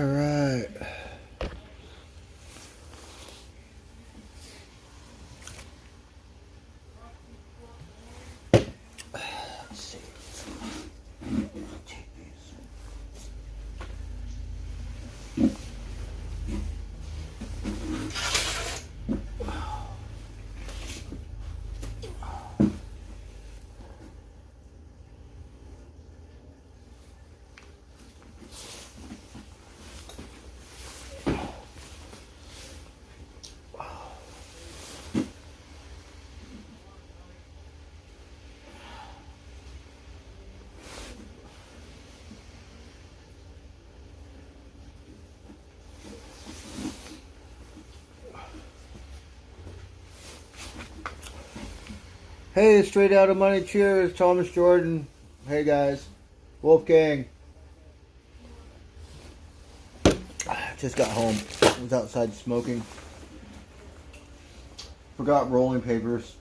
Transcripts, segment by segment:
right. Let's see. Take these. Hey, straight out of money. Cheers, Thomas Jordan. Hey guys, Wolfgang. Just got home. Was outside smoking. Forgot rolling papers,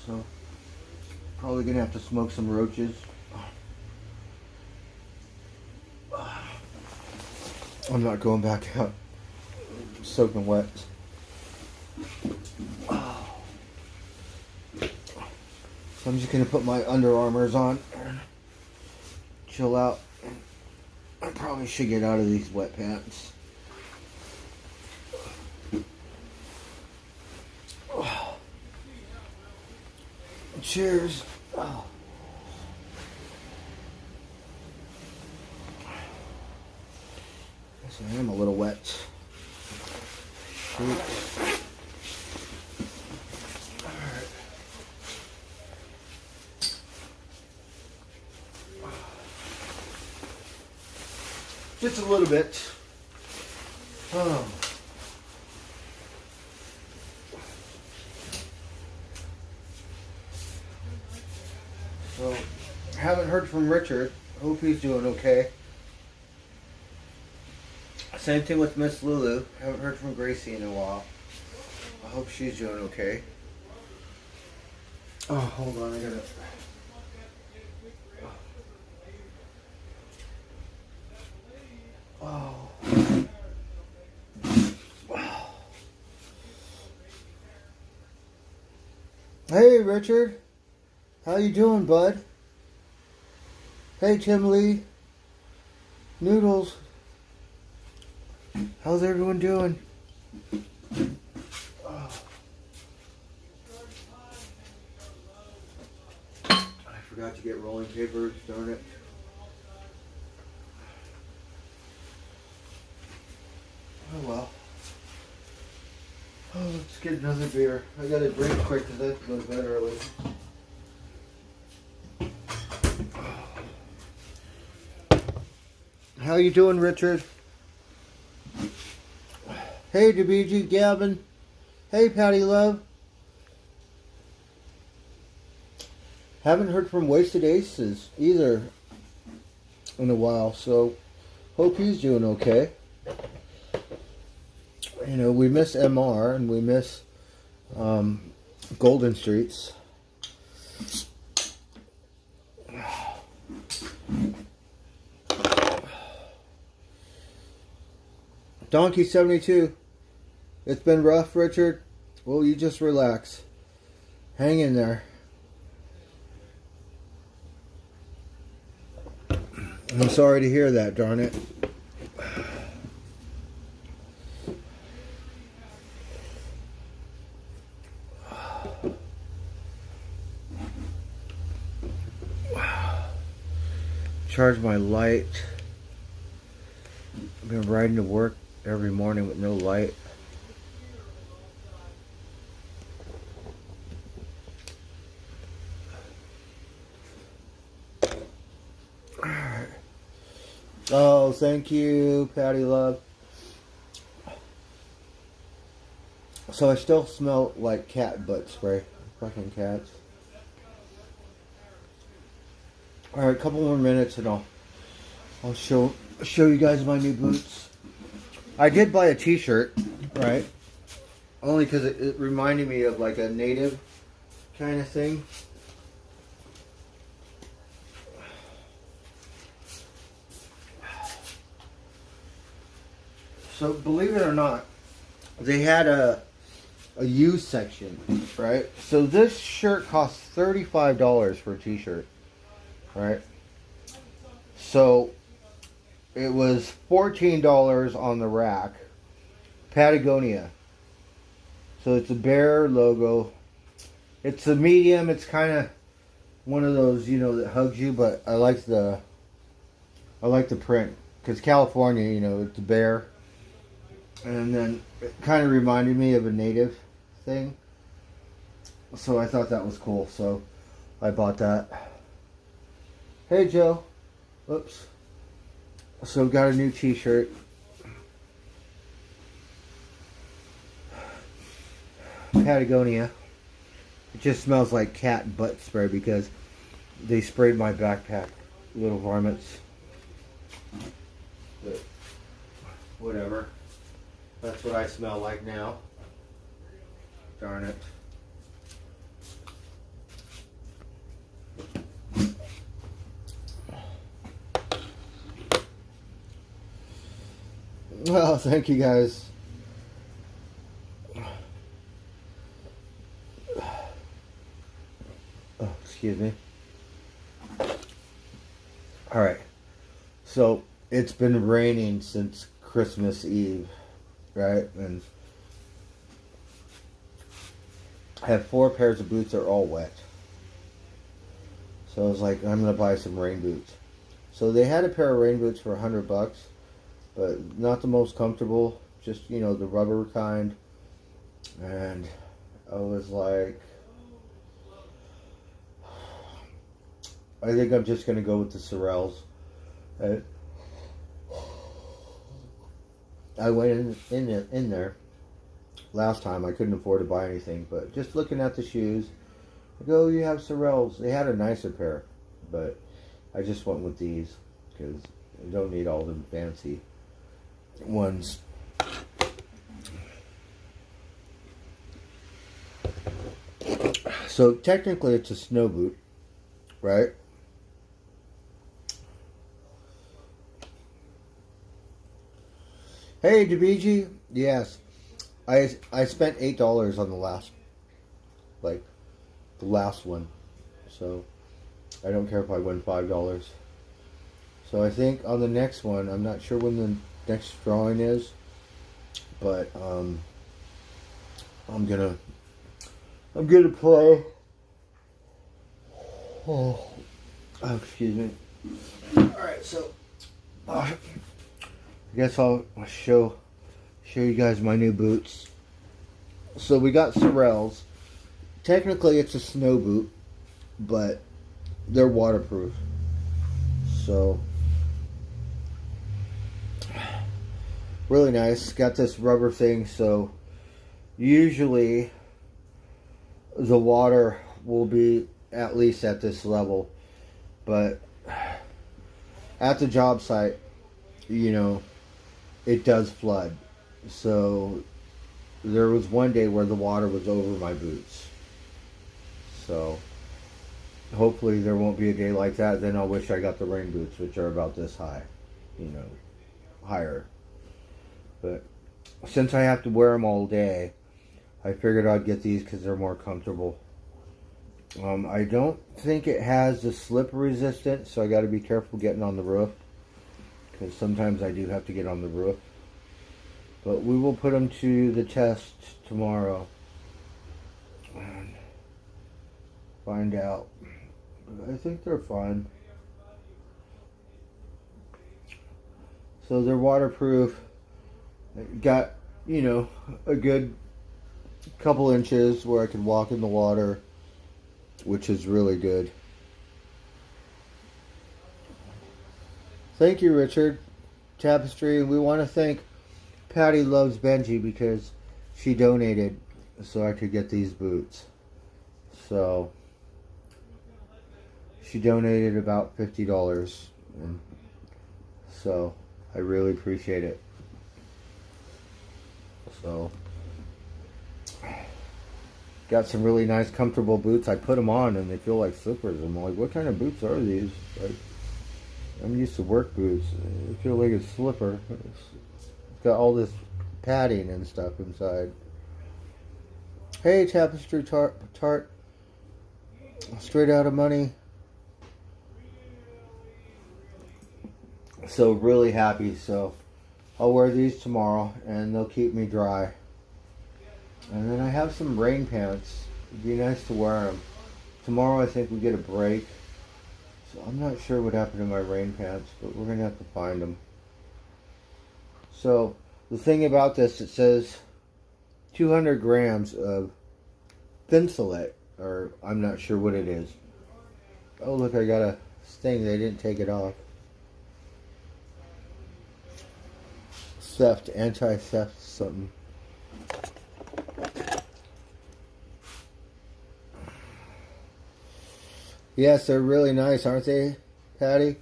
so probably gonna have to smoke some roaches. I'm not going back out. Soaking wet. So I'm just gonna put my Under Armours on and chill out. I probably should get out of these wet pants. Cheers. Oh. Guess I am a little wet. Shoot. Just a little bit. Oh. So, haven't heard from Richard. Hope he's doing okay. Same thing with Miss Lulu. Haven't heard from Gracie in a while. I hope she's doing okay. Oh, hold on. I gotta... Oh. Hey, Richard. How you doing, bud? Hey, Tim Lee. Noodles. How's everyone doing? Oh. I forgot to get rolling papers, darn it. Oh well. Oh, let's get another beer. I gotta drink quick because I have to go to bed early. How you doing, Richard? Hey, DeBG, Gavin. Hey, Patty Love. Haven't heard from Wasted Aces either in a while, so hope he's doing okay. You know, we miss MR and we miss Golden Streets. Donkey 72. It's been rough, Richard. Well, you just relax. Hang in there. I'm sorry to hear that, darn it. Charge my light. I've been riding to work every morning with no light. Alright. Oh, thank you, Patty Love. So I still smell like cat butt spray. Fucking cats. Alright, a couple more minutes and I'll show you guys my new boots. I did buy a t-shirt, right? Only because it reminded me of like a native kind of thing. So believe it or not, they had a used section, right? So this shirt costs $35 for a t-shirt, right? So it was $14 on the rack. Patagonia. So it's a bear logo. It's a medium. It's kind of one of those, you know, that hugs you, but I like the print because California, you know, it's a bear. And then it kind of reminded me of a native thing. So I thought that was cool. So I bought that. Hey, Joe. Oops. So got a new t-shirt. Patagonia. It just smells like cat butt spray because they sprayed my backpack. Little varmints. But whatever. That's what I smell like now. Darn it. Well, thank you guys. Oh, excuse me. Alright. So, it's been raining since Christmas Eve. Right? And I have 4 pairs of boots that are all wet. So I was like, I'm going to buy some rain boots. So they had a pair of rain boots for $100, but not the most comfortable. Just, you know, the rubber kind. And I was like, I think I'm just going to go with the Sorels. I went in there last time. I couldn't afford to buy anything, but just looking at the shoes, I go, you have Sorels. They had a nicer pair, but I just went with these because I don't need all the fancy ones. So technically it's a snow boot, right? Hey, DeBG. Yes, I spent $8 on the last one, so I don't care if I win $5. So I think on the next one, I'm not sure when the next drawing is, but I'm gonna play. Oh, excuse me. All right, so. I guess I'll show you guys my new boots. So we got Sorels. Technically it's a snow boot, but they're waterproof. So really nice. Got this rubber thing, so usually the water will be at least at this level, but at the job site, you know, it does flood. So there was one day where the water was over my boots. So hopefully there won't be a day like that. Then I'll wish I got the rain boots, which are about this high, you know, higher. But since I have to wear them all day, I figured I'd get these because they're more comfortable. I don't think it has the slip resistance, so I got to be careful getting on the roof, because sometimes I do have to get on the roof. But we will put them to the test tomorrow and find out. I think they're fine. So they're waterproof. Got, you know, a good couple inches where I can walk in the water, which is really good. Thank you, Richard. Tapestry. We want to thank Patty Loves Benji because she donated so I could get these boots. So she donated about $50, and so I really appreciate it. So got some really nice comfortable boots. I put them on and they feel like slippers. I'm like, what kind of boots are these? Like, I'm used to work boots. They feel like a slipper. It's got all this padding and stuff inside. Hey, tapestry tart, straight out of money. So really happy. So I'll wear these tomorrow, and they'll keep me dry. And then I have some rain pants. It'd be nice to wear them. Tomorrow I think we get a break. So I'm not sure what happened to my rain pants, but we're going to have to find them. So the thing about this, it says 200 grams of thinsulate, or I'm not sure what it is. Oh look, I got a sting. They didn't take it off. Theft, anti-theft something. Yes, they're really nice, aren't they, Patty?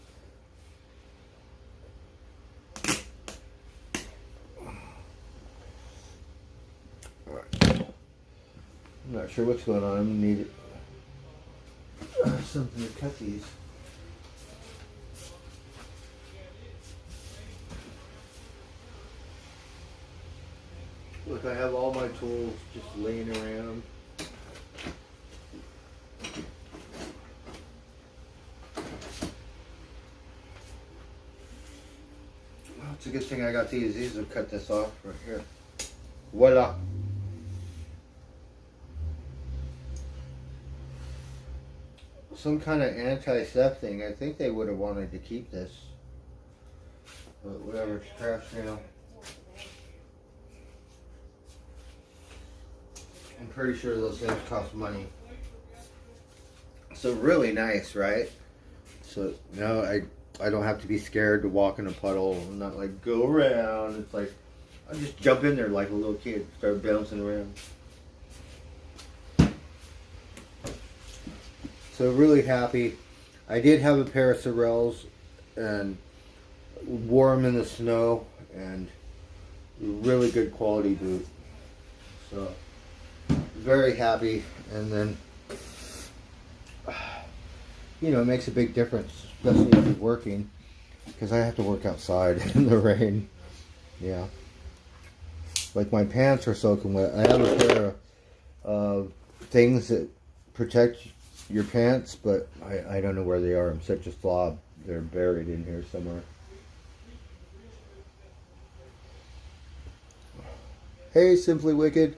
I'm not sure what's going on. I'm gonna need something to cut these. Look, I have all my tools just laying around. Well, it's a good thing I got these. These will cut this off right here. Voila. Some kind of anti-theft thing. I think they would have wanted to keep this. But whatever, it's trash now. I'm pretty sure those things cost money. So really nice, right? So now I don't have to be scared to walk in a puddle and not like go around. It's like I just jump in there like a little kid, start bouncing around. So really happy. I did have a pair of Sorels and wore them in the snow, and really good quality boot. So very happy. And then you know, it makes a big difference, especially if you're working, because I have to work outside in the rain. Yeah, like my pants are soaking wet. I have a pair of things that protect your pants, but I don't know where they are. I'm such a slob. They're buried in here somewhere. Hey, Simply Wicked.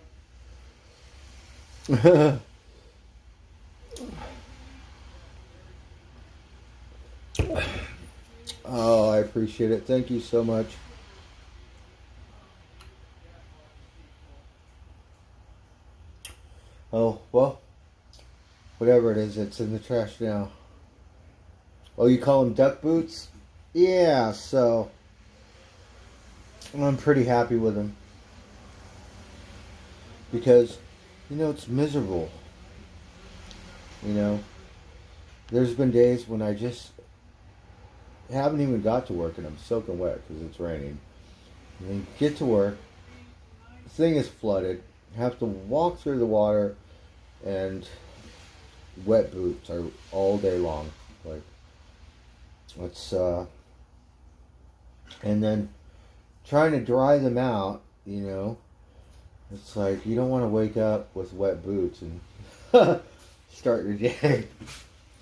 Oh, I appreciate it. Thank you so much. Oh, well, whatever it is, it's in the trash now. Oh, you call them duck boots? Yeah, so I'm pretty happy with them. Because, you know, it's miserable. You know, there's been days when I just haven't even got to work and I'm soaking wet because it's raining. And then get to work, the thing is flooded, have to walk through the water, and wet boots are all day long. Like, it's and then trying to dry them out, you know, it's like you don't want to wake up with wet boots and start your day.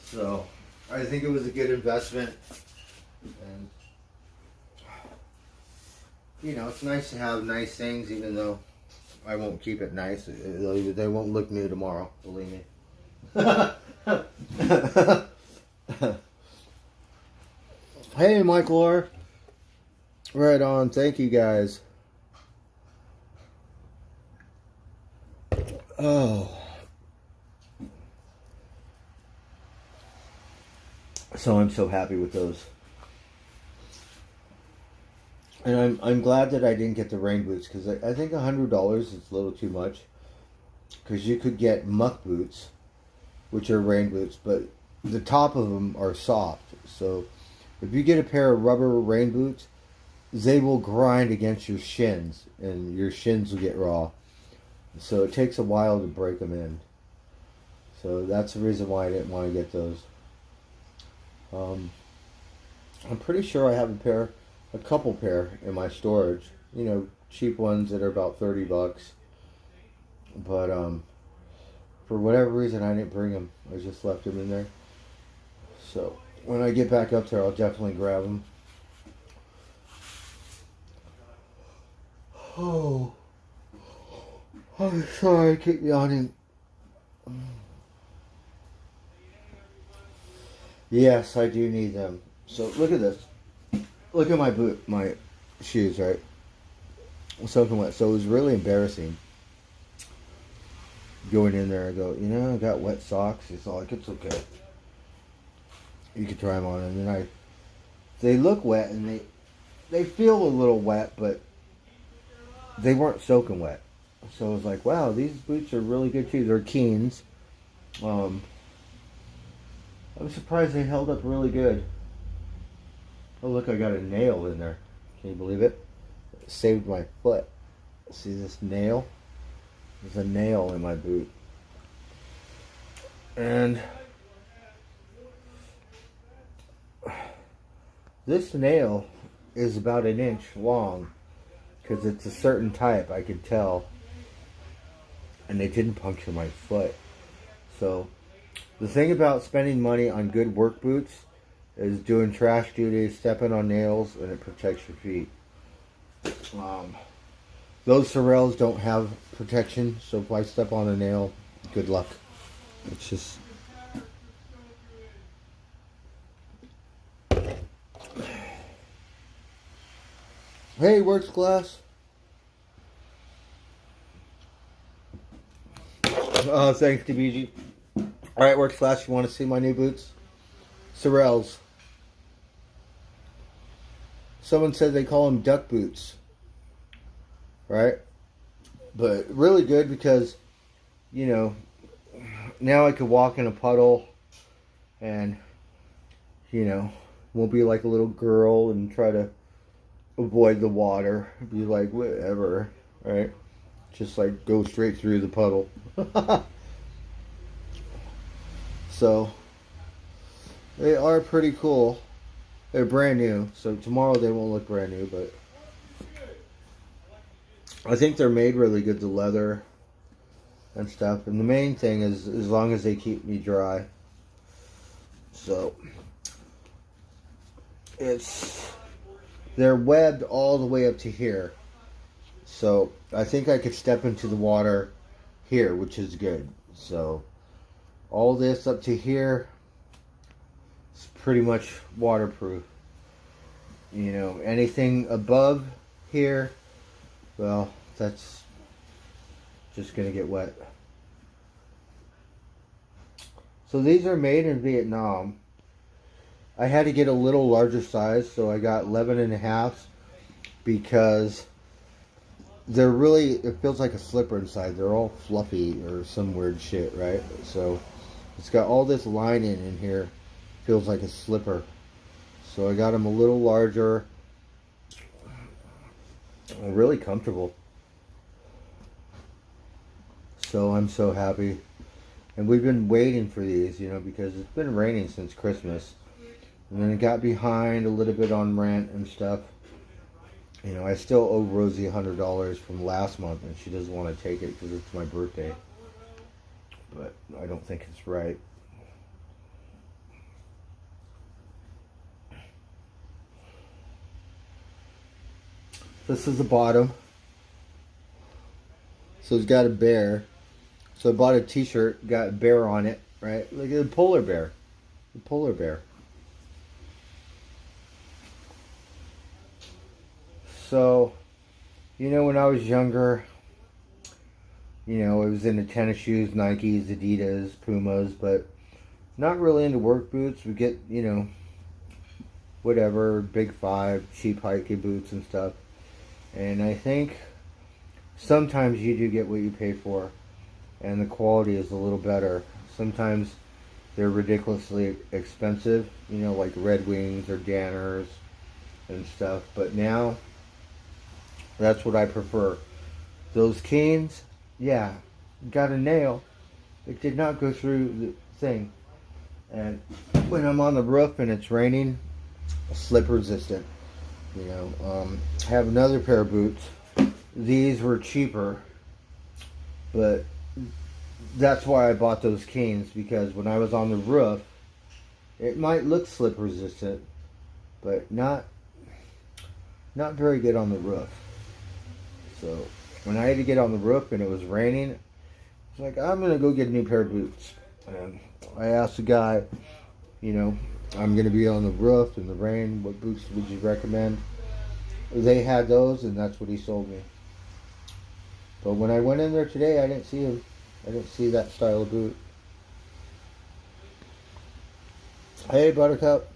So I think it was a good investment. And you know, it's nice to have nice things, even though I won't keep it nice. They won't look new tomorrow, believe me. Hey, Michael R. Right on. Thank you, guys. Oh. So I'm so happy with those. And I'm glad that I didn't get the rain boots, because I think $100 is a little too much. Because you could get muck boots, which are rain boots, but the top of them are soft. So if you get a pair of rubber rain boots, they will grind against your shins, and your shins will get raw. So it takes a while to break them in. So that's the reason why I didn't want to get those. I'm pretty sure I have a couple pair in my storage. you know, cheap ones that are about $30. But for whatever reason, I didn't bring them. I just left them in there. So when I get back up there, I'll definitely grab them. Oh, I'm sorry, I keep yawning. Yes, I do need them. So look at this. Look at my shoes, right? Soaking wet. So it was really embarrassing going in there. I go, I got wet socks. It's all like, it's okay. You can try them on, and then they look wet, and they feel a little wet, but they weren't soaking wet. So I was like, wow, these boots are really good too. They're Keens. I'm surprised they held up really good. Oh, look, I got a nail in there. Can you believe it? It saved my foot. See this nail? There's a nail in my boot. And this nail is about an inch long because it's a certain type, I could tell. And they didn't puncture my foot. So the thing about spending money on good work boots is doing trash duty, stepping on nails, and it protects your feet. Those Sorels don't have protection, so if I step on a nail, good luck. It's just... Hey, works class. Thanks to BG. Alright, works class, you want to see my new boots? Sorels. Someone said they call them duck boots. Right? But really good because, now I could walk in a puddle and, won't be like a little girl and try to avoid the water. Be like, whatever. Right? Just like go straight through the puddle. So, they are pretty cool. They're brand new, so tomorrow they won't look brand new, but I think they're made really good, the leather and stuff. And the main thing is as long as they keep me dry. So, they're webbed all the way up to here. So, I think I could step into the water here, which is good. So, all this up to here is pretty much waterproof. Anything above here, well, that's just going to get wet. So these are made in Vietnam. I had to get a little larger size, so I got 11.5 because they're really, it feels like a slipper inside. They're all fluffy or some weird shit, right? So it's got all this lining in here. Feels like a slipper. So I got them a little larger. Really comfortable. So I'm so happy. And we've been waiting for these, because it's been raining since Christmas. And then it got behind a little bit on rent and stuff. I still owe Rosie $100 from last month, and she doesn't want to take it because it's my birthday. But I don't think it's right. This is the bottom. So it's got a bear. So I bought a t-shirt, got a bear on it, right? Look at the polar bear. The polar bear. So, when I was younger, I was into tennis shoes, Nikes, Adidas, Pumas, but not really into work boots. We get, whatever, Big Five, cheap hiking boots and stuff. And I think sometimes you do get what you pay for, and the quality is a little better. Sometimes they're ridiculously expensive, like Red Wings or Danners and stuff. But now, that's what I prefer. Those Keens, yeah, got a nail. It did not go through the thing. And when I'm on the roof and it's raining, slip resistant. You know, I have another pair of boots. These were cheaper, but that's why I bought those Canes, because when I was on the roof, it might look slip resistant, but not very good on the roof. So when I had to get on the roof and it was raining, I was like, I'm gonna go get a new pair of boots. And I asked the guy, you know, I'm gonna be on the roof in the rain. What boots would you recommend? They had those, and that's what he sold me. But when I went in there today, I didn't see him. I didn't see that style of boot. Hey, Buttercup.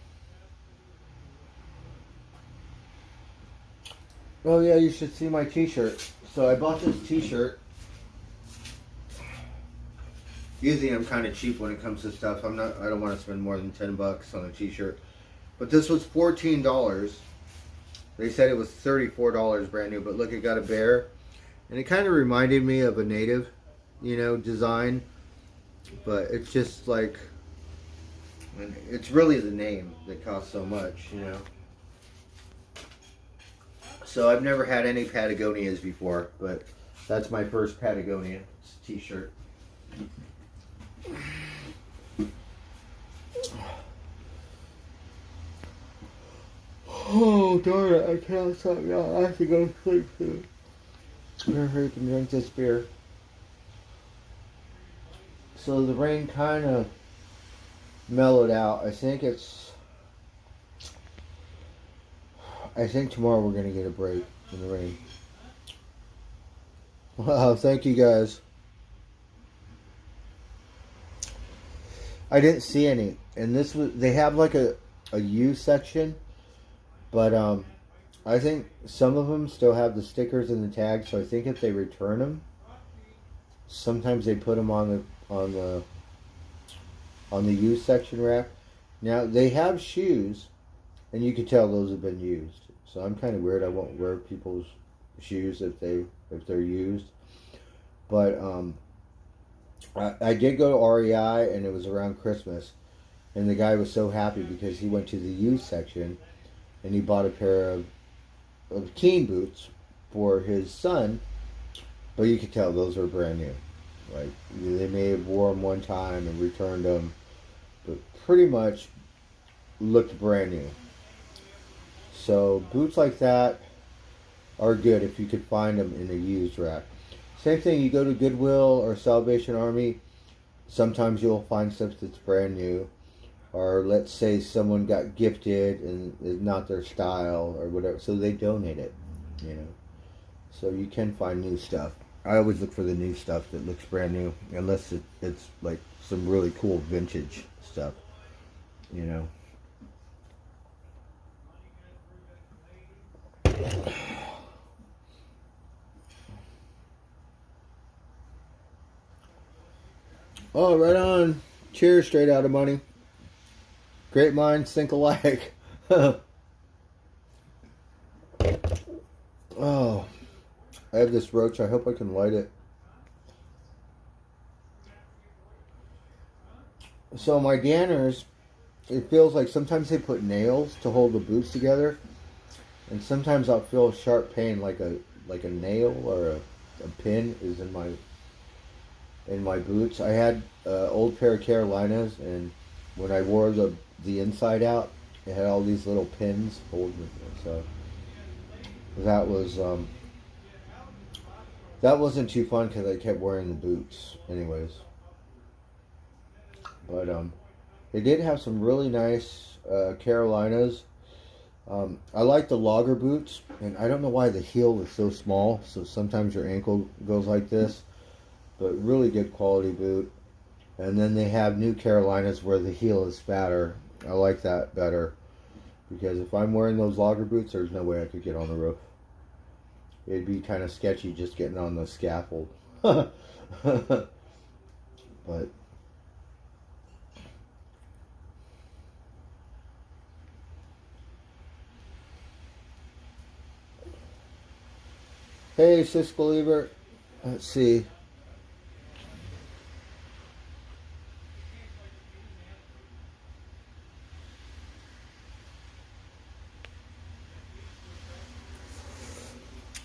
Oh yeah, you should see my T-shirt. So I bought this T-shirt. Usually I'm kind of cheap when it comes to stuff. I don't want to spend more than $10 on a T-shirt. But this was $14. They said it was $34 brand new. But look, it got a bear, and it kind of reminded me of a native, you know, design. But it's just like, it's really the name that costs so much, you know. So I've never had any Patagonias before, but that's my first Patagonia T-shirt. Oh darn it! I can't stop now. I have to go to sleep soon. I'm gonna hurry up and drink this beer. So the rain kind of mellowed out. I think tomorrow we're gonna get a break in the rain. Wow, thank you guys. I didn't see any, and they have like a U section, but I think some of them still have the stickers and the tags. So I think if they return them, sometimes they put them on the U section rack. Now they have shoes, and you can tell those have been used. So I'm kind of weird. I won't wear people's shoes if they're used. But I did go to REI, and it was around Christmas, and the guy was so happy because he went to the used section, and he bought a pair of Keen boots for his son. But you could tell those are brand new. Like, they may have wore them one time and returned them, but pretty much looked brand new. So boots like that are good if you could find them in a used rack. Same thing, you go to Goodwill or Salvation Army, sometimes you'll find stuff that's brand new. Or let's say someone got gifted and it's not their style or whatever, so they donate it, you know. So you can find new stuff. I always look for the new stuff that looks brand new, unless it's like some really cool vintage stuff, you know. Oh, right on. Cheers, straight out of money. Great minds think alike. Oh, I have this roach. I hope I can light it. So my Danners, it feels like sometimes they put nails to hold the boots together, and sometimes I'll feel sharp pain, like a nail or a pin is in my boots. I had an old pair of Carolinas, and when I wore the inside out, it had all these little pins holding it. So that wasn't too fun because I kept wearing the boots, anyways. But they did have some really nice Carolinas. I like the logger boots, and I don't know why the heel is so small, so sometimes your ankle goes like this, but really good quality boot. And then they have new Carolinas where the heel is fatter. I like that better, because if I'm wearing those logger boots, there's no way I could get on the roof. It'd be kind of sketchy just getting on the scaffold. But hey, Sis Believer. Let's see.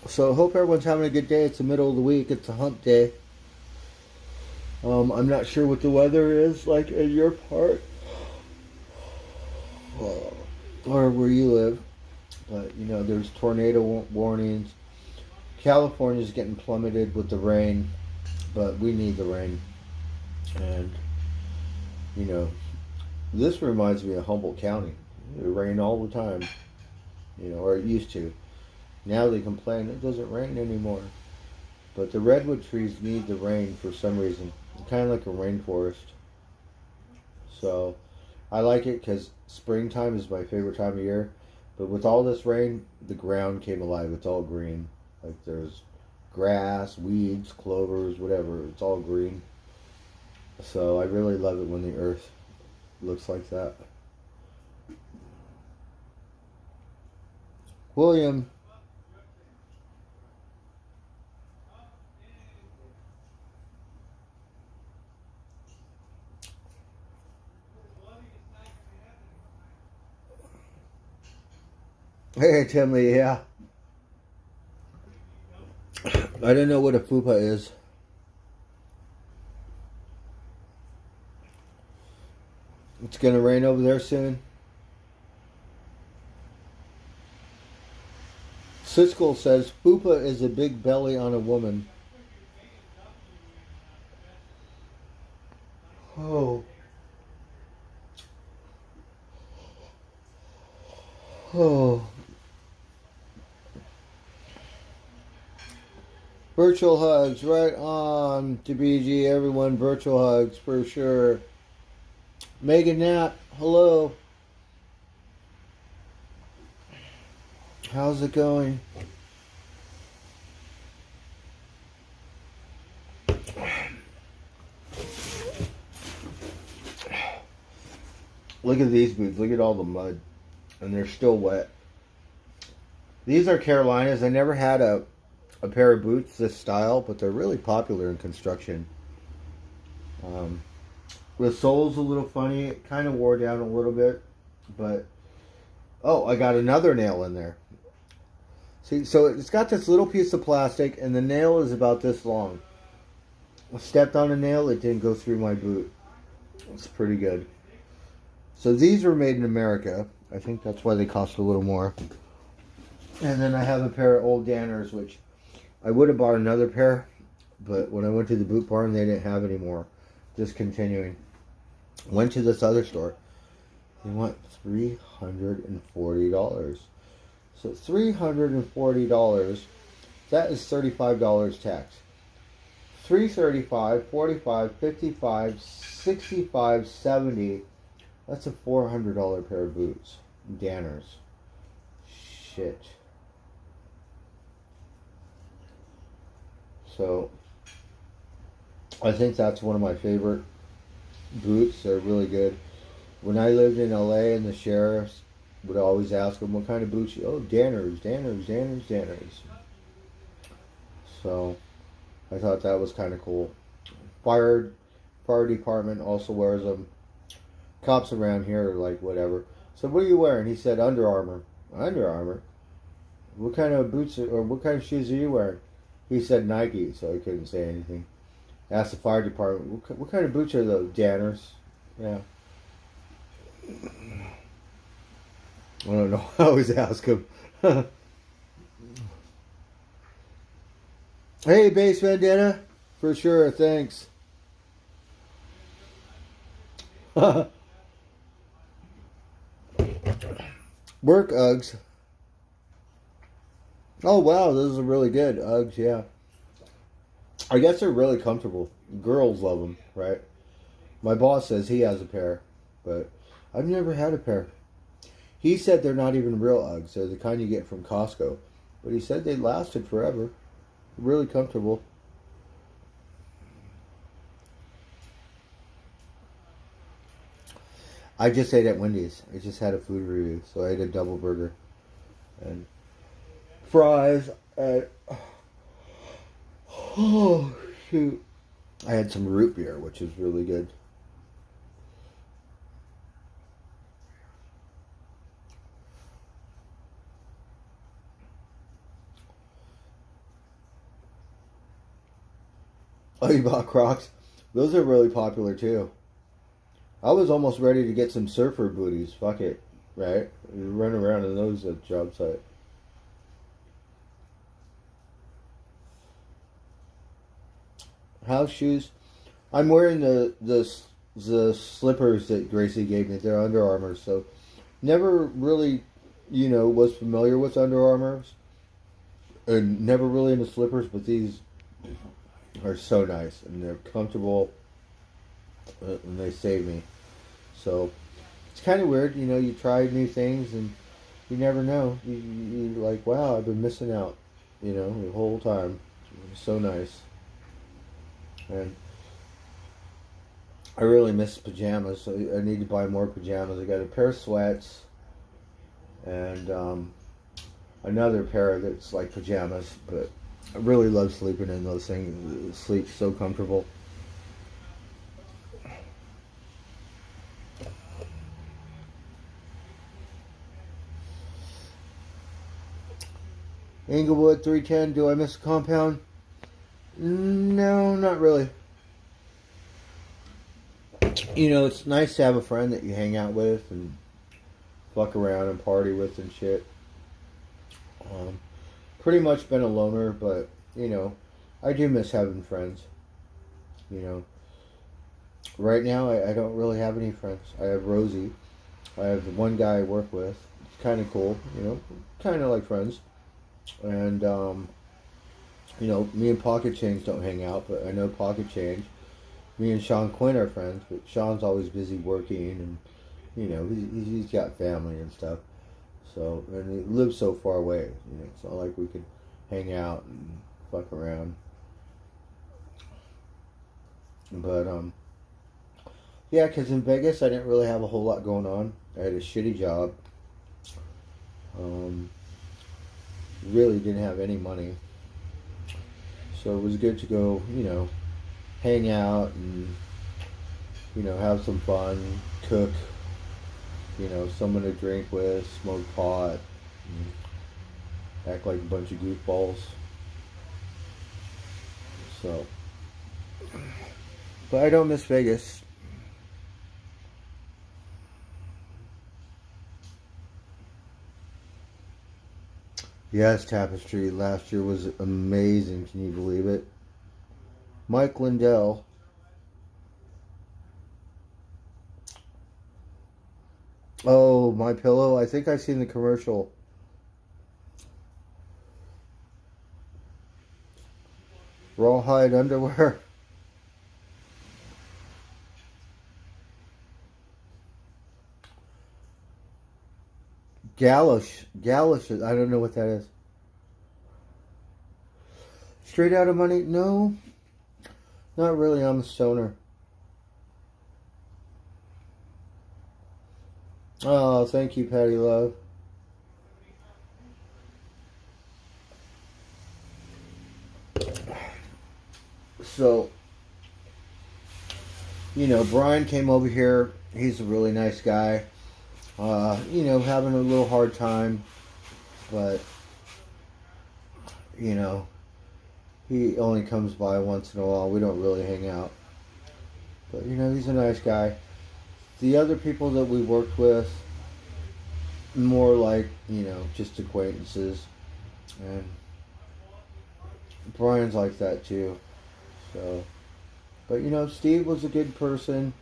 So I hope everyone's having a good day. It's the middle of the week. It's a hump day. I'm not sure what the weather is like in your part or where you live, but you know there's tornado warnings. California's getting plummeted with the rain, but we need the rain. And you know, this reminds me of Humboldt County. It rained all the time, you know, or it used to. Now they complain it doesn't rain anymore. But the redwood trees need the rain for some reason. Kind of like a rainforest. So I like it because springtime is my favorite time of year. But with all this rain, the ground came alive. It's all green. Like there's grass, weeds, clovers, whatever. It's all green. So I really love it when the earth looks like that. William. Hey, Timmy, yeah. I don't know what a fupa is. It's going to rain over there soon. Siskel says fupa is a big belly on a woman. Oh. Oh. Virtual hugs, right on to BG, everyone. Virtual hugs for sure. Megan Knapp, hello. How's it going? Look at these boots. Look at all the mud. And they're still wet. These are Carolinas. I never had a pair of boots this style, but they're really popular in construction. The sole's a little funny. It kind of wore down a little bit. But, oh, I got another nail in there. See, so it's got this little piece of plastic, and the nail is about this long. I stepped on a nail, it didn't go through my boot. It's pretty good. So these were made in America. I think that's why they cost a little more. And then I have a pair of old Danners, which I would have bought another pair, but when I went to the boot barn, they didn't have any more. Discontinuing. Went to this other store. They want $340. So $340, that is $35 tax. $335, $45, $55, $65, $70. That's a $400 pair of boots. Danners. Shit. So, I think that's one of my favorite boots. They're really good. When I lived in LA and the sheriffs would always ask them, what kind of boots you... Oh, Danners, Danners, Danners, Danners. So, I thought that was kind of cool. Fire department also wears them. Cops around here are like, whatever. So, what are you wearing? He said, Under Armour. Under Armour? What kind of boots or what kind of shoes are you wearing? He said Nike, so I couldn't say anything. Asked the fire department, what kind of boots are those? Danners. Yeah. I don't know. I always ask him. Hey, Base Bandana. For sure, thanks. Work Uggs. Oh, wow, those are really good. Uggs, yeah. I guess they're really comfortable. Girls love them, right? My boss says he has a pair, but I've never had a pair. He said they're not even real Uggs. They're the kind you get from Costco. But he said they lasted forever. Really comfortable. I just ate at Wendy's. I just had a food review. So I ate a double burger. And fries. And... oh, shoot. I had some root beer, which is really good. Oh, you bought Crocs? Those are really popular too. I was almost ready to get some surfer booties. Fuck it, right? You run around in those at job site. House shoes. I'm wearing the slippers that Gracie gave me. They're Under Armour, so never really, was familiar with Under Armour's, and never really into slippers. But these are so nice, and they're comfortable, and they save me. So it's kind of weird, you try new things and you never know. You're like, wow, I've been missing out, the whole time. It's so nice. And I really miss pajamas, so I need to buy more pajamas. I got a pair of sweats and another pair that's like pajamas, but I really love sleeping in those things. Sleep's so comfortable. Inglewood 310, do I miss a compound? No, not really. It's nice to have a friend that you hang out with and fuck around and party with and shit. Pretty much been a loner, but, I do miss having friends. Right now I don't really have any friends. I have Rosie. I have the one guy I work with. It's kind of cool, kind of like friends. And, me and Pocket Change don't hang out, but I know Pocket Change. Me and Sean Quinn are friends, but Sean's always busy working and, he's got family and stuff. So, and he lives so far away, it's not like we could hang out and fuck around. But, yeah, because in Vegas I didn't really have a whole lot going on. I had a shitty job. Really didn't have any money. So it was good to go, hang out and, have some fun, cook, someone to drink with, smoke pot, act like a bunch of goofballs. So, but I don't miss Vegas. Yes, Tapestry last year was amazing. Can you believe it? Mike Lindell. Oh, My Pillow. I think I've seen the commercial. Rawhide underwear. Galish. Galish. I don't know what that is. Straight Out of Money? No. Not really. I'm a stoner. Oh, thank you, Patty Love. So, Brian came over here. He's a really nice guy. Having a little hard time, but, he only comes by once in a while. We don't really hang out. But, he's a nice guy. The other people that we worked with, more like, just acquaintances. And Brian's like that too. So, but Steve was a good person,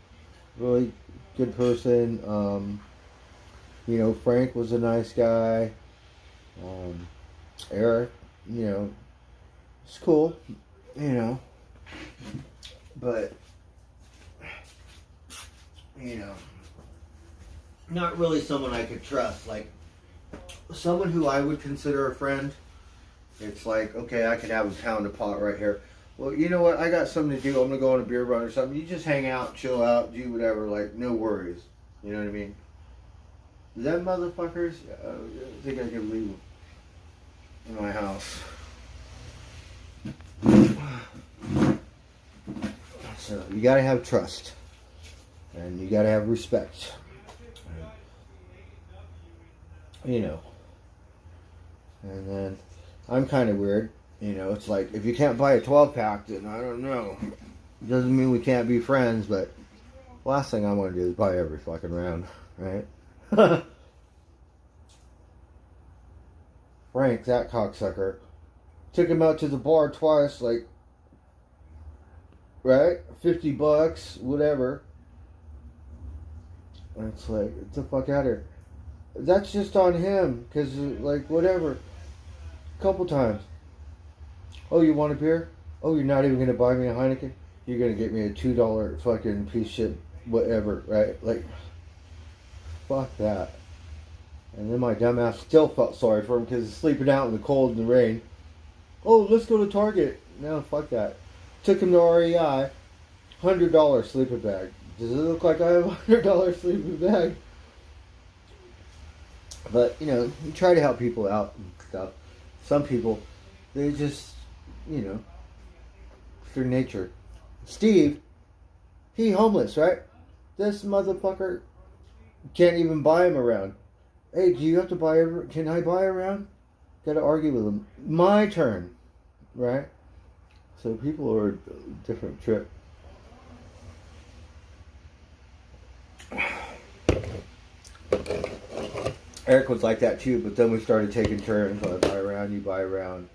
really good person. Frank was a nice guy. Eric, it's cool, but not really someone I could trust. Like someone who I would consider a friend. It's like, okay, I could have a pound of pot right here. Well, you know what? I got something to do. I'm gonna go on a beer run or something. You just hang out, chill out, do whatever. Like no worries. You know what I mean? Them motherfuckers. I think I could leave in my house. So you gotta have trust, and you gotta have respect. And then I'm kind of weird. You know, it's like if you can't buy a 12 pack, then I don't know. Doesn't mean we can't be friends, but last thing I want to do is buy every fucking round, right? Frank, that cocksucker, took him out to the bar twice, like, right? $50, whatever. And it's like, get the fuck out of here. That's just on him, because, like, whatever. A couple times. Oh, you want a beer? Oh, you're not even going to buy me a Heineken? You're going to get me a $2 fucking piece of shit, whatever, right? Like, fuck that. And then my dumbass still felt sorry for him because he's sleeping out in the cold and the rain. Oh, let's go to Target. No, fuck that. Took him to REI. $100 sleeping bag. Does it look like I have a $100 sleeping bag? But, you know, you try to help people out and stuff. Some people, they just, you know, it's their nature. Steve, he homeless, right? This motherfucker can't even buy him around. Hey, do you have to buy can I buy around? Gotta argue with him. My turn, right? So people are a different trip. Eric was like that too, but then we started taking turns. I buy around, you buy around.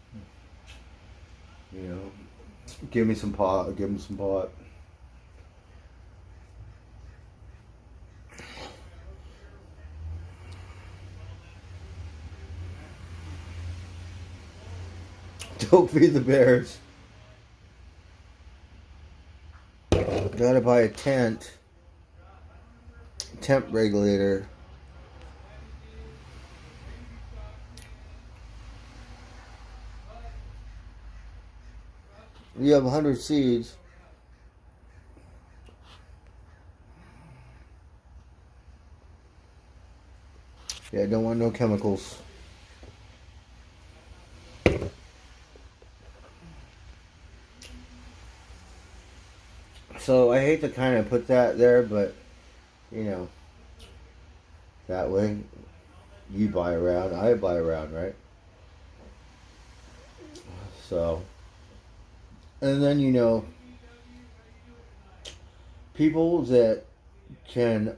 You know, give me some pot, give him some pot. Don't feed the bears. Gotta buy a temp regulator. You have 100 seeds. Yeah, don't want no chemicals. So I hate to kind of put that there, but you know, that way you buy around, I buy around, right? So, and then you know, people that can,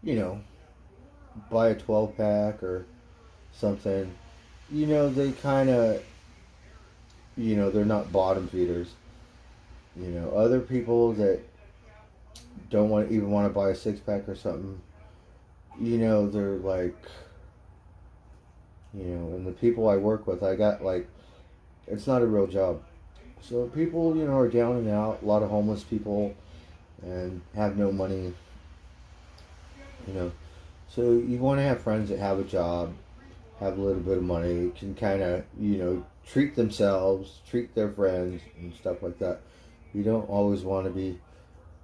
you know, buy a 12 pack or something, you know, they kind of, you know, they're not bottom feeders. You know, other people that don't even want to buy a 6-pack or something, you know, they're like, you know, and the people I work with, I got like, it's not a real job. So people, you know, are down and out, a lot of homeless people, and have no money, you know. So you want to have friends that have a job, have a little bit of money, can kind of, you know, treat themselves, treat their friends, and stuff like that. You don't always want to be,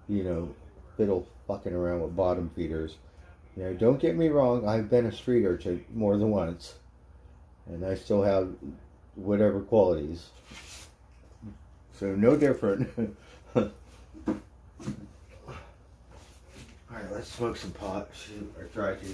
you know, fiddle fucking around with bottom feeders. You know, don't get me wrong, I've been a street urchin more than once. And I still have whatever qualities. So no different. Alright, let's smoke some pot. Shoot, or try to.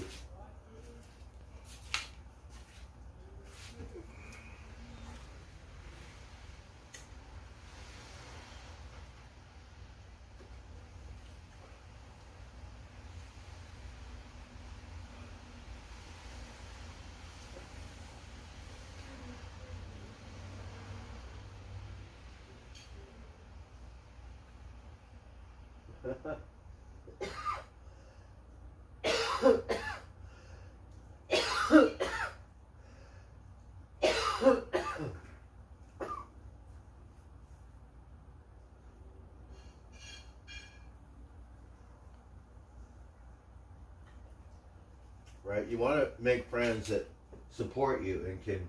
Right, you want to make friends that support you and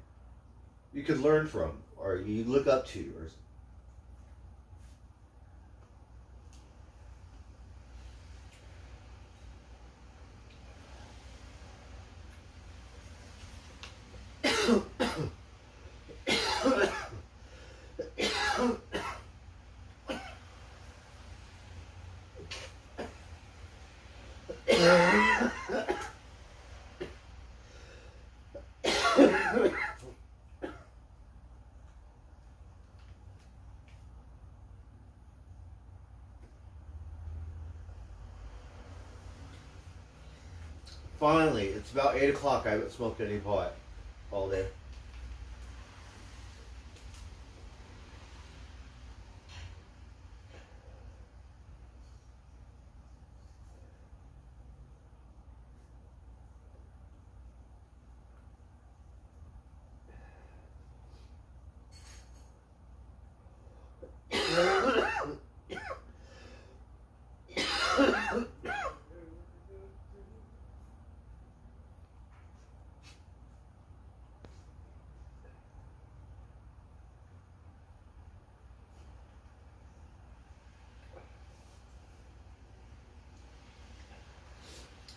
you can learn from, or you look up to, or Finally, it's about 8 o'clock. I haven't smoked any pot all day.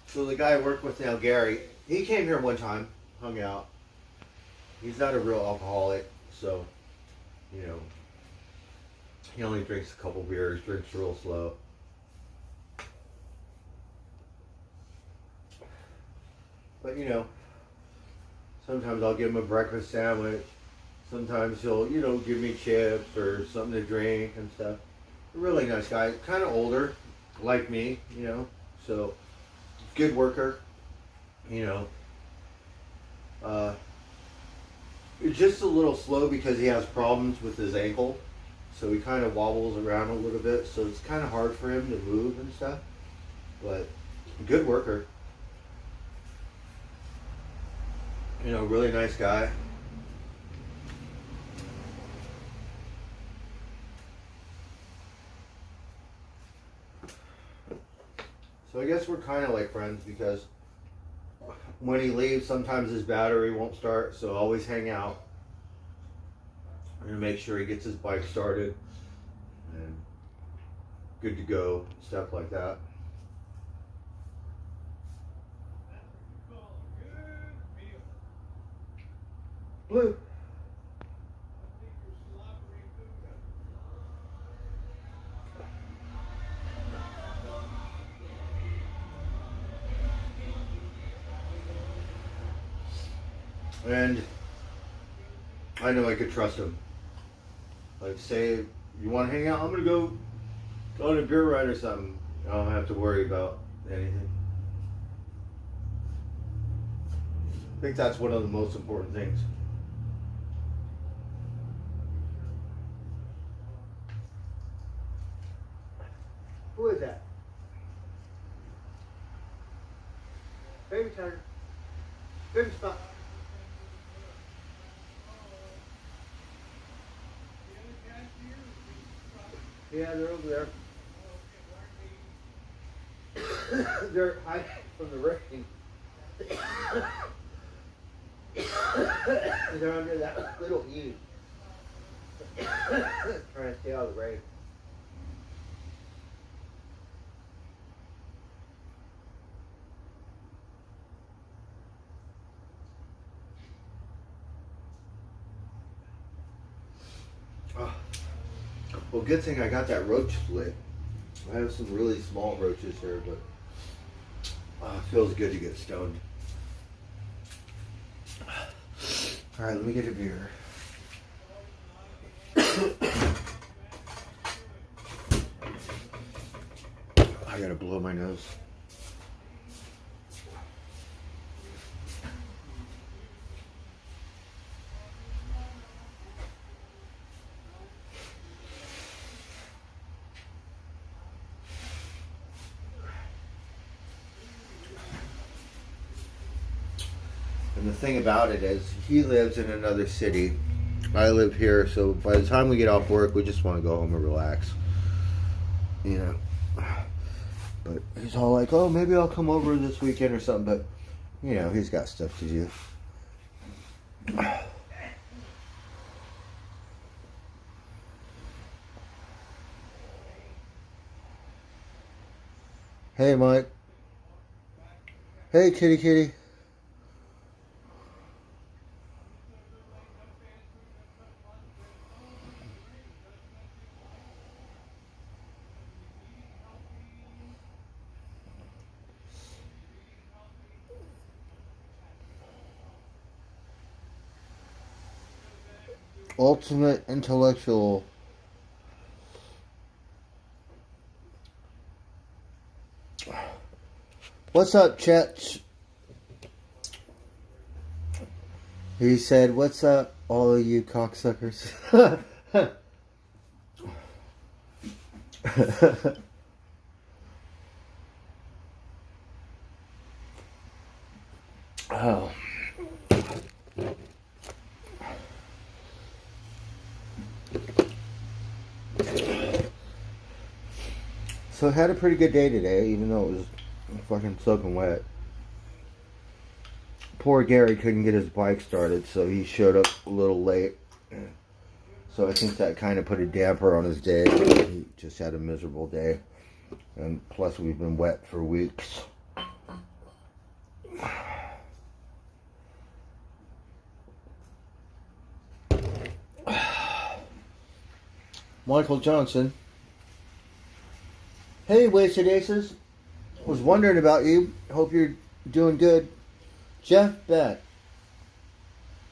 So the guy I work with now, Gary, he came here one time, hung out. He's not a real alcoholic, so, you know, he only drinks a couple beers, drinks real slow. But, you know, sometimes I'll give him a breakfast sandwich. Sometimes he'll, you know, give me chips or something to drink and stuff. A really nice guy. Kind of older, like me, you know, so good worker, you know. Just a little slow because he has problems with his ankle, so he kind of wobbles around a little bit, so it's kind of hard for him to move and stuff, but good worker, you know, really nice guy. So I guess we're kind of like friends because when he leaves, sometimes his battery won't start, so I always hang out and make sure he gets his bike started and good to go, stuff like that. Blue. And I know I could trust him. Like, say, you want to hang out? I'm going to go on a beer ride or something. I don't have to worry about anything. I think that's one of the most important things. Who is that? Baby tiger. Baby spot. Yeah, they're over there. They're hiding from the rain. They're under that little eave. Trying to stay out of the rain. Oh. Well, good thing I got that roach split. I have some really small roaches here, but it feels good to get stoned. All right, let me get a beer. I gotta blow my nose. And the thing about it is, he lives in another city. I live here, so by the time we get off work, we just want to go home and relax. You know. But he's all like, oh, maybe I'll come over this weekend or something. But, you know, he's got stuff to do. Hey, Mike. Hey, kitty kitty. Ultimate intellectual. What's up, Chet? He said, "What's up, all of you cocksuckers?" Oh. So I had a pretty good day today, even though it was fucking soaking wet. Poor Gary couldn't get his bike started, so he showed up a little late. So I think that kind of put a damper on his day. He just had a miserable day. And plus we've been wet for weeks. Michael Johnson. Hey, Wasted Aces. Was wondering about you. Hope you're doing good. Jeff Beck,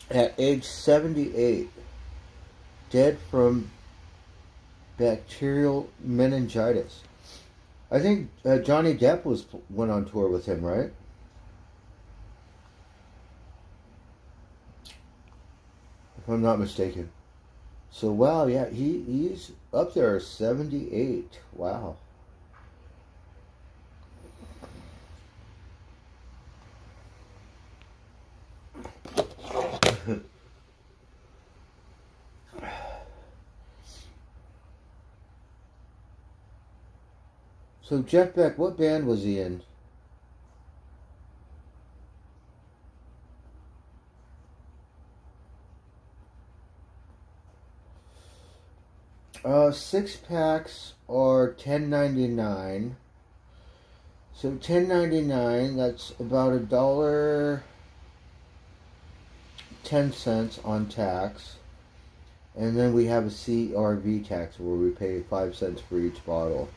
at age 78, dead from bacterial meningitis. I think Johnny Depp went on tour with him, right? If I'm not mistaken. So wow, yeah, he's up there, 78. Wow. So Jeff Beck, what band was he in? Six packs are $10.99. So $10.99, that's about $1.10 on tax. And then we have a CRV tax where we pay 5 cents for each bottle.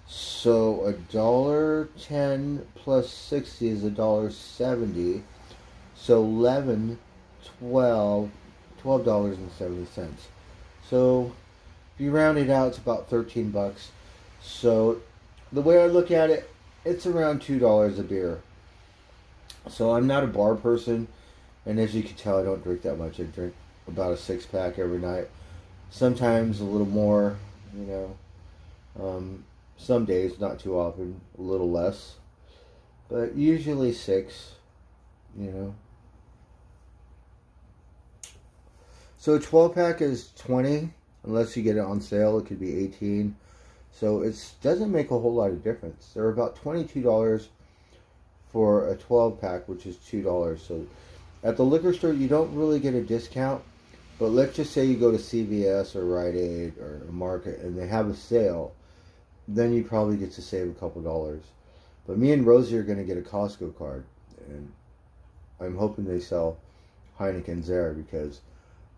So $1.10 plus 60 is $1.70. So $12.70. So if you round it out, it's about $13. So the way I look at it, it's around $2 a beer. So I'm not a bar person, and as you can tell, I don't drink that much. I drink about a 6-pack every night. Sometimes a little more, you know. Some days, not too often, a little less. But usually 6, you know. So a 12-pack is 20, unless you get it on sale, it could be 18. So it doesn't make a whole lot of difference. They're about $22 for a 12-pack, which is $2. So at the liquor store, you don't really get a discount. But let's just say you go to CVS or Rite Aid or a Market and they have a sale. Then you probably get to save a couple dollars. But me and Rosie are going to get a Costco card. And I'm hoping they sell Heineken's there, because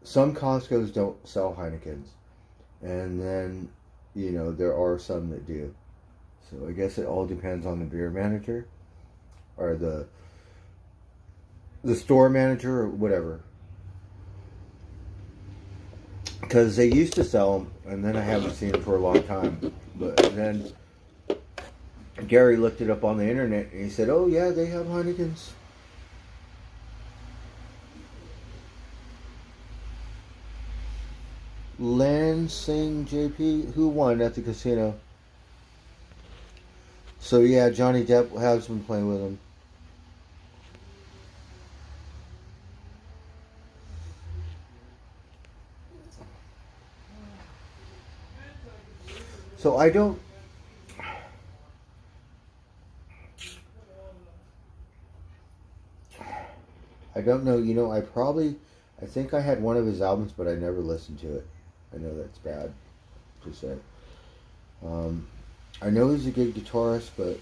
some Costco's don't sell Heineken's. And then, you know, there are some that do. So I guess it all depends on the beer manager. Or the store manager or whatever. Because they used to sell them, and then I haven't seen them for a long time. But then Gary looked it up on the internet, and he said, "Oh yeah, they have Heineken's." Lansing JP, who won at the casino? So yeah, Johnny Depp has been playing with him. So I don't know, you know, I think I had one of his albums, but I never listened to it. I know that's bad to say. I know he's a good guitarist, but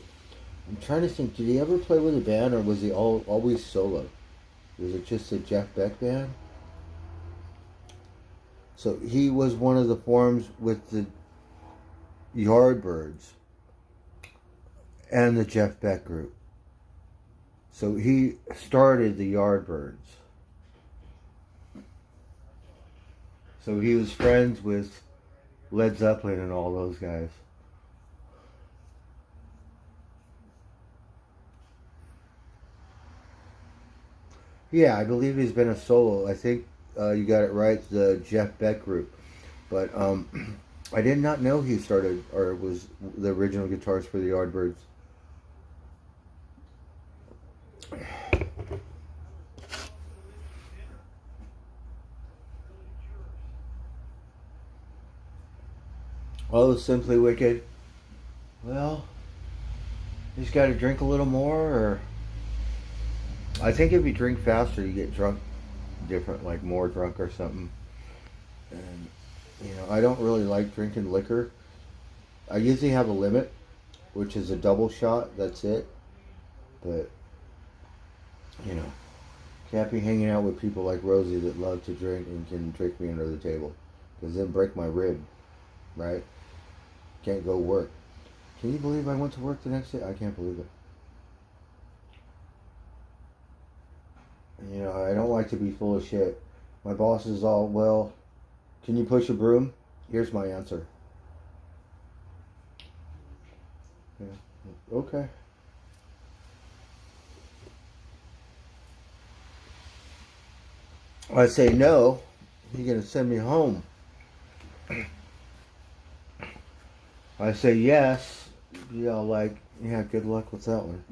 I'm trying to think, did he ever play with a band, or was he always solo? Was it just a Jeff Beck band? So he was one of the forms with the Yardbirds and the Jeff Beck group. So he started the Yardbirds. So he was friends with Led Zeppelin and all those guys. Yeah, I believe he's been a solo. I think you got it right, the Jeff Beck group. But I did not know he started or was the original guitarist for the Yardbirds. Oh, Simply Wicked. Well, you just got to drink a little more, or I think if you drink faster, you get drunk different, like more drunk or something. And I don't really like drinking liquor. I usually have a limit, which is a double shot. That's it. But you know, can't be hanging out with people like Rosie that love to drink and can drink me under the table, because then break my rib, right? Can't go work. Can you believe I went to work the next day? I can't believe it. I don't like to be full of shit. My boss is all, well, can you push a broom? Here's my answer. Yeah. Okay. I say no. You're going to send me home. I say yes. Yeah, good luck with that one.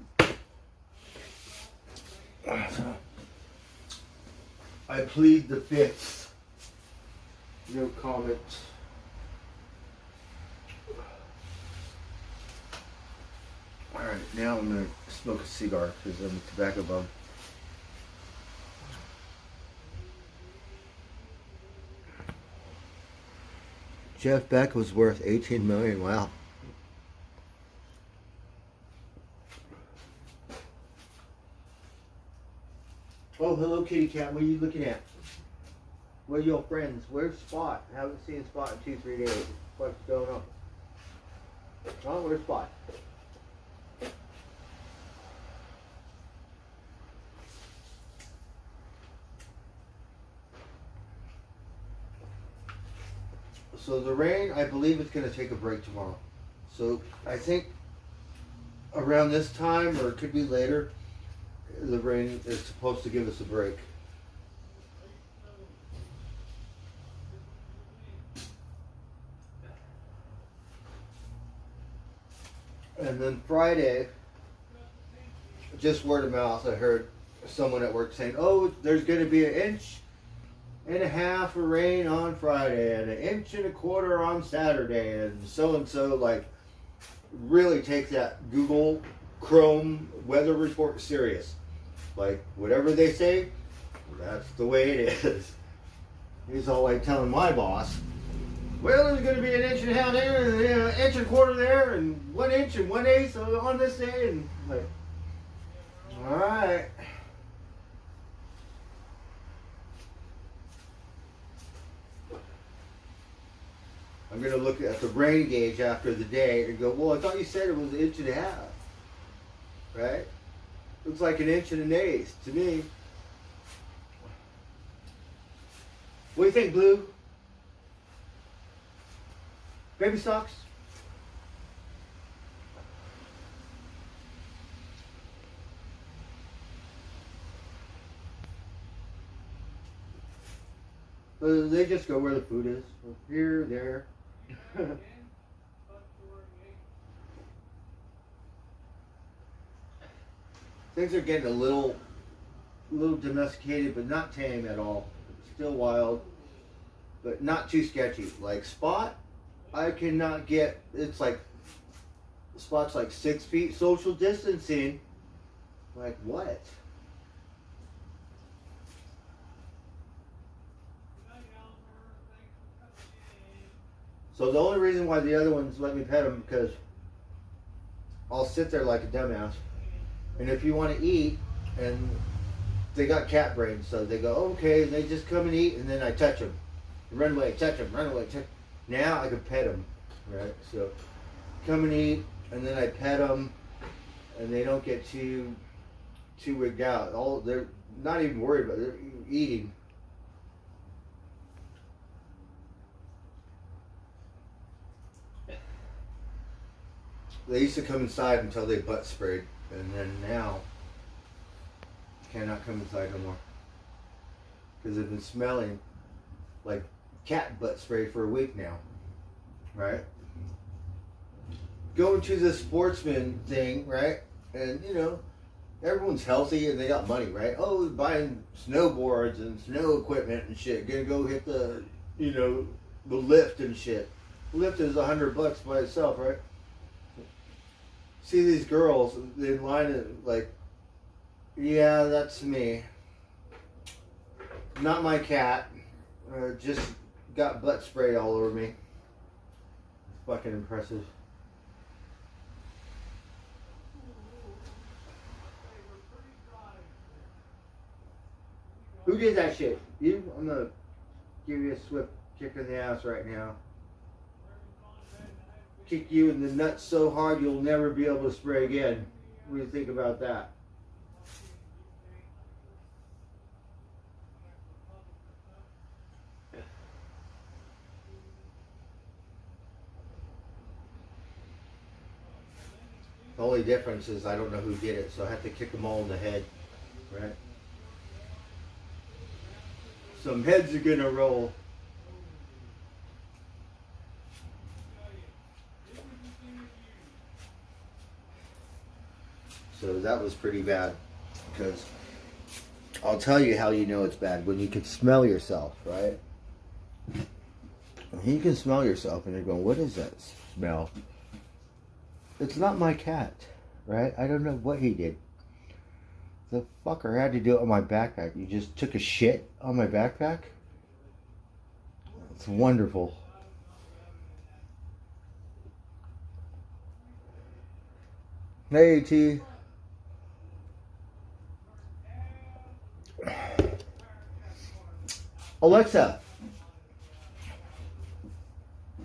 I plead the fifth. No comments. Alright, now I'm going to smoke a cigar because I'm a tobacco bum. Jeff Beck was worth $18 million. Wow. Oh, hello, kitty cat. What are you looking at? Where are your friends? Where's Spot? I haven't seen Spot in 2-3 days. What's going on? Oh, where's Spot? So the rain, I believe it's going to take a break tomorrow. So I think around this time, or it could be later, the rain is supposed to give us a break. And then Friday, just word of mouth, I heard someone at work saying, oh, there's going to be 1.5 inches of rain on Friday and 1.25 inches on Saturday, and so like really take that Google Chrome weather report serious. Like whatever they say, that's the way it is. He's all like telling my boss, well, there's going to be 1.5 inches there, and 1.25 inches there, and 1 inch and 1/8 on this day, and like, all right. I'm going to look at the rain gauge after the day and go, well, I thought you said it was 1.5 inches, right? Looks like 1 1/8 inches to me. What do you think, Blue? Baby socks? They just go where the food is. Here, there. Things are getting a little domesticated, but not tame at all. Still wild, but not too sketchy. Like Spot, I cannot get. It's like Spot's like 6 feet social distancing. Like what? So the only reason why the other ones let me pet them, because I'll sit there like a dumbass, and if you want to eat, and they got cat brains, so they go okay, and they just come and eat, and then I touch them, run away, touch them, run away, touch. Now I can pet them, right? So come and eat, and then I pet them, and they don't get too wigged out. They're not even worried about it. They're eating. They used to come inside until they butt sprayed, and then now cannot come inside no more. because I've been smelling like cat butt spray for a week now, right? Going to the sportsman thing, right? And you know, everyone's healthy and they got money, right? Oh, buying snowboards and snow equipment and shit. Gonna go hit the, you know, the lift and shit. Lift is $100 by itself, right? See these girls in line and like, yeah, that's me. Not my cat. Just got butt spray all over me. It's fucking impressive. Who did that shit? You? I'm gonna give you a swift kick in the ass right now. Kick you in the nuts so hard you'll never be able to spray again. What do you think about that? The only difference is I don't know who did it, so I have to kick them all in the head, right? Some heads are gonna roll. So that was pretty bad, because I'll tell you how you know it's bad. When you can smell yourself, right? You can smell yourself and you're going, what is that smell? It's not my cat, right? I don't know what he did. The fucker had to do it on my backpack. You just took a shit on my backpack? It's wonderful. Hey, T. Alexa,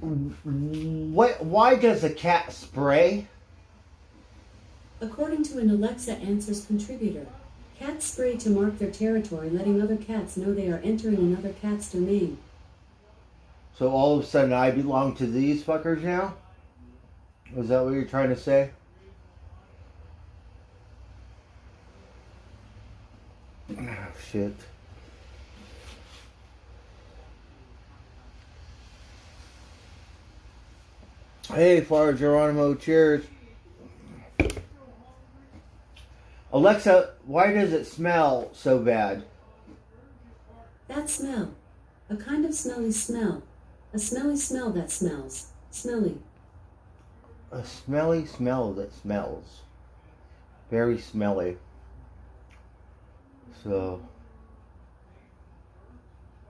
why does a cat spray? According to an Alexa Answers contributor, cats spray to mark their territory, letting other cats know they are entering another cat's domain. So all of a sudden I belong to these fuckers now? Was that what you're trying to say? Oh, shit. Hey, Father Geronimo, cheers. Alexa, why does it smell so bad? That smell. A kind of smelly smell. A smelly smell that smells. Smelly. A smelly smell that smells. Very smelly. So,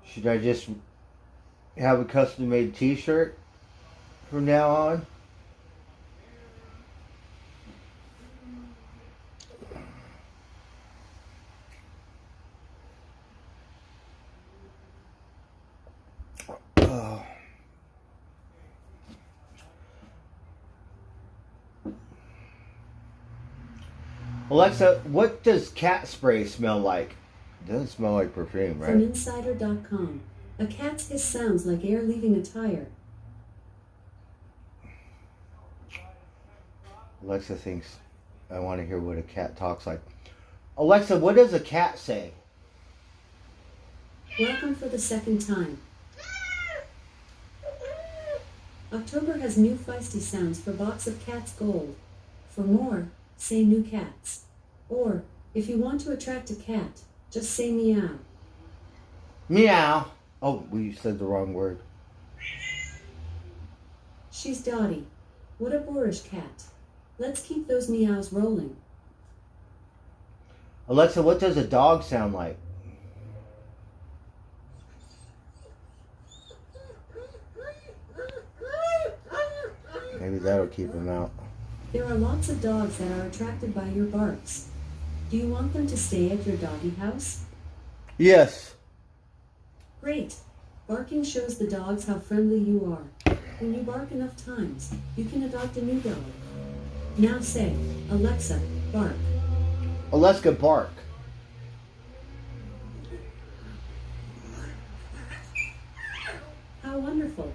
should I just have a custom-made t-shirt from now on? Alexa, what does cat spray smell like? It doesn't smell like perfume, right? From Insider.com. A cat's hiss sounds like air leaving a tire. Alexa thinks I want to hear what a cat talks like. Alexa, what does a cat say? Welcome for the second time. October has new feisty sounds for Box of Cats Gold. For more, say new cats. Or, if you want to attract a cat, just say meow. Meow. Oh, we said the wrong word. She's Dottie. What a boorish cat. Let's keep those meows rolling. Alexa, what does a dog sound like? Maybe that'll keep him out. There are lots of dogs that are attracted by your barks. Do you want them to stay at your doggy house? Yes. Great. Barking shows the dogs how friendly you are. When you bark enough times, you can adopt a new dog. Now say, Alexa, bark. Alexa, bark. How wonderful.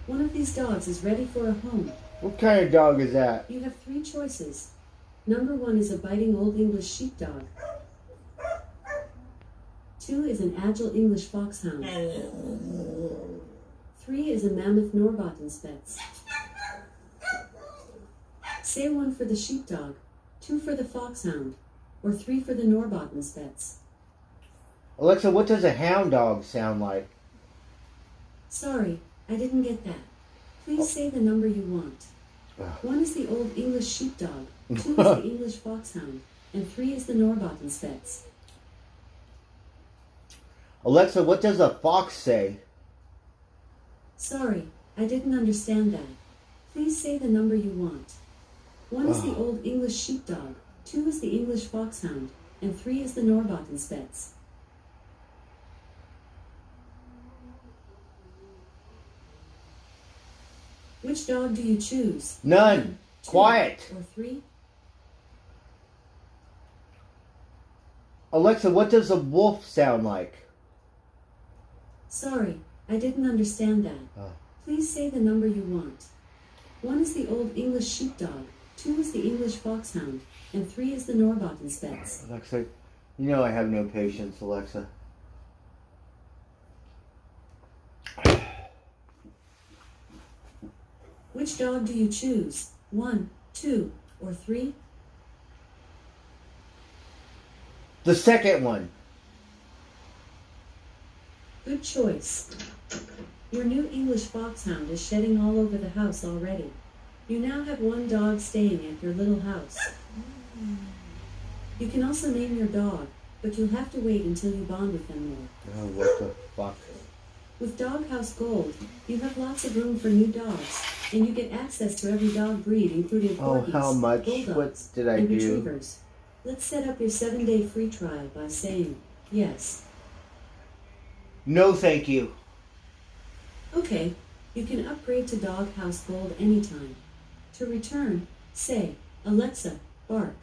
One of these dogs is ready for a home. What kind of dog is that? You have 3 choices. Number 1 is a biting old English sheepdog. 2 is an agile English foxhound. 3 is a mammoth Norbottensspitz. Say 1 for the sheepdog, 2 for the foxhound, or 3 for the Norbottensspitz. Alexa, what does a hound dog sound like? Sorry, I didn't get that. Please say the number you want. 1 is the Old English sheepdog, 2 is the English foxhound, and 3 is the Norbottensspitz. Alexa, what does a fox say? Sorry, I didn't understand that. Please say the number you want. 1 is the Old English sheepdog, 2 is the English foxhound, and 3 is the Norbottensspitz. Which dog do you choose? None. 1, 2, Quiet. Or 3? Alexa, what does a wolf sound like? Sorry, I didn't understand that. Please say the number you want. 1 is the Old English sheepdog, 2 is the English foxhound, and 3 is the Norbottensspitz. Alexa, you know I have no patience, Alexa. Which dog do you choose? 1, 2, or 3? The second one. Good choice. Your new English foxhound is shedding all over the house already. You now have 1 dog staying at your little house. You can also name your dog, but you'll have to wait until you bond with them more. Oh, what the fuck? With Doghouse Gold, you have lots of room for new dogs, and you get access to every dog breed, including corgis, how much? bulldogs, What did I and do? retrievers. Let's set up your 7-day free trial by saying yes. No, thank you. Okay, you can upgrade to Doghouse Gold anytime. To return, say, Alexa, bark.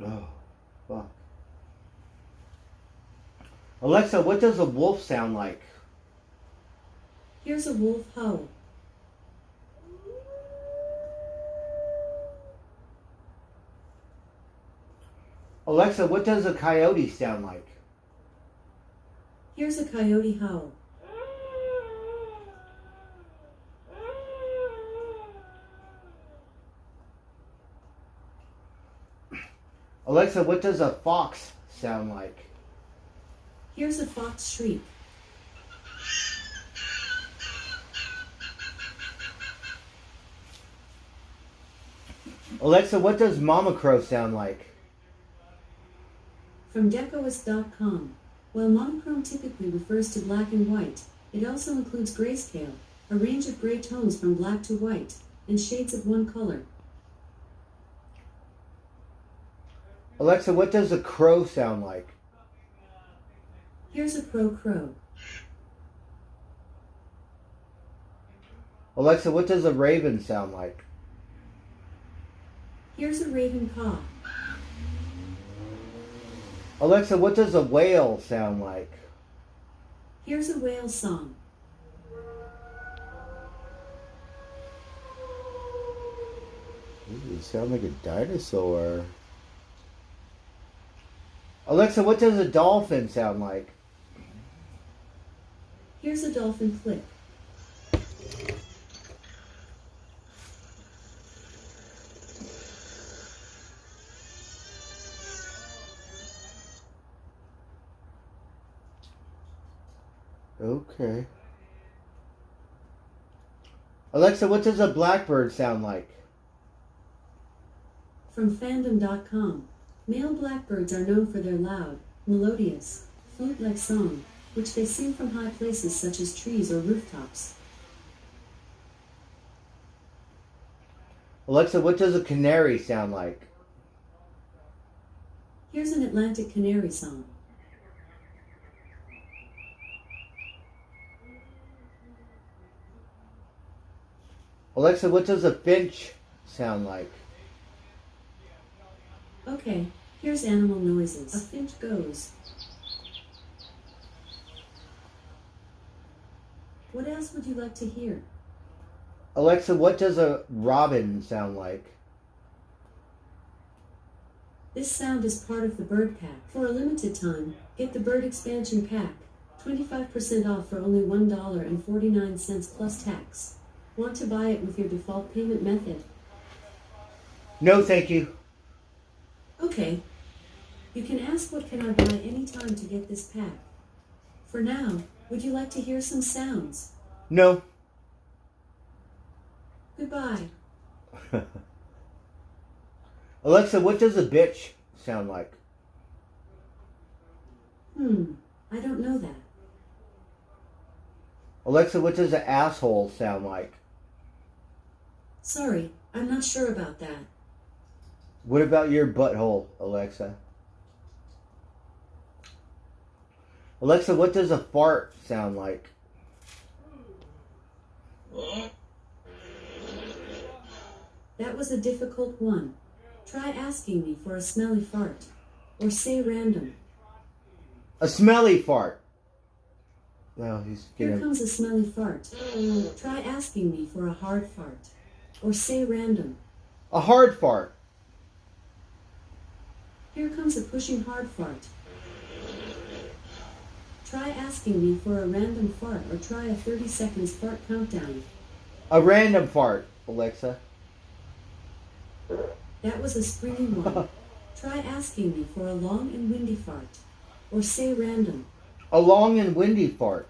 Oh, fuck. Alexa, what does a wolf sound like? Here's a wolf howl. Alexa, what does a coyote sound like? Here's a coyote howl. Alexa, what does a fox sound like? Here's a fox shriek. Alexa, what does Mama Crow sound like? From Decoist.com. While monochrome typically refers to black and white, it also includes grayscale, a range of gray tones from black to white, and shades of one color. Alexa, what does a crow sound like? Here's a crow. Alexa, what does a raven sound like? Here's a raven caw. Alexa, what does a whale sound like? Here's a whale song. Ooh, you sound like a dinosaur. Alexa, what does a dolphin sound like? Here's a dolphin click. Okay. Alexa, what does a blackbird sound like? From fandom.com. Male blackbirds are known for their loud, melodious, flute-like song, which they sing from high places such as trees or rooftops. Alexa, what does a canary sound like? Here's an Atlantic canary song. Alexa, what does a finch sound like? Okay, here's animal noises. A finch goes. What else would you like to hear? Alexa, what does a robin sound like? This sound is part of the Bird Pack. For a limited time, get the Bird Expansion Pack, 25% off for only $1.49 plus tax. Want to buy it with your default payment method? No, thank you. Okay. You can ask what can I buy anytime to get this pack. For now, would you like to hear some sounds? No. Goodbye. Alexa, what does a bitch sound like? I don't know that. Alexa, what does an asshole sound like? Sorry, I'm not sure about that. What about your butthole, Alexa? Alexa, what does a fart sound like? That was a difficult one. Try asking me for a smelly fart. Or say random. A smelly fart. Well, he's Here getting... comes a smelly fart. Try asking me for a hard fart. Or say random. A hard fart. Here comes a pushing hard fart. Try asking me for a random fart or try a 30 seconds fart countdown. A random fart, Alexa. That was a springy one. Try asking me for a long and windy fart. Or say random. A long and windy fart.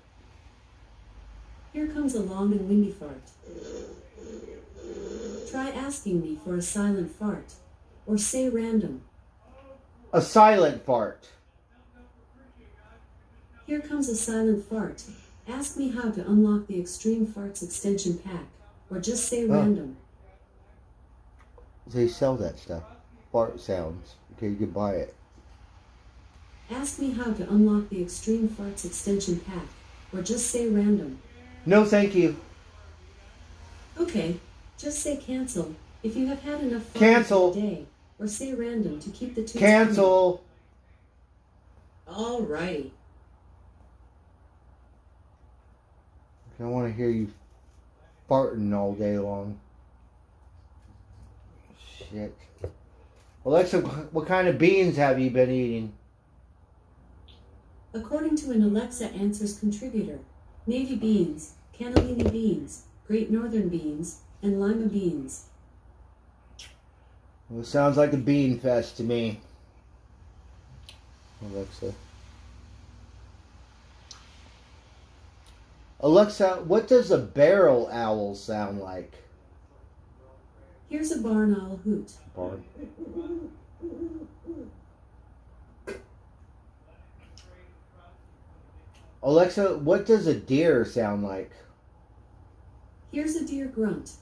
Here comes a long and windy fart. Try asking me for a silent fart. Or say random. A silent fart. Here comes a silent fart. Ask me how to unlock the Extreme Farts extension pack. Or just say random. They sell that stuff. Fart sounds. Okay, you can buy it. Ask me how to unlock the Extreme Farts extension pack. Or just say random. No, thank you. Okay, just say cancel if you have had enough fun Cancel. for the day. Or say random to keep the two. Cancel. Alrighty. I want to hear you farting all day long. Shit. Alexa, what kind of beans have you been eating? According to an Alexa Answers contributor, navy beans, cannellini beans, great northern beans, and lima beans. Well, it sounds like a bean fest to me. Alexa. Alexa, what does a barrel owl sound like? Here's a barn owl hoot. Barn. Alexa, what does a deer sound like? Here's a deer grunt.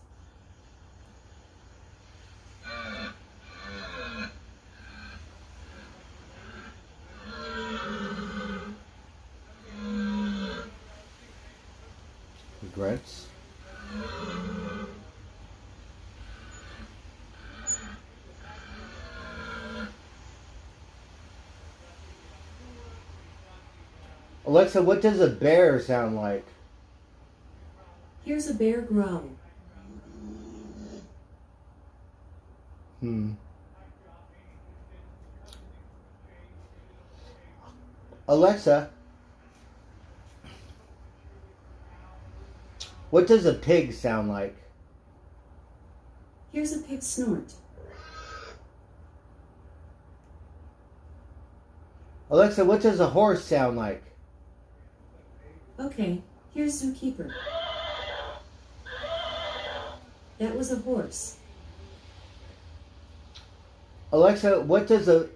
Grunts. Alexa, what does a bear sound like? Here's a bear growl. Alexa, what does a pig sound like? Here's a pig snort. Alexa, what does a horse sound like? Okay, here's zookeeper. That was a horse. Alexa, what does a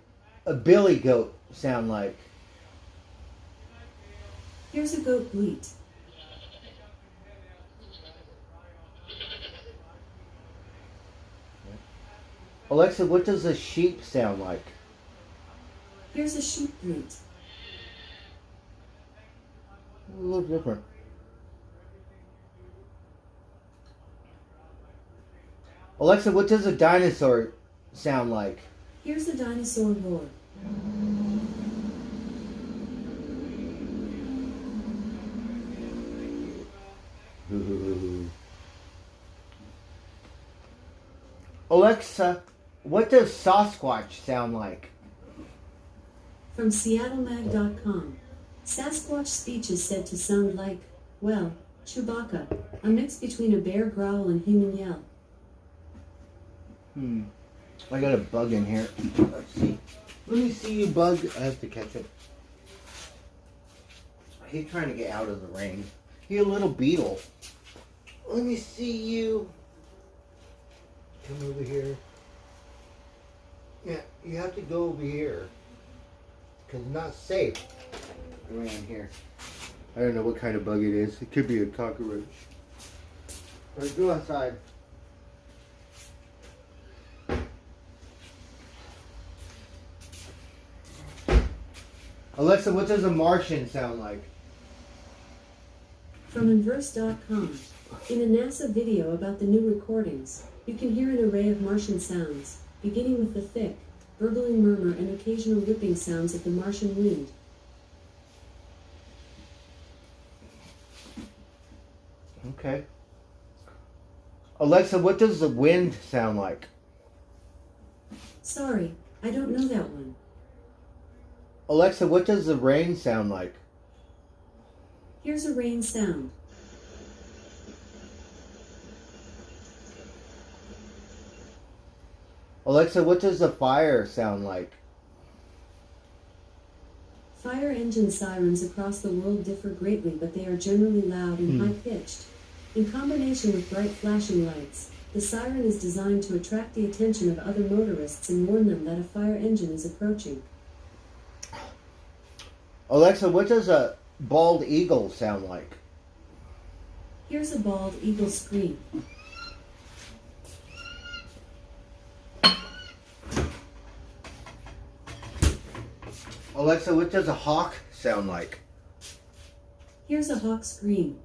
billy goat sound like? Here's a goat bleat. Alexa, what does a sheep sound like? Here's a sheep bleat. A little different. Alexa, what does a dinosaur sound like? Here's a dinosaur roar. Alexa, what does Sasquatch sound like? From SeattleMag.com. Sasquatch speech is said to sound like, well, Chewbacca, a mix between a bear growl and human yell. I got a bug in here. Let's see. Let me see you, bug. I have to catch it. He's trying to get out of the rain. He's a little beetle. Let me see you. Come over here. Yeah, you have to go over here. Because it's not safe around here. I don't know what kind of bug it is. It could be a cockroach. Alright, go outside. Alexa, what does a Martian sound like? From Inverse.com. In a NASA video about the new recordings, you can hear an array of Martian sounds, beginning with the thick, gurgling murmur and occasional whipping sounds of the Martian wind. Okay. Alexa, what does the wind sound like? Sorry, I don't know that one. Alexa, what does the rain sound like? Here's a rain sound. Alexa, what does the fire sound like? Fire engine sirens across the world differ greatly, but they are generally loud and high-pitched. In combination with bright flashing lights, the siren is designed to attract the attention of other motorists and warn them that a fire engine is approaching. Alexa, what does a bald eagle sound like? Here's a bald eagle scream. Alexa, what does a hawk sound like? Here's a hawk scream.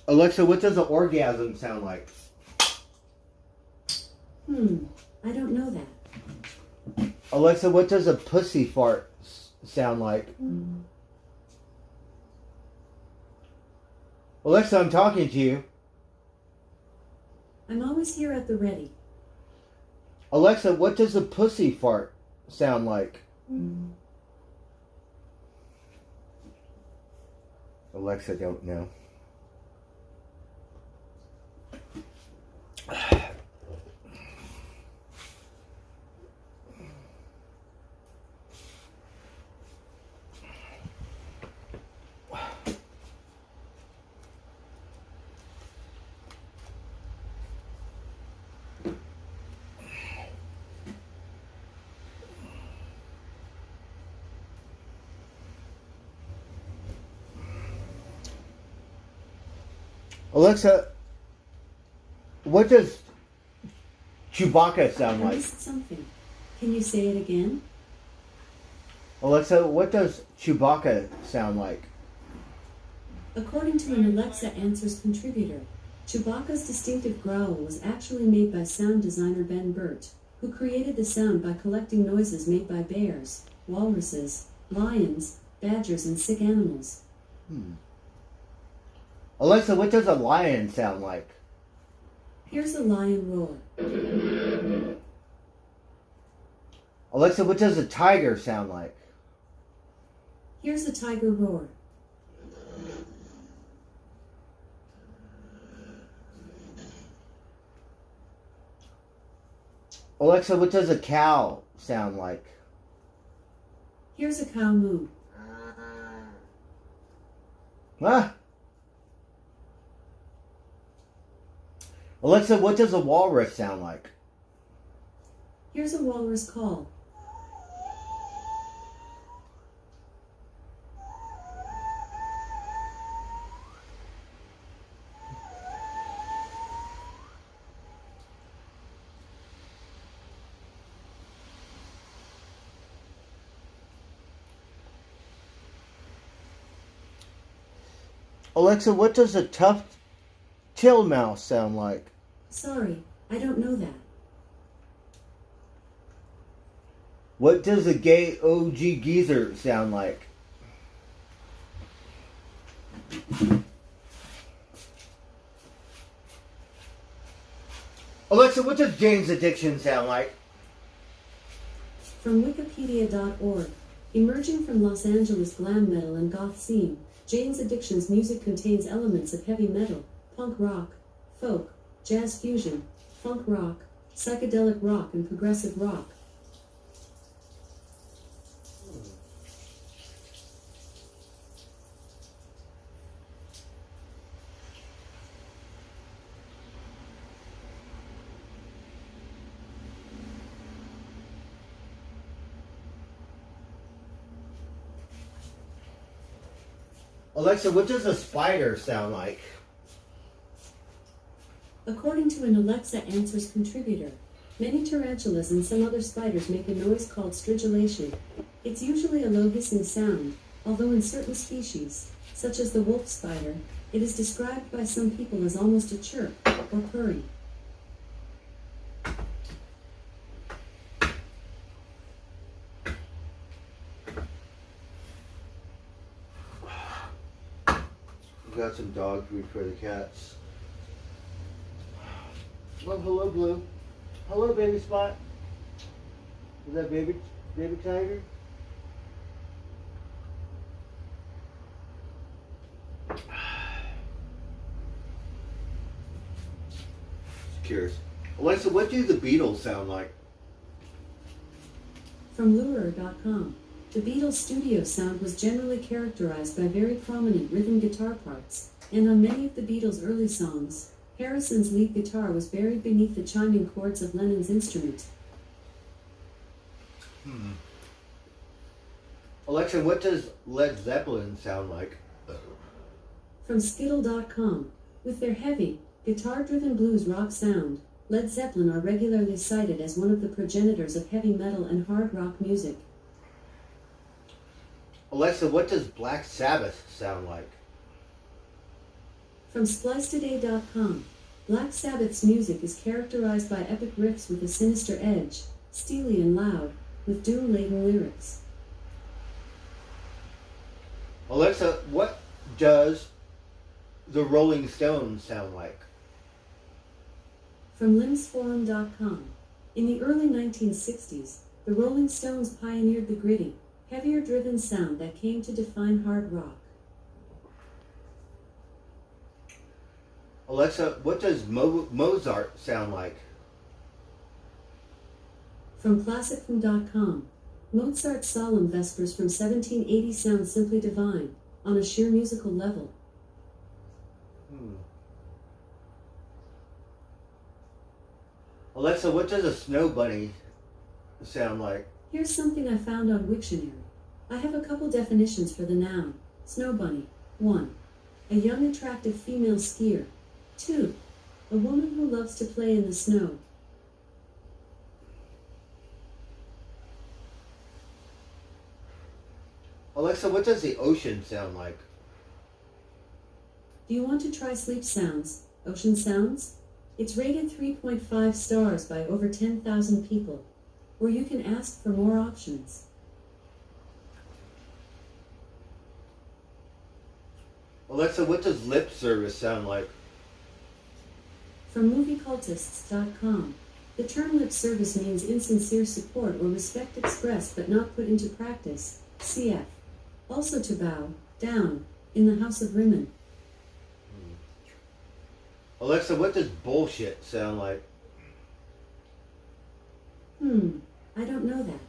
Alexa, what does an orgasm sound like? I don't know that. Alexa, what does a pussy fart sound like? Alexa, I'm talking to you. I'm always here at the ready. Alexa, what does a pussy fart sound like? Alexa, don't know. Alexa, what does Chewbacca sound I like? missed something. Can you say it again? Alexa, what does Chewbacca sound like? According to an Alexa Answers contributor, Chewbacca's distinctive growl was actually made by sound designer Ben Burt, who created the sound by collecting noises made by bears, walruses, lions, badgers, and sick animals. Alexa, what does a lion sound like? Here's a lion roar. Alexa, what does a tiger sound like? Here's a tiger roar. Alexa, what does a cow sound like? Here's a cow moo. Ah. Alexa, what does a walrus sound like? Here's a walrus call. Alexa, what does a tuft-tailed mouse sound like? Sorry, I don't know that. What does a gay OG geezer sound like? Alexa, what does Jane's Addiction sound like? From Wikipedia.org. Emerging from Los Angeles glam metal and goth scene, Jane's Addiction's music contains elements of heavy metal, punk rock, folk, jazz fusion, funk rock, psychedelic rock, and progressive rock. Alexa, what does a spider sound like? According to an Alexa Answers contributor, many tarantulas and some other spiders make a noise called stridulation. It's usually a low hissing sound, although in certain species, such as the wolf spider, it is described by some people as almost a chirp or purring. We got some dog food for the cats. Oh, hello, Blue. Hello, baby Spot. Is that baby tiger? Just curious. Alexa, what do the Beatles sound like? From Lurer.com, the Beatles' studio sound was generally characterized by very prominent rhythm guitar parts, and on many of the Beatles' early songs, Harrison's lead guitar was buried beneath the chiming chords of Lennon's instrument. Alexa, what does Led Zeppelin sound like? From Skittle.com, with their heavy, guitar-driven blues rock sound, Led Zeppelin are regularly cited as one of the progenitors of heavy metal and hard rock music. Alexa, what does Black Sabbath sound like? From SpliceToday.com, Black Sabbath's music is characterized by epic riffs with a sinister edge, steely and loud, with doom-laden lyrics. Alexa, what does the Rolling Stones sound like? From LimsForum.com, in the early 1960s, the Rolling Stones pioneered the gritty, heavier-driven sound that came to define hard rock. Alexa, what does Mozart sound like? From Classicfilm.com, Mozart's solemn vespers from 1780 sound simply divine, on a sheer musical level. Alexa, what does a snow bunny sound like? Here's something I found on Wiktionary. I have a couple definitions for the noun. Snow bunny. 1. A young attractive female skier. 2. A woman who loves to play in the snow. Alexa, what does the ocean sound like? Do you want to try Sleep Sounds, Ocean Sounds? It's rated 3.5 stars by over 10,000 people. Or you can ask for more options. Alexa, what does lip service sound like? From MovieCultists.com, the term lip service means insincere support or respect expressed but not put into practice, cf. Also to bow, down, in the House of Rimmon. Alexa, what does bullshit sound like? I don't know that.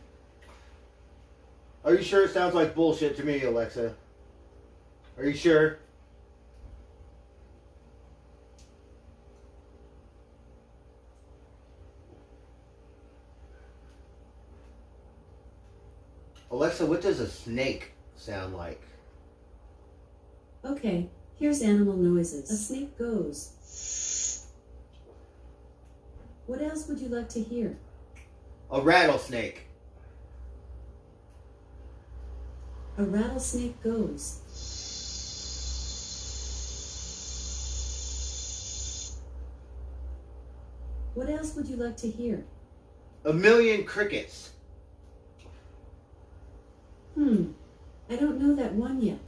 Are you sure it sounds like bullshit to me, Alexa? Are you sure? Alexa, what does a snake sound like? Okay, here's animal noises. A snake goes. What else would you like to hear? A rattlesnake. A rattlesnake goes. What else would you like to hear? A million crickets. I don't know that one yet.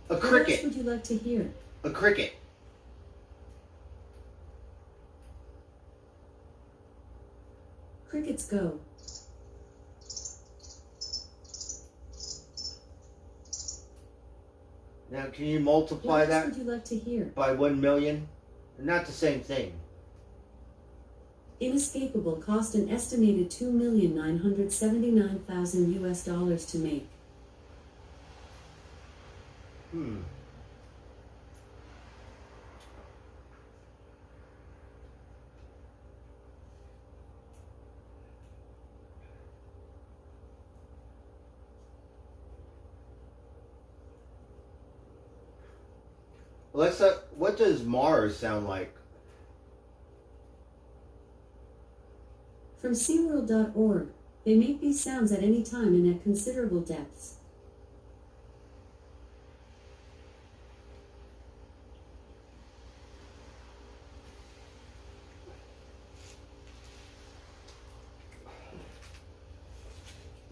A What cricket. else would you like to hear? A cricket. Crickets go. Now, can you What multiply else that would you like to hear? by 1 million? Not the same thing. Inescapable cost an estimated $2,979,000 US to make. Alexa, what does Mars sound like? From SeaWorld.org, they make these sounds at any time and at considerable depths.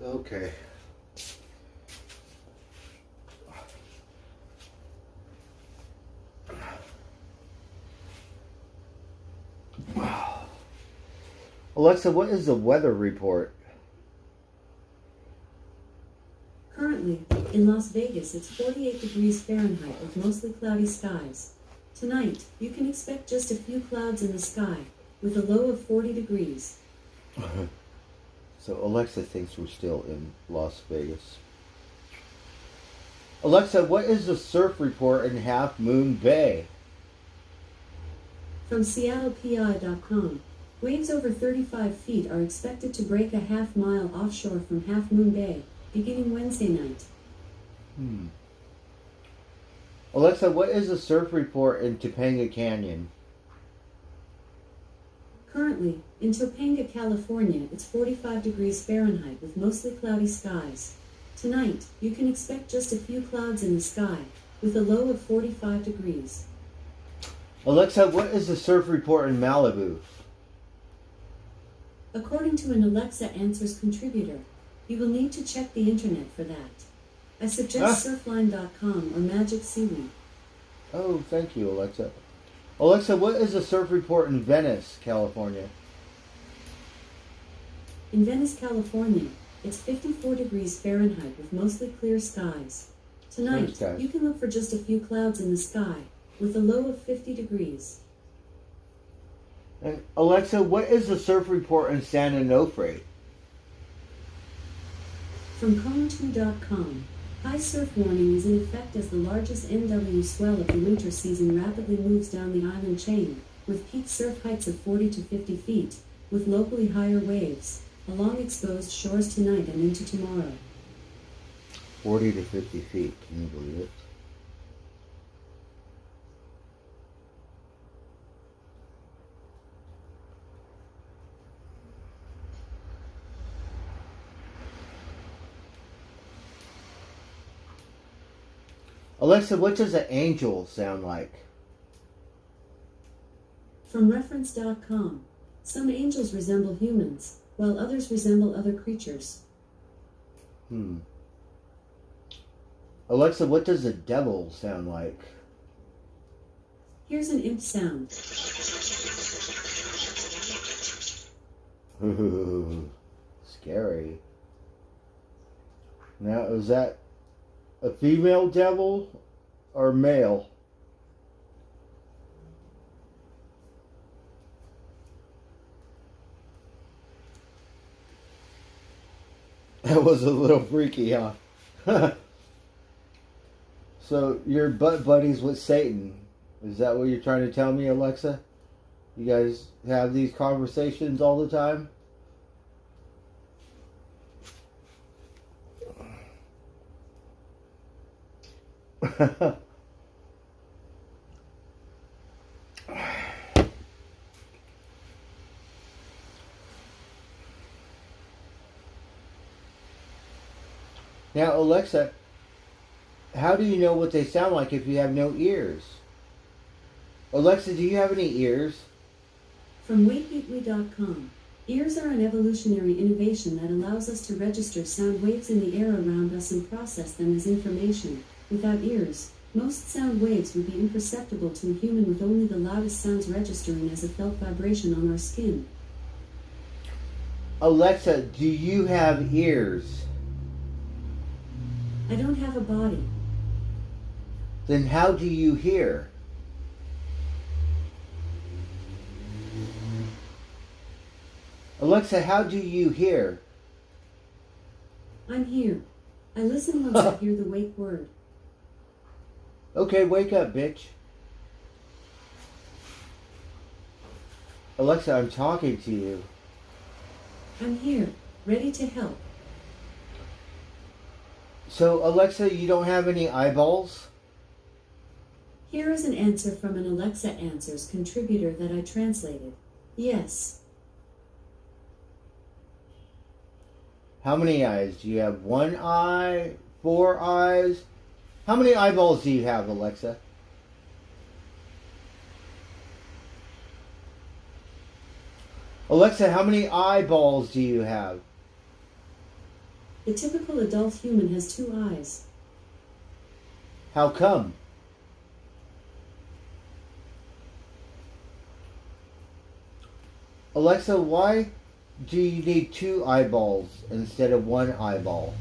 Okay. Alexa, what is the weather report? Currently, in Las Vegas, it's 48 degrees Fahrenheit with mostly cloudy skies. Tonight, you can expect just a few clouds in the sky, with a low of 40 degrees. So Alexa thinks we're still in Las Vegas. Alexa, what is the surf report in Half Moon Bay? From SeattlePI.com, waves over 35 feet are expected to break a half-mile offshore from Half Moon Bay, beginning Wednesday night. Alexa, what is the surf report in Topanga Canyon? Currently, in Topanga, California, it's 45 degrees Fahrenheit with mostly cloudy skies. Tonight, you can expect just a few clouds in the sky, with a low of 45 degrees. Alexa, what is the surf report in Malibu? According to an Alexa Answers contributor, you will need to check the internet for that. I suggest surfline.com or Magic Seaweed. Oh, thank you, Alexa. Alexa, what is the surf report in Venice, California? In Venice, California, it's 54 degrees Fahrenheit with mostly clear skies. Tonight, you can look for just a few clouds in the sky, with a low of 50 degrees. And Alexa, what is the surf report in San Onofre? From Cone2.com, high surf warning is in effect as the largest NW swell of the winter season rapidly moves down the island chain, with peak surf heights of 40 to 50 feet, with locally higher waves, along exposed shores tonight and into tomorrow. 40 to 50 feet, can you believe it? Alexa, what does an angel sound like? From Reference.com, some angels resemble humans, while others resemble other creatures. Alexa, what does a devil sound like? Here's an imp sound. Ooh, scary. Now, is that a female devil or male? That was a little freaky, huh? So you're butt buddies with Satan. Is that what you're trying to tell me, Alexa? You guys have these conversations all the time? Now, Alexa, how do you know what they sound like if you have no ears? Alexa, do you have any ears? From WakeWeekly.com, ears are an evolutionary innovation that allows us to register sound waves in the air around us and process them as information. Without ears, most sound waves would be imperceptible to a human, with only the loudest sounds registering as a felt vibration on our skin. Alexa, do you have ears? I don't have a body. Then how do you hear? Alexa, how do you hear? I'm here. I listen once I hear the wake word. Okay, wake up, bitch. Alexa, I'm talking to you. I'm here, ready to help. So, Alexa, you don't have any eyeballs? Here is an answer from an Alexa Answers contributor that I translated. Yes. How many eyes? Do you have one eye? 4 eyes? How many eyeballs do you have, Alexa? Alexa, how many eyeballs do you have? The typical adult human has 2 eyes. How come? Alexa, why do you need 2 eyeballs instead of 1 eyeball?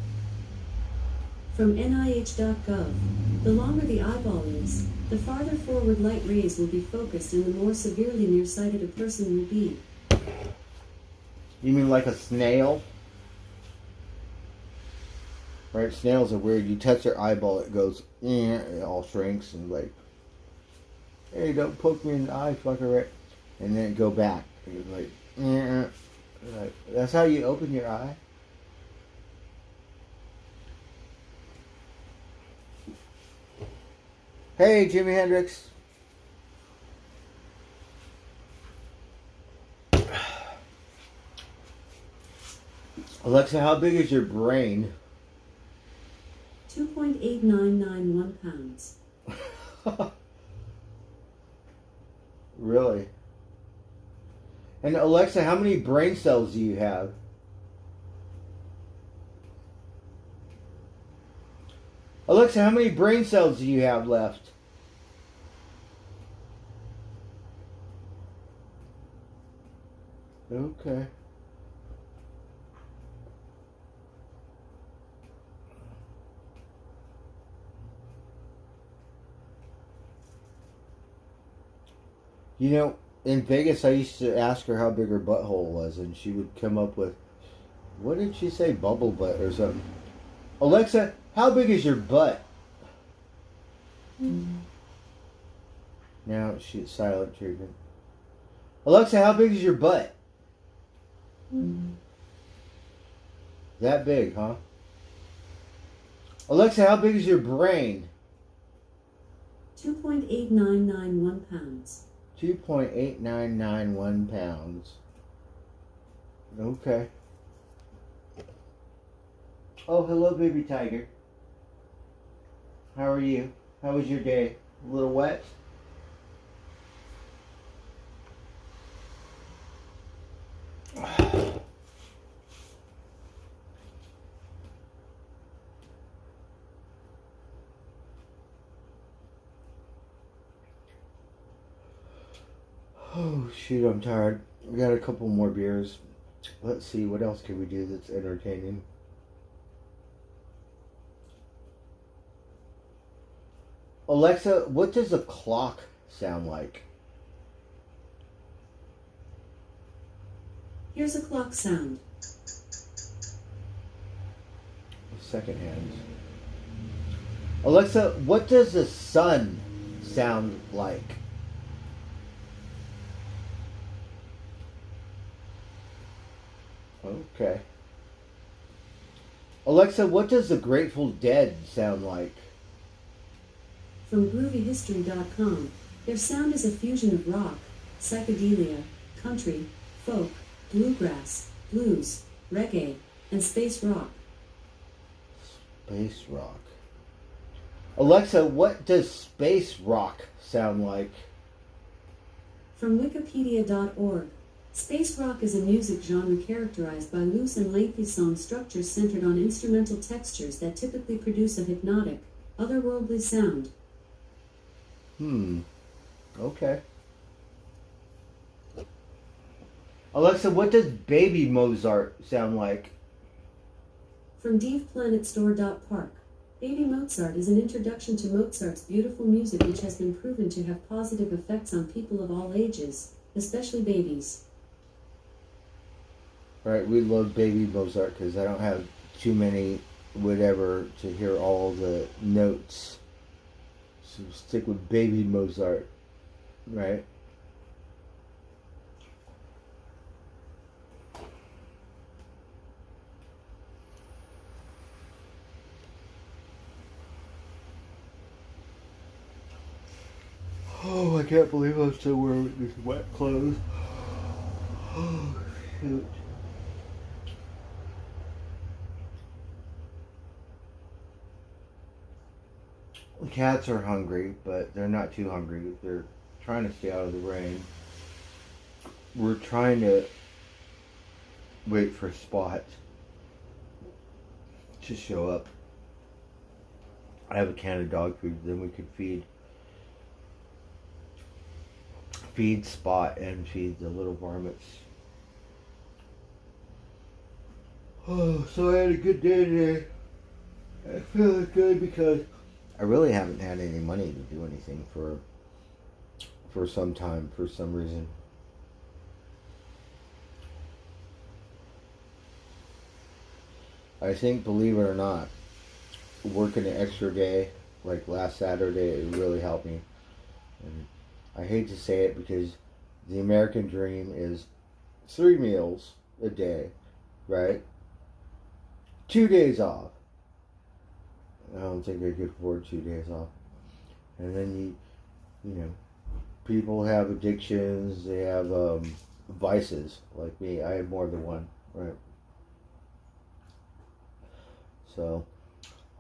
From NIH.gov, the longer the eyeball is, the farther forward light rays will be focused and the more severely nearsighted a person will be. You mean like a snail? Right, snails are weird. You touch their eyeball, it goes, it all shrinks and like, hey, don't poke me in the eye, fucker, right? And then it go back. It's like, that's how you open your eye? Hey, Jimi Hendrix. Alexa, how big is your brain? 2.8991 pounds. Really? And Alexa, how many brain cells do you have? Alexa, how many brain cells do you have left? Okay. You know, in Vegas, I used to ask her how big her butthole was, and she would come up with, what did she say? Bubble butt or something. Alexa, how big is your butt? Now she's silent treatment. Alexa, how big is your butt? That big, huh? Alexa, how big is your brain? 2.8991 pounds. 2.8991 pounds. Okay. Oh, hello, baby tiger. How are you? How was your day? A little wet? Oh, shoot, I'm tired. We got a couple more beers. Let's see, what else can we do that's entertaining? Alexa, what does a clock sound like? Here's a clock sound. Second hand. Alexa, what does the sun sound like? Okay. Alexa, what does the Grateful Dead sound like? From groovyhistory.com, their sound is a fusion of rock, psychedelia, country, folk, bluegrass, blues, reggae, and space rock. Space rock. Alexa, what does space rock sound like? From wikipedia.org, space rock is a music genre characterized by loose and lengthy song structures centered on instrumental textures that typically produce a hypnotic, otherworldly sound. Okay. Alexa, what does Baby Mozart sound like? From DevePlanetStore.park. Baby Mozart is an introduction to Mozart's beautiful music which has been proven to have positive effects on people of all ages, especially babies. Right, we love Baby Mozart because I don't have too many whatever to hear all the notes. So stick with Baby Mozart, right? Oh, I can't believe I'm still wearing these wet clothes. Oh, shoot. The cats are hungry, but they're not too hungry. They're trying to stay out of the rain. We're trying to wait for Spot to show up. I have a can of dog food, then we could feed Spot and feed the little varmints. Oh, so I had a good day today. I feel good because I really haven't had any money to do anything for some time, for some reason. I think, believe it or not, working an extra day, like last Saturday, it really helped me. And I hate to say it because the American dream is 3 meals a day, right? 2 days off. I don't think I could afford 2 days off. And then you know, people have addictions. They have vices like me. I have more than one, right? So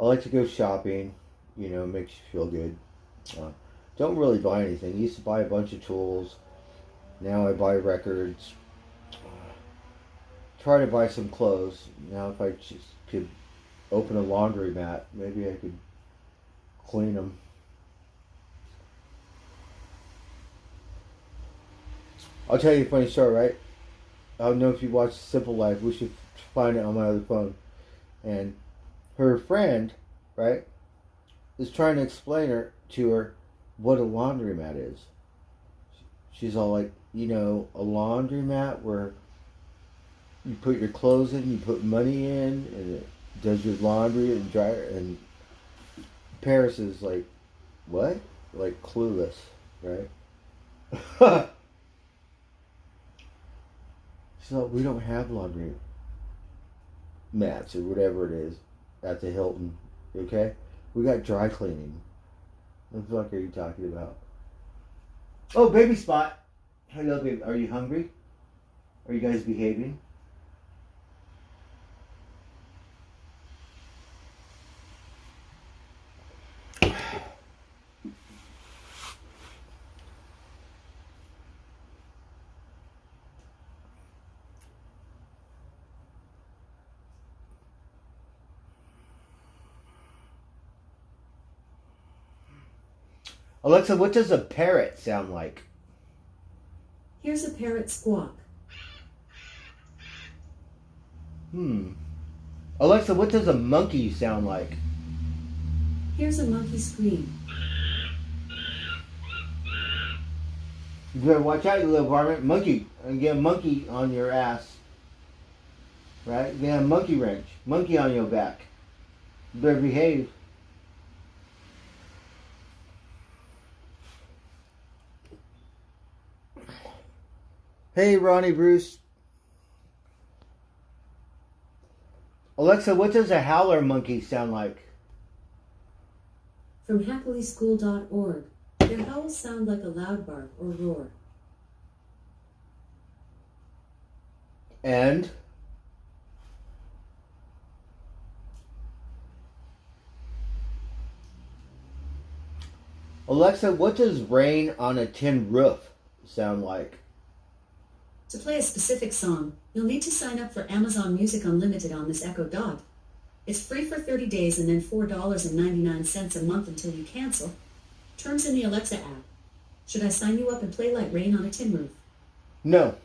I like to go shopping. You know, makes you feel good. Don't really buy anything. I used to buy a bunch of tools. Now I buy records. Try to buy some clothes. Now if I just could open a laundromat, maybe I could clean them. I'll tell you a funny story, right? I don't know if you watched Simple Life. We should find it on my other phone. And her friend, right, is trying to explain to her what a laundromat is. She's all like, you know, a laundromat where you put your clothes in, you put money in, and it does your laundry and dryer. And Paris is like, what? Like clueless, right? So we don't have laundry mats or whatever it is at the Hilton, okay? We got dry cleaning. What the fuck are you talking about? Oh, baby Spot. Hello, baby. Are you hungry? Are you guys behaving? Alexa, what does a parrot sound like? Here's a parrot squawk. Alexa, what does a monkey sound like? Here's a monkey scream. You better watch out, you little varmint. Monkey. And get a monkey on your ass. Right? You get a monkey wrench. Monkey on your back. You better behave. Hey, Ronnie Bruce. Alexa, what does a howler monkey sound like? From happilyschool.org. Their howls sound like a loud bark or roar. And Alexa, what does rain on a tin roof sound like? To play a specific song, you'll need to sign up for Amazon Music Unlimited on this Echo Dot. It's free for 30 days and then $4.99 a month until you cancel. Terms in the Alexa app. Should I sign you up and play like rain on a tin roof? No.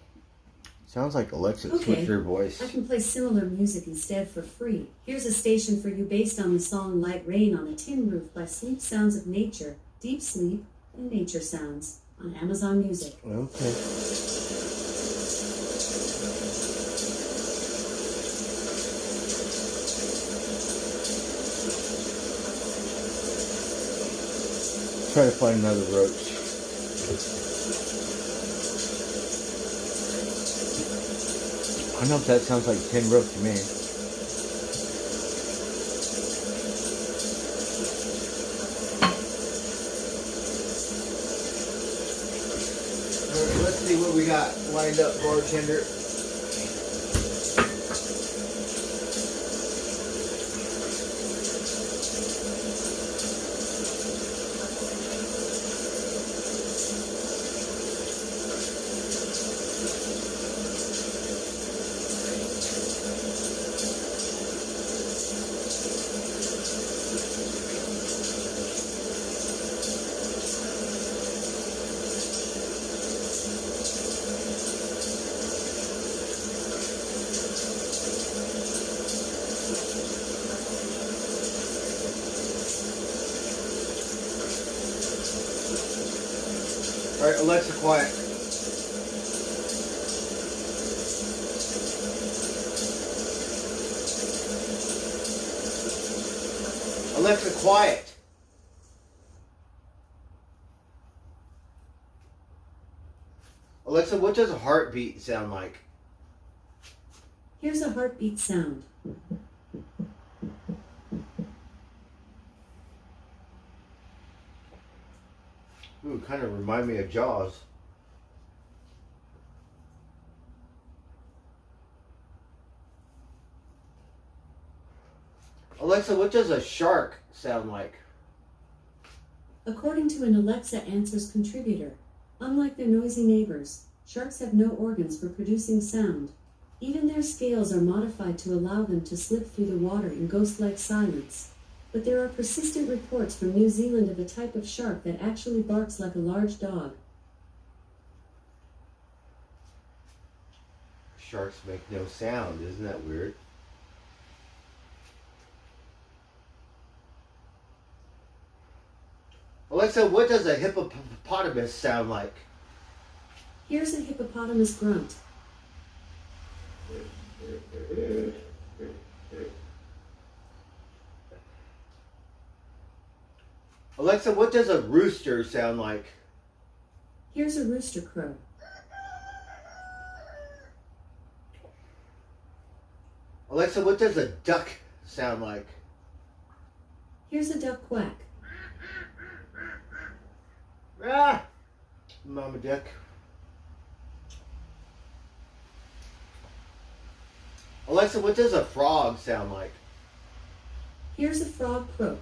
Sounds like Alexa Okay, switched her voice. I can play similar music instead for free. Here's a station for you based on the song Light Rain on a Tin Roof by Sleep Sounds of Nature, Deep Sleep, and Nature Sounds on Amazon Music. Okay. Try to find another roach. I don't know if that sounds like tin roof to me. Alright, let's see what we got lined up, bartender. Alright, Alexa, quiet. Alexa, quiet. Alexa, what does a heartbeat sound like? Here's a heartbeat sound. Ooh, kind of remind me of Jaws. Alexa, what does a shark sound like? According to an Alexa Answers contributor, unlike their noisy neighbors, sharks have no organs for producing sound. Even their scales are modified to allow them to slip through the water in ghost-like silence. But there are persistent reports from New Zealand of a type of shark that actually barks like a large dog. Sharks make no sound, isn't that weird? Alexa, what does a hippopotamus sound like? Here's a hippopotamus grunt. Alexa, what does a rooster sound like? Here's a rooster crow. Alexa, what does a duck sound like? Here's a duck quack. Ah! Mama duck. Alexa, what does a frog sound like? Here's a frog croak.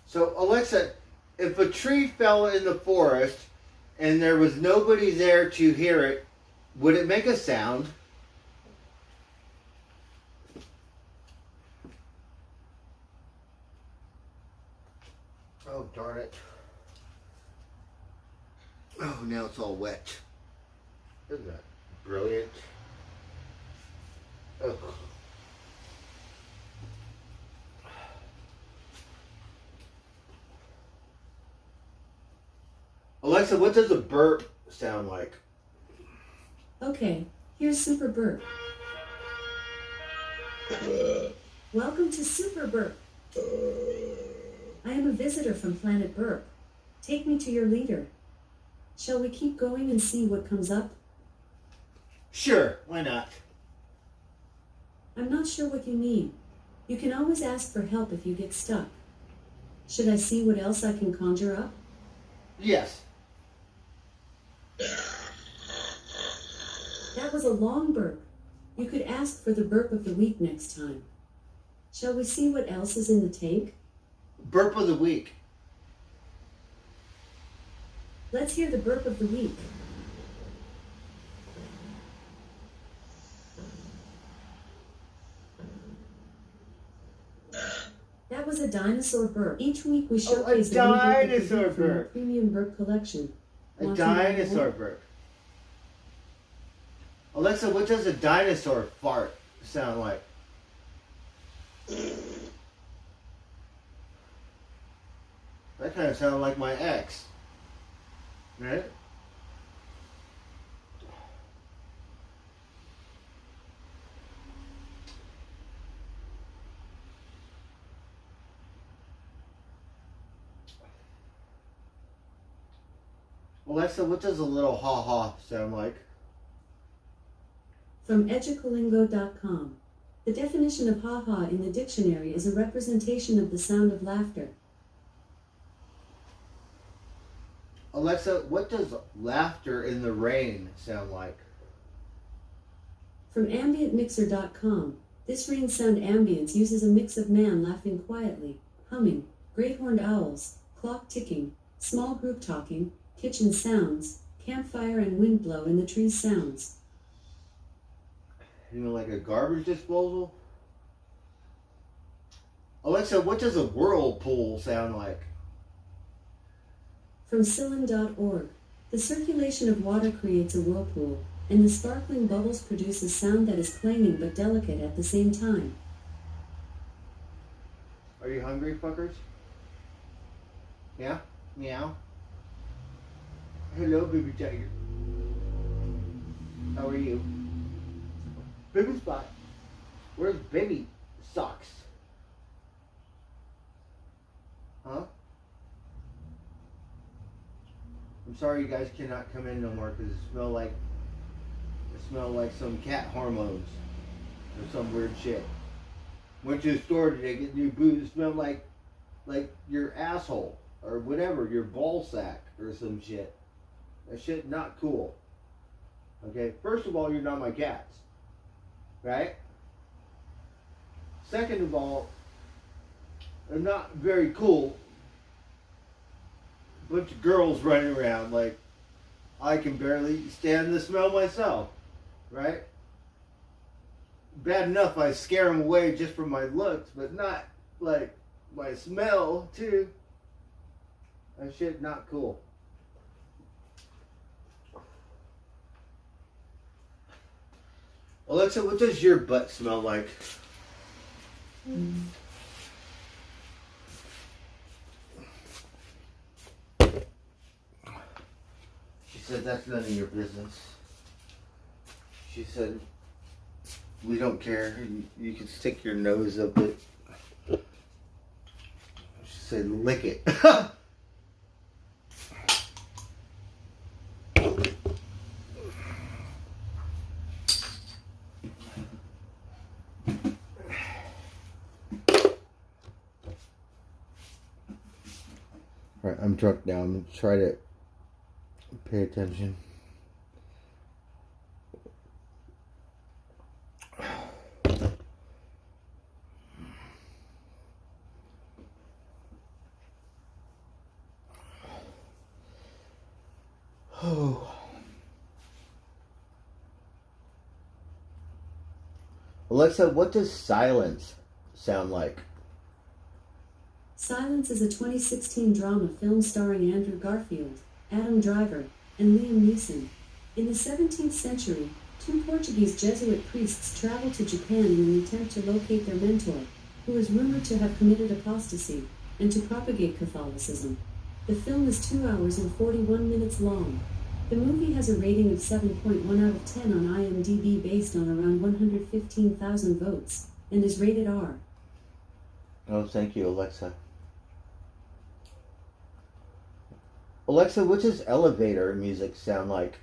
So, Alexa, if a tree fell in the forest and there was nobody there to hear it, would it make a sound? Oh, darn it. Oh, now it's all wet. Isn't that brilliant? Oh. Alexa, what does a burp sound like? Okay, here's Super Burp. Welcome to Super Burp. I am a visitor from Planet Burp. Take me to your leader. Shall we keep going and see what comes up? Sure, why not? I'm not sure what you mean. You can always ask for help if you get stuck. Should I see what else I can conjure up? Yes. That was a long burp. You could ask for the burp of the week next time. Shall we see what else is in the tank? Burp of the week. Let's hear the burp of the week. That was a dinosaur burp. Each week we showcase a new burp of the dinosaur week from our burp. premium burp collection. A Want to know dinosaur more? burp. Alexa, what does a dinosaur fart sound like? That kind of sounded like my ex. Right? Alexa, what does a little ha-ha sound like? From educalingo.com. The definition of ha-ha in the dictionary is a representation of the sound of laughter. Alexa, what does laughter in the rain sound like? From ambientmixer.com. This rain sound ambience uses a mix of man laughing quietly, humming, great horned owls, clock ticking, small group talking, kitchen sounds, campfire and wind blow in the trees sounds. You know, like a garbage disposal? Alexa, what does a whirlpool sound like? From Cyllin.org. The circulation of water creates a whirlpool, and the sparkling bubbles produce a sound that is clanging but delicate at the same time. Are you hungry, fuckers? Yeah? Meow? Hello, baby tiger. How are you? Baby Spot. Where's baby socks? Huh? I'm sorry you guys cannot come in no more because it smells like some cat hormones or some weird shit. Went to the store today to get new boots. It smelled like your asshole or whatever, your ball sack or some shit. That shit not cool. Okay, first of all, you're not my cats, right? Second of all, they're not very cool. Bunch of girls running around like I can barely stand the smell myself, right? Bad enough I scare them away just from my looks, but not like my smell too. That shit not cool. Alexa, what does your butt smell like? She said that's none of your business. She said we don't care. You can stick your nose up it. She said lick it. Alright, I'm drunk now. I'm going to try to pay attention. Oh. Alexa, what does silence sound like? Silence is a 2016 drama film starring Andrew Garfield, Adam Driver, and Liam Neeson. In the 17th century, two Portuguese Jesuit priests traveled to Japan in an attempt to locate their mentor, who is rumored to have committed apostasy, and to propagate Catholicism. The film is 2 hours and 41 minutes long. The movie has a rating of 7.1 out of 10 on IMDb based on around 115,000 votes, and is rated R. Oh, thank you, Alexa. Alexa, what does elevator music sound like?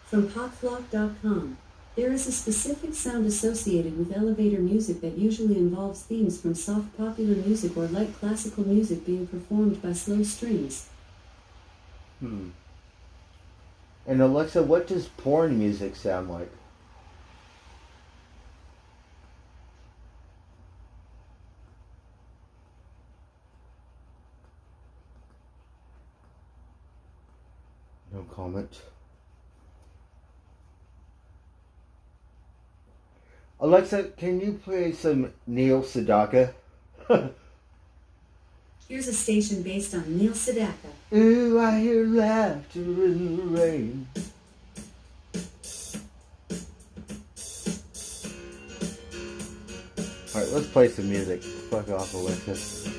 From popflock.com. There is a specific sound associated with elevator music that usually involves themes from soft popular music or light classical music being performed by slow strings. And Alexa, what does porn music sound like? No comment. Alexa, can you play some Neil Sedaka? Here's a station based on Neil Sedaka. Ooh, I hear laughter in the rain. Alright, let's play some music. Fuck off, Alexa.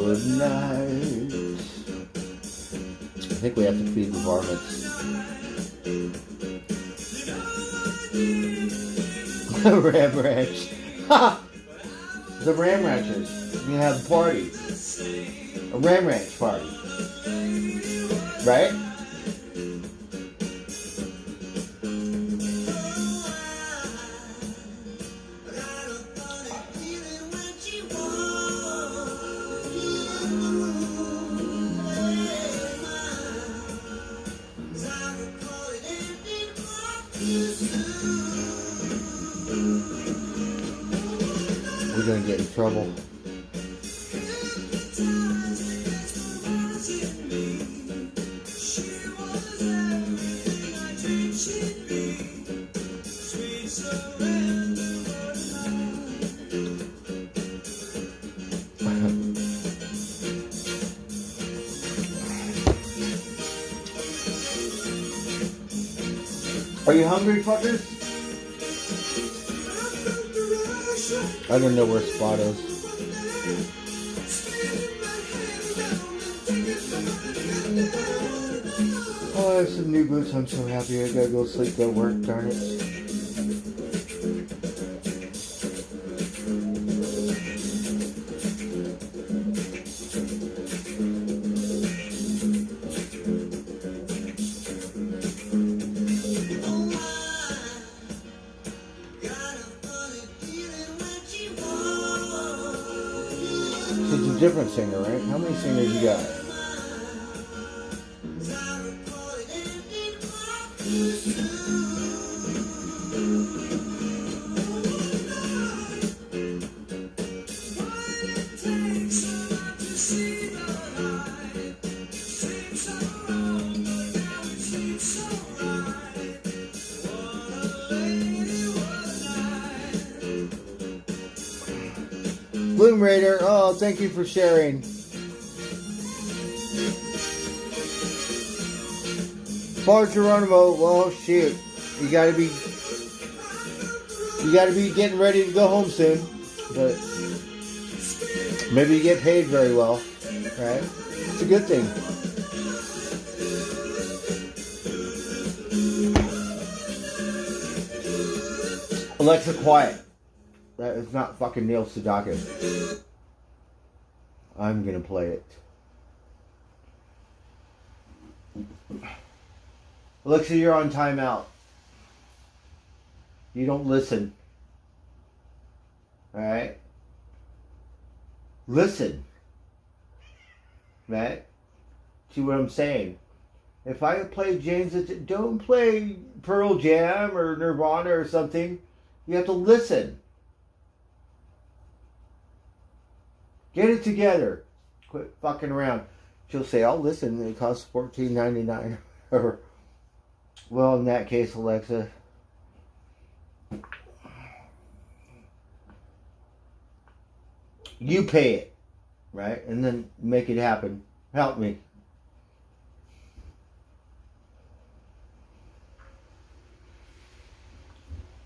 Good night. I think we have to feed the varmints. Ram Ranch. Ha! The Ram Ranchers. You have a party. A Ram Ranch party. Right? We're gonna get in trouble. Are you hungry, fuckers? I don't know where Spot is. Oh, I have some new boots. I'm so happy. I gotta go sleep, go work. Darn it. She's a different singer, right? How many singers you got? Bloom Raider, oh, thank you for sharing. Bar Geronimo, well, shit, you gotta be getting ready to go home soon, but maybe you get paid very well, right? It's a good thing. Alexa, quiet. That is not fucking Neil Sedaka. I'm gonna play it. Alexa, you're on timeout. You don't listen. Alright? Listen. Right? See what I'm saying? If I play James, don't play Pearl Jam or Nirvana or something. You have to listen. Get it together. Quit fucking around. She'll say, I'll listen. It costs $14.99. Or, well, in that case, Alexa, you pay it. Right? And then make it happen. Help me.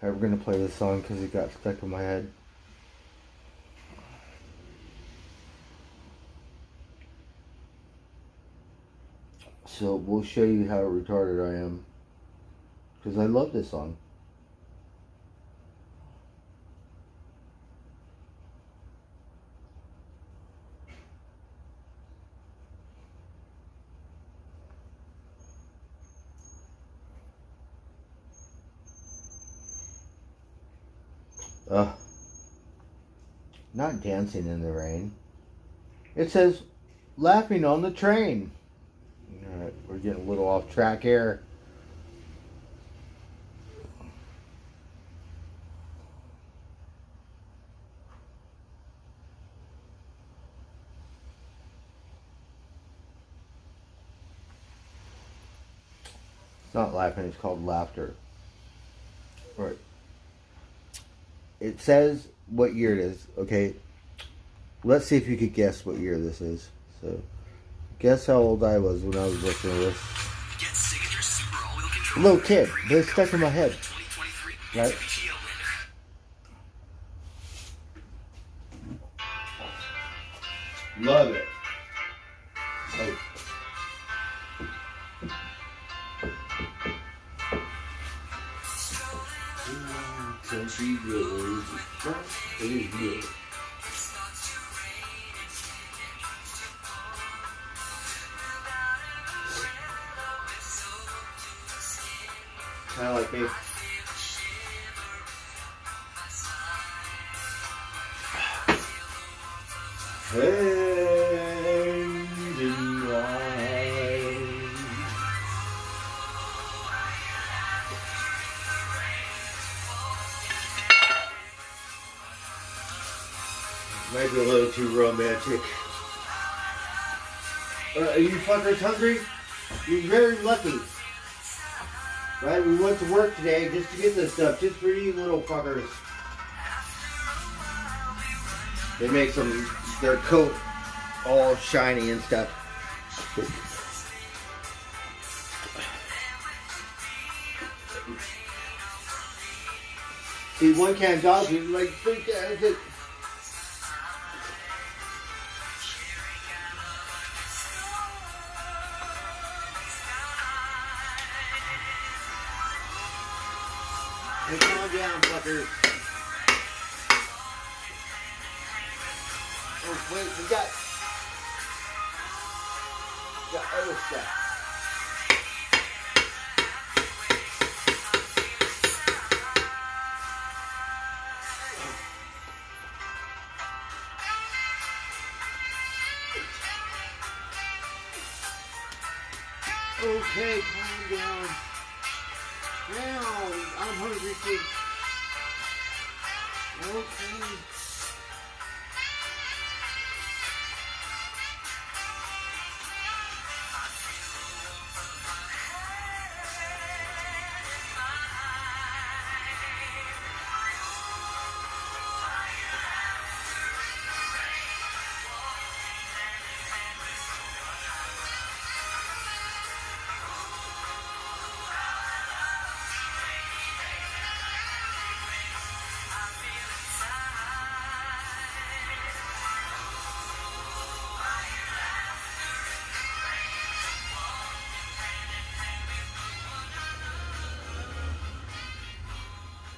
Alright, we're going to play this song because it got stuck in my head. So we'll show you how retarded I am. Because I love this song. Not dancing in the rain. It says, laughing on the train. We're getting a little off track here. It's not laughing, it's called laughter. Right. It says what year it is, okay? Let's see if you could guess what year this is. So, guess how old I was when I was listening to this. Get Signature Super All-Wheel Control. Little kid, but it's stuck in my head. 2023 Right? Mitsubishi Outlander. Love it. Oh. Country roads, is good. Kind of like me. Hand in line. Might be a little too romantic. Are you fuckers hungry? You're very lucky. Right? We went to work today just to get this stuff, just for you little fuckers. They make their coat all shiny and stuff. See, one can of dog food, like 3 cans. Hey, calm down, fuckers. Oh, wait, we got other stuff. Okay, calm down. Now, I'm hungry too. Okay.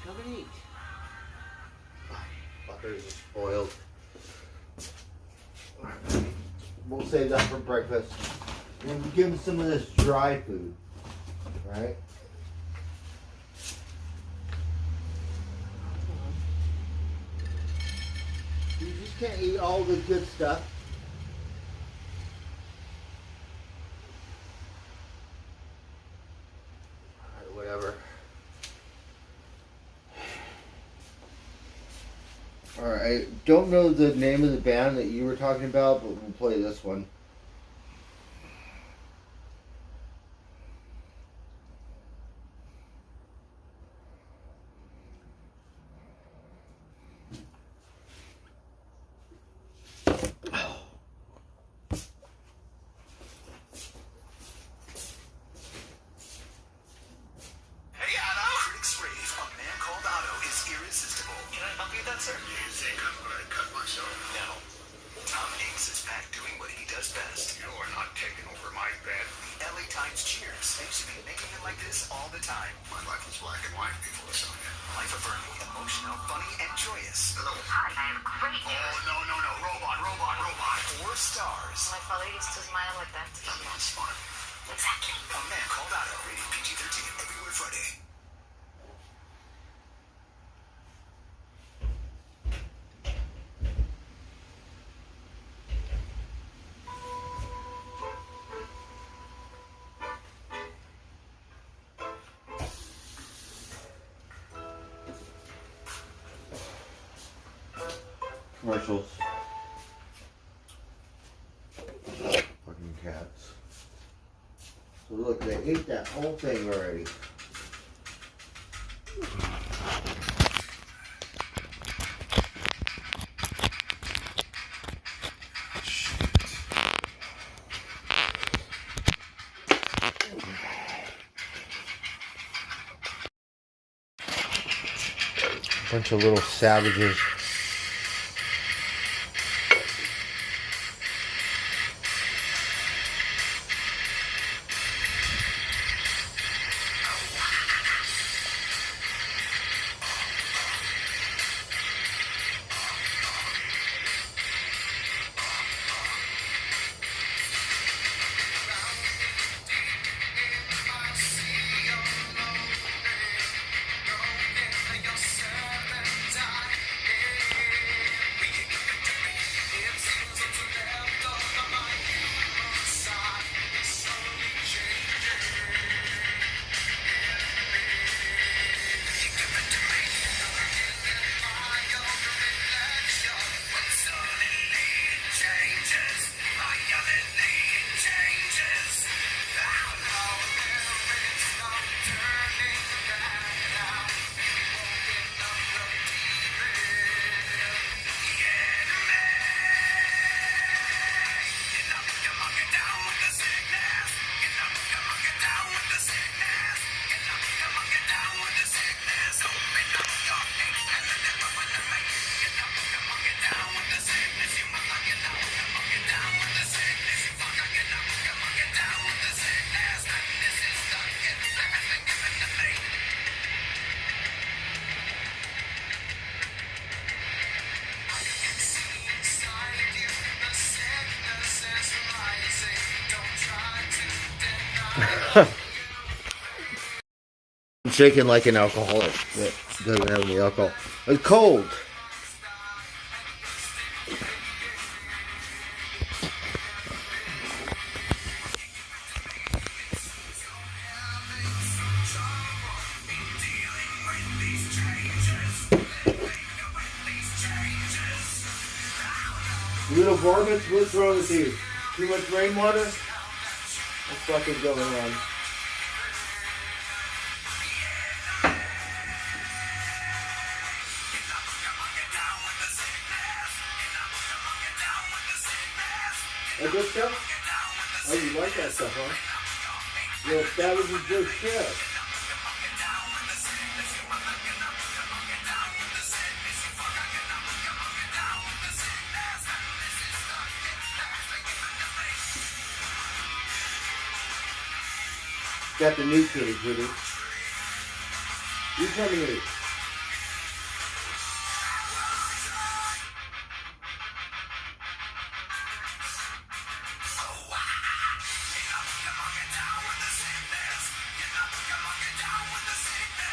Come and eat. Fuckers are spoiled. We'll save that for breakfast. And we'll give them some of this dry food. Right? You just can't eat all the good stuff. Alright, whatever. Alright, I don't know the name of the band that you were talking about, but we'll play this one. Hey, Otto! Critics rave A Man Called Otto is irresistible. Can I help you with that, sir? You think I'm gonna cut myself? No. Tom Hanks is back doing what he does best. You are not taking over my bed. The LA Times cheers. They should be making it like this all the time. My life was black and white before I saw you. Life affirming, emotional, funny, and joyous. Hello. Hi, I have great news. Oh, no. Robot. 4 stars. My father used to smile like that. I'm not smart. Exactly. A Man Called Otto, rated PG-13, everywhere Friday. Commercials. Fucking cats. So look, they ate that whole thing already. Bunch of little savages. I'm shaking like an alcoholic that doesn't have any alcohol. It's cold. Little varmints, what's wrong with you? Too much rainwater? What's fucking going on? That good stuff? Oh, you like that stuff, huh? Well, that was a good shit. Got the new kitty, kitty. You come here.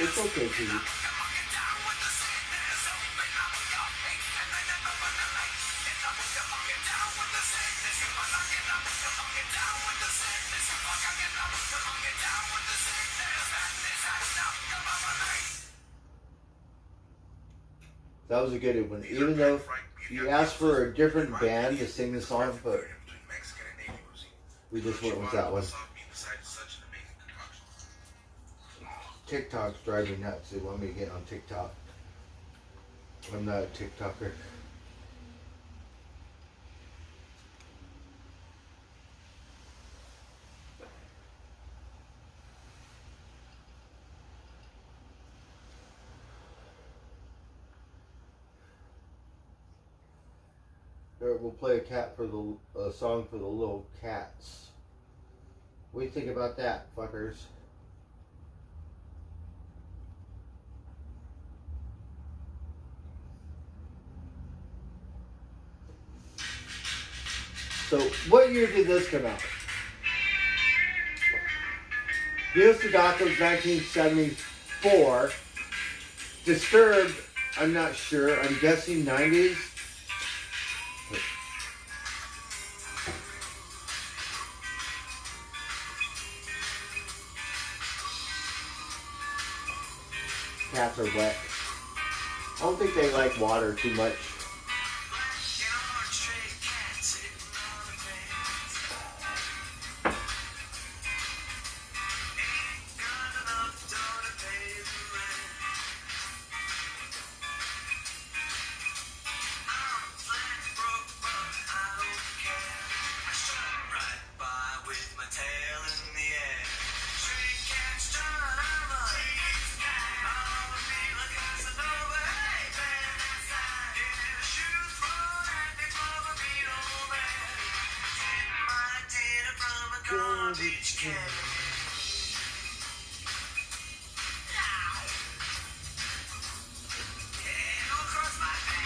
It's okay, kitty. That was a good one. Even though you asked for a different band to sing the song, but we just went with that one. TikTok's driving me nuts. They want me to get on TikTok. I'm not a TikToker. We'll play a song for the little cats. What do you think about that, fuckers? So, what year did this come out? Diosdedakis 1974. Disturbed, I'm not sure. I'm guessing 90s. Cats are wet. I don't think they like water too much. don't cross my path.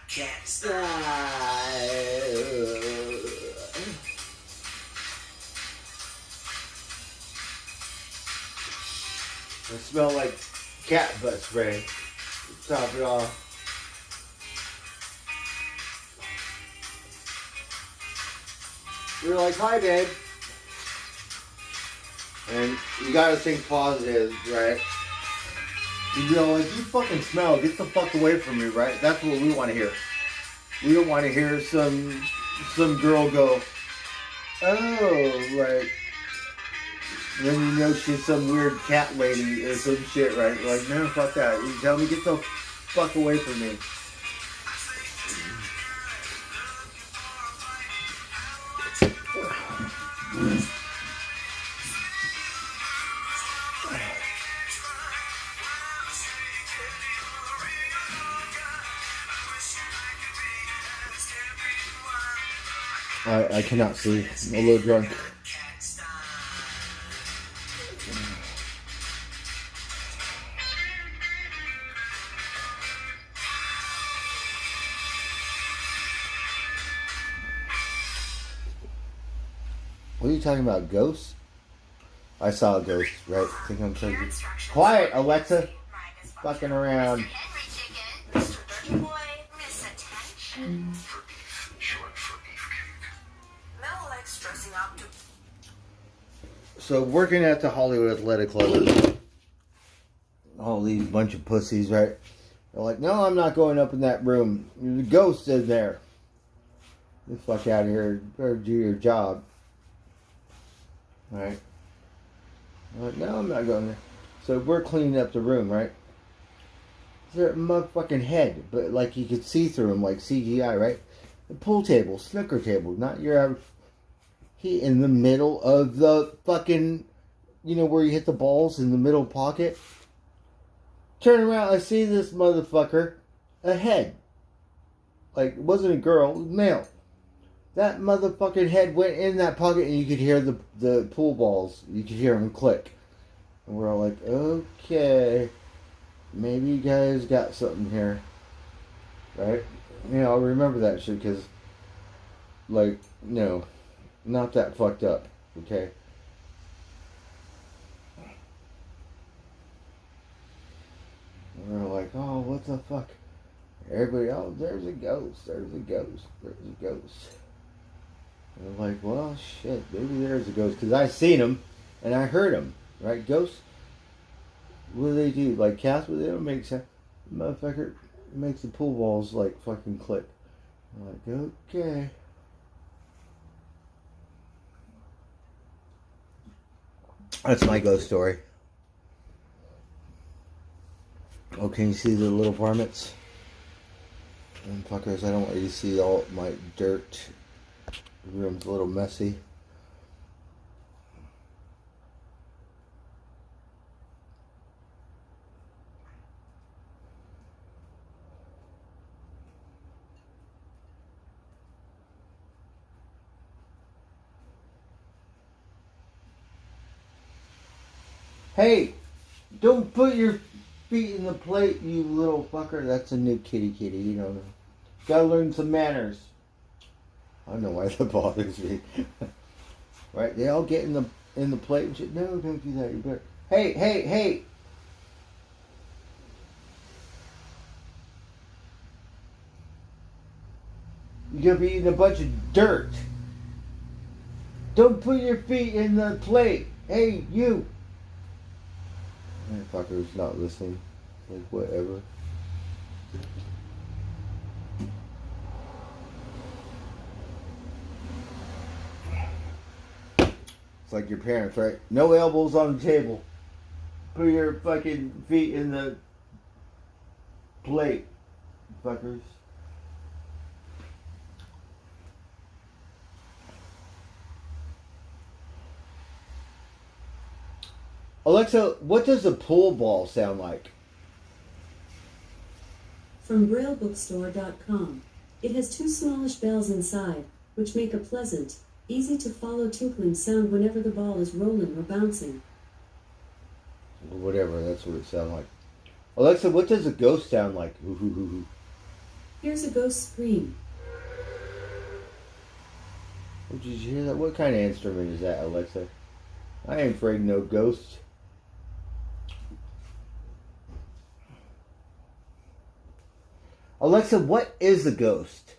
Cats. I smell like cat butt spray. Top it off. You're like, hi, babe. And you gotta think positive, right? You know, like, you fucking smell. Get the fuck away from me, right? That's what we want to hear. We don't want to hear some girl go, oh, right. And then you know she's some weird cat lady or some shit, right? Like, no, fuck that. You tell me, get the fuck away from me. I cannot see. I'm a little drunk. What are you talking about? Ghosts? I saw a ghost, right? I think I'm crazy. Quiet, Alexa. Fucking around. Mr. Dirty Boy, miss attention. Short for beefcake. Mel likes dressing up to So working at the Hollywood Athletic Club, all these bunch of pussies, right? They're like, no, I'm not going up in that room. There's a ghost in there. Get the fuck out of here. Better do your job. Right? I'm like, no, I'm not going there. So we're cleaning up the room, right? There's a motherfucking head, but like you could see through him, like CGI, right? The pool table, snooker table, not your average. He in the middle of the fucking, you know, where you hit the balls in the middle pocket. Turn around, I see this motherfucker, a head. Like, it wasn't a girl, it was male. That motherfucking head went in that pocket and you could hear the pool balls. You could hear them click. And we're all like, okay, maybe you guys got something here. Right? You know, I'll remember that shit because, like, no, not that fucked up. Okay? And we're like, oh, what the fuck? Everybody, oh, there's a ghost, there's a ghost, there's a ghost. And I'm like, well, shit, maybe there's a ghost. Because I seen him, and I heard him, right? Ghosts, what do they do? Like, Casper, they don't make sense. Motherfucker makes the pool balls, like, fucking click. I'm like, okay. That's my ghost story. Oh, can you see the little varmints? And fuckers, I don't want you to see all my dirt. The room's a little messy. Hey, don't put your feet in the plate, you little fucker. That's a new kitty. You don't know. Gotta learn some manners. I don't know why that bothers me. Right? They all get in the plate and shit. No, don't do that. You better. Hey. You're gonna be eating a bunch of dirt. Don't put your feet in the plate. Hey, you. fucker's not listening. Like, whatever. It's like your parents, right? No elbows on the table. Put your fucking feet in the plate, fuckers. Alexa, what does a pool ball sound like? From BrailleBookstore.com. It has two smallish bells inside, which make a pleasant, easy to follow tinkling sound whenever the ball is rolling or bouncing. Whatever, that's what it sounds like. Alexa, what does a ghost sound like? Ooh, ooh, ooh, ooh. Here's a ghost scream. Oh, did you hear that? What kind of instrument is that, Alexa? I ain't afraid of no ghosts. Alexa, what is a ghost?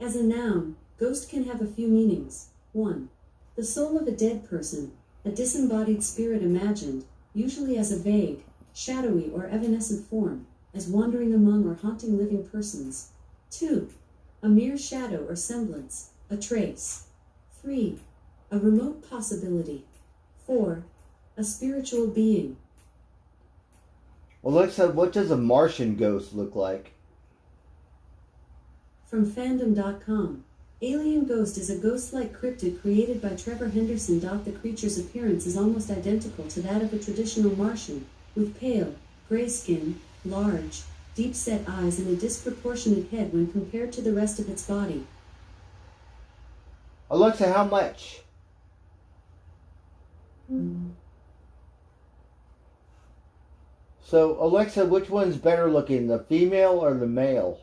As a noun, ghost can have a few meanings. 1. The soul of a dead person, a disembodied spirit imagined, usually as a vague, shadowy or evanescent form, as wandering among or haunting living persons. 2. A mere shadow or semblance, a trace. 3. A remote possibility. 4. A spiritual being. Alexa, what does a Martian ghost look like? From fandom.com. Alien Ghost is a ghost-like cryptid created by Trevor Henderson. The creature's appearance is almost identical to that of a traditional Martian, with pale, gray skin, large, deep-set eyes and a disproportionate head when compared to the rest of its body. Alexa, how much? So, Alexa, which one's better looking, the female or the male?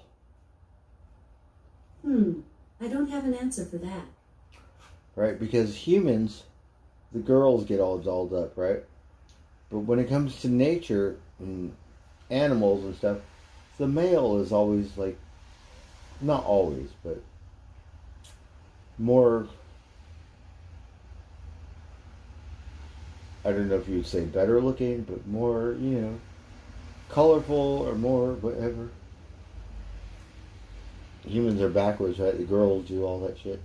I don't have an answer for that. Right, because humans, the girls get all dolled up, right? But when it comes to nature and animals and stuff, the male is always like, not always, but more, I don't know if you'd say better looking, but more, you know, colorful or more whatever. Humans are backwards, right? The girls do all that shit.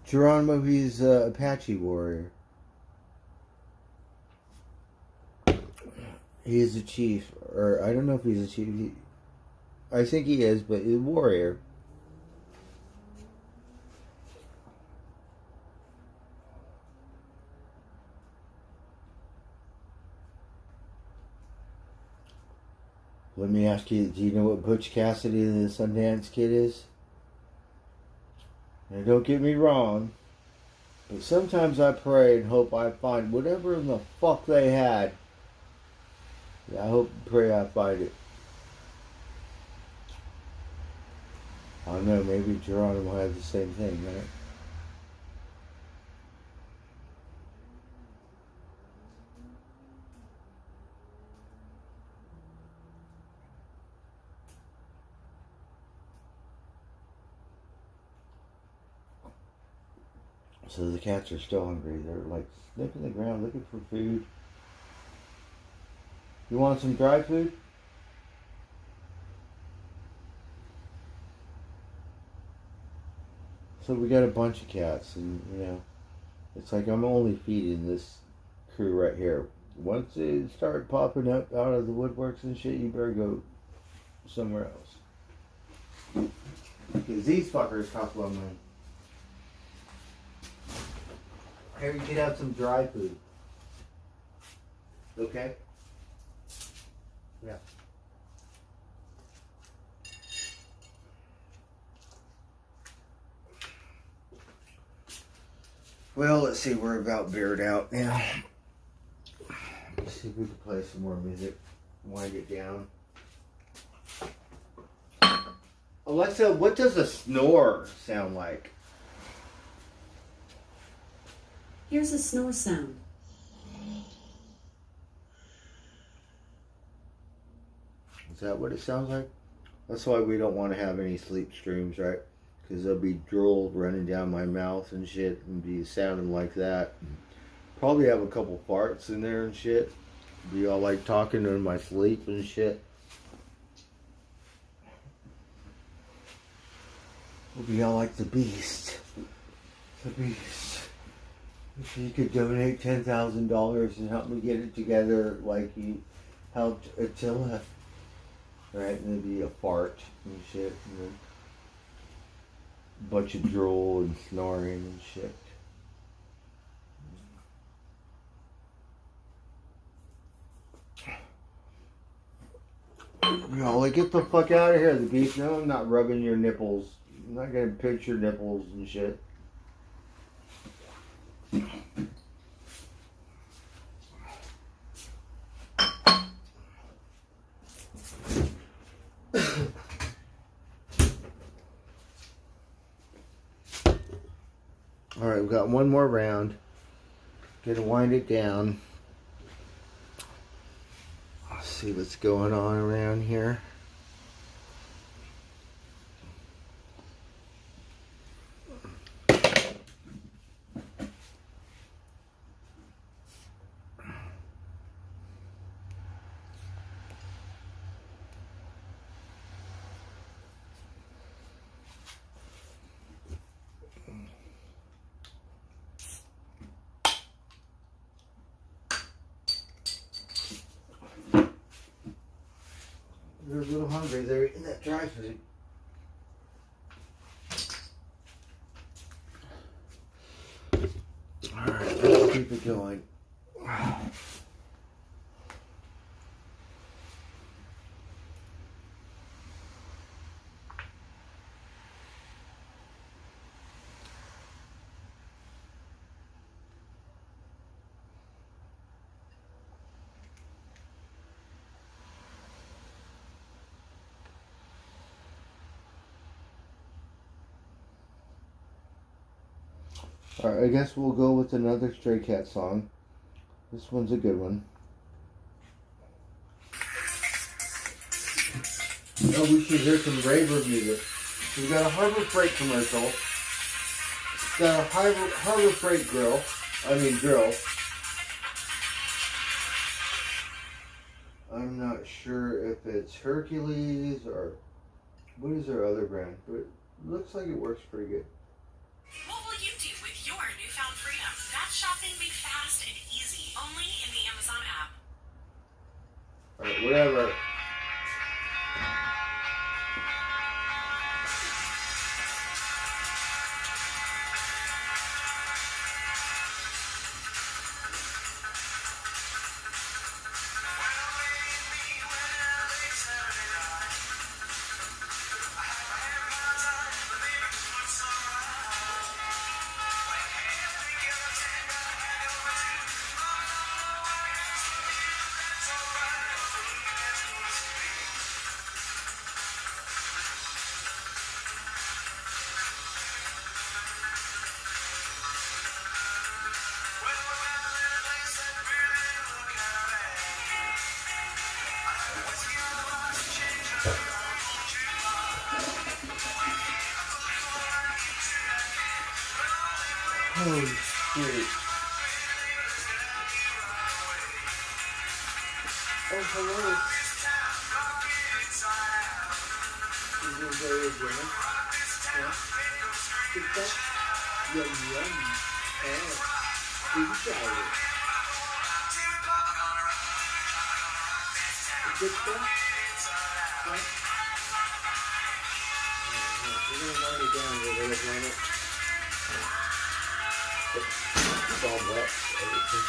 Geronimo, he's Apache warrior. He is a chief, or I don't know if he's a chief. I think he is, but he's a warrior. Let me ask you, do you know what Butch Cassidy and the Sundance Kid is? Now, don't get me wrong, but sometimes I pray and hope I find whatever in the fuck they had. Yeah, I hope and pray I find it. I don't know, maybe Geronimo had the same thing, right? So the cats are still hungry. They're like sniffing the ground looking for food. You want some dry food? So we got a bunch of cats, and you know, it's like I'm only feeding this crew right here. Once they start popping up out of the woodworks and shit, you better go somewhere else. Because these fuckers cost a lot of money. Here, you can have some dry food. Okay? Yeah. Well, let's see, we're about beard out now. Let's see if we can play some more music. Wind it down. Alexa, what does a snore sound like? Here's a snore sound. Is that what it sounds like? That's why we don't want to have any sleep streams, right? Because there'll be drool running down my mouth and shit and be sounding like that. Probably have a couple farts in there and shit. Be all like talking in my sleep and shit. We'll be all like the beast. The beast. If you could donate $10,000 and help me get it together like you helped Attila. Right, and there'd be a fart and shit, and then a bunch of drool and snoring and shit. No, like get the fuck out of here, the beast. No, I'm not rubbing your nipples. I'm not gonna pinch your nipples and shit. Alright, we've got one more round. Gonna wind it down. Let's see what's going on around here. They're a little hungry. They're eating that dry food. Alright, let's keep it going. Alright, I guess we'll go with another Stray Cat song. This one's a good one. Oh, we should hear some raver music. We've got a Harbor Freight commercial. Got a Harbor Freight drill. I'm not sure if it's Hercules or what is their other brand, but it looks like it works pretty good. What will you do with your newfound freedom? That's shopping made fast and easy, only in the Amazon app. Alright, whatever. Holy shit. Oh, hello. Is this very again? Yeah. Good stuff? Yum, yum. Oh. Good salad. Good stuff? Yeah. We're going to wind it down a little bit, run it. It's all wet. Everything.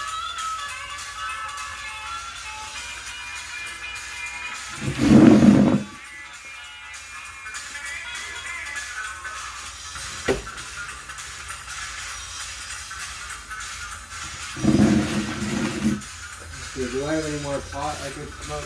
Good do I have any more pot I could smoke?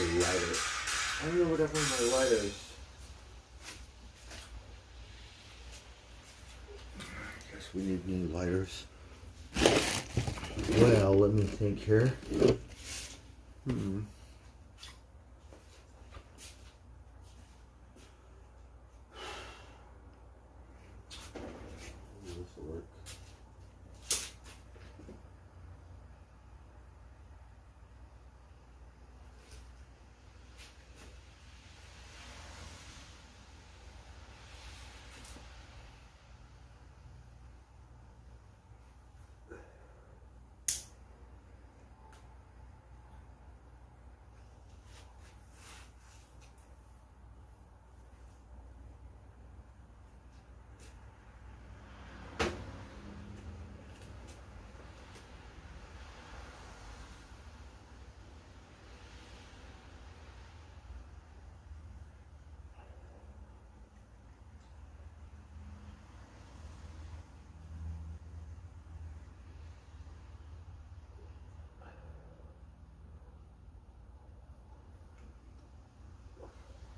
Lighter. I don't know what happened with my lighters. I guess we need new lighters. Well, let me think here. This will work.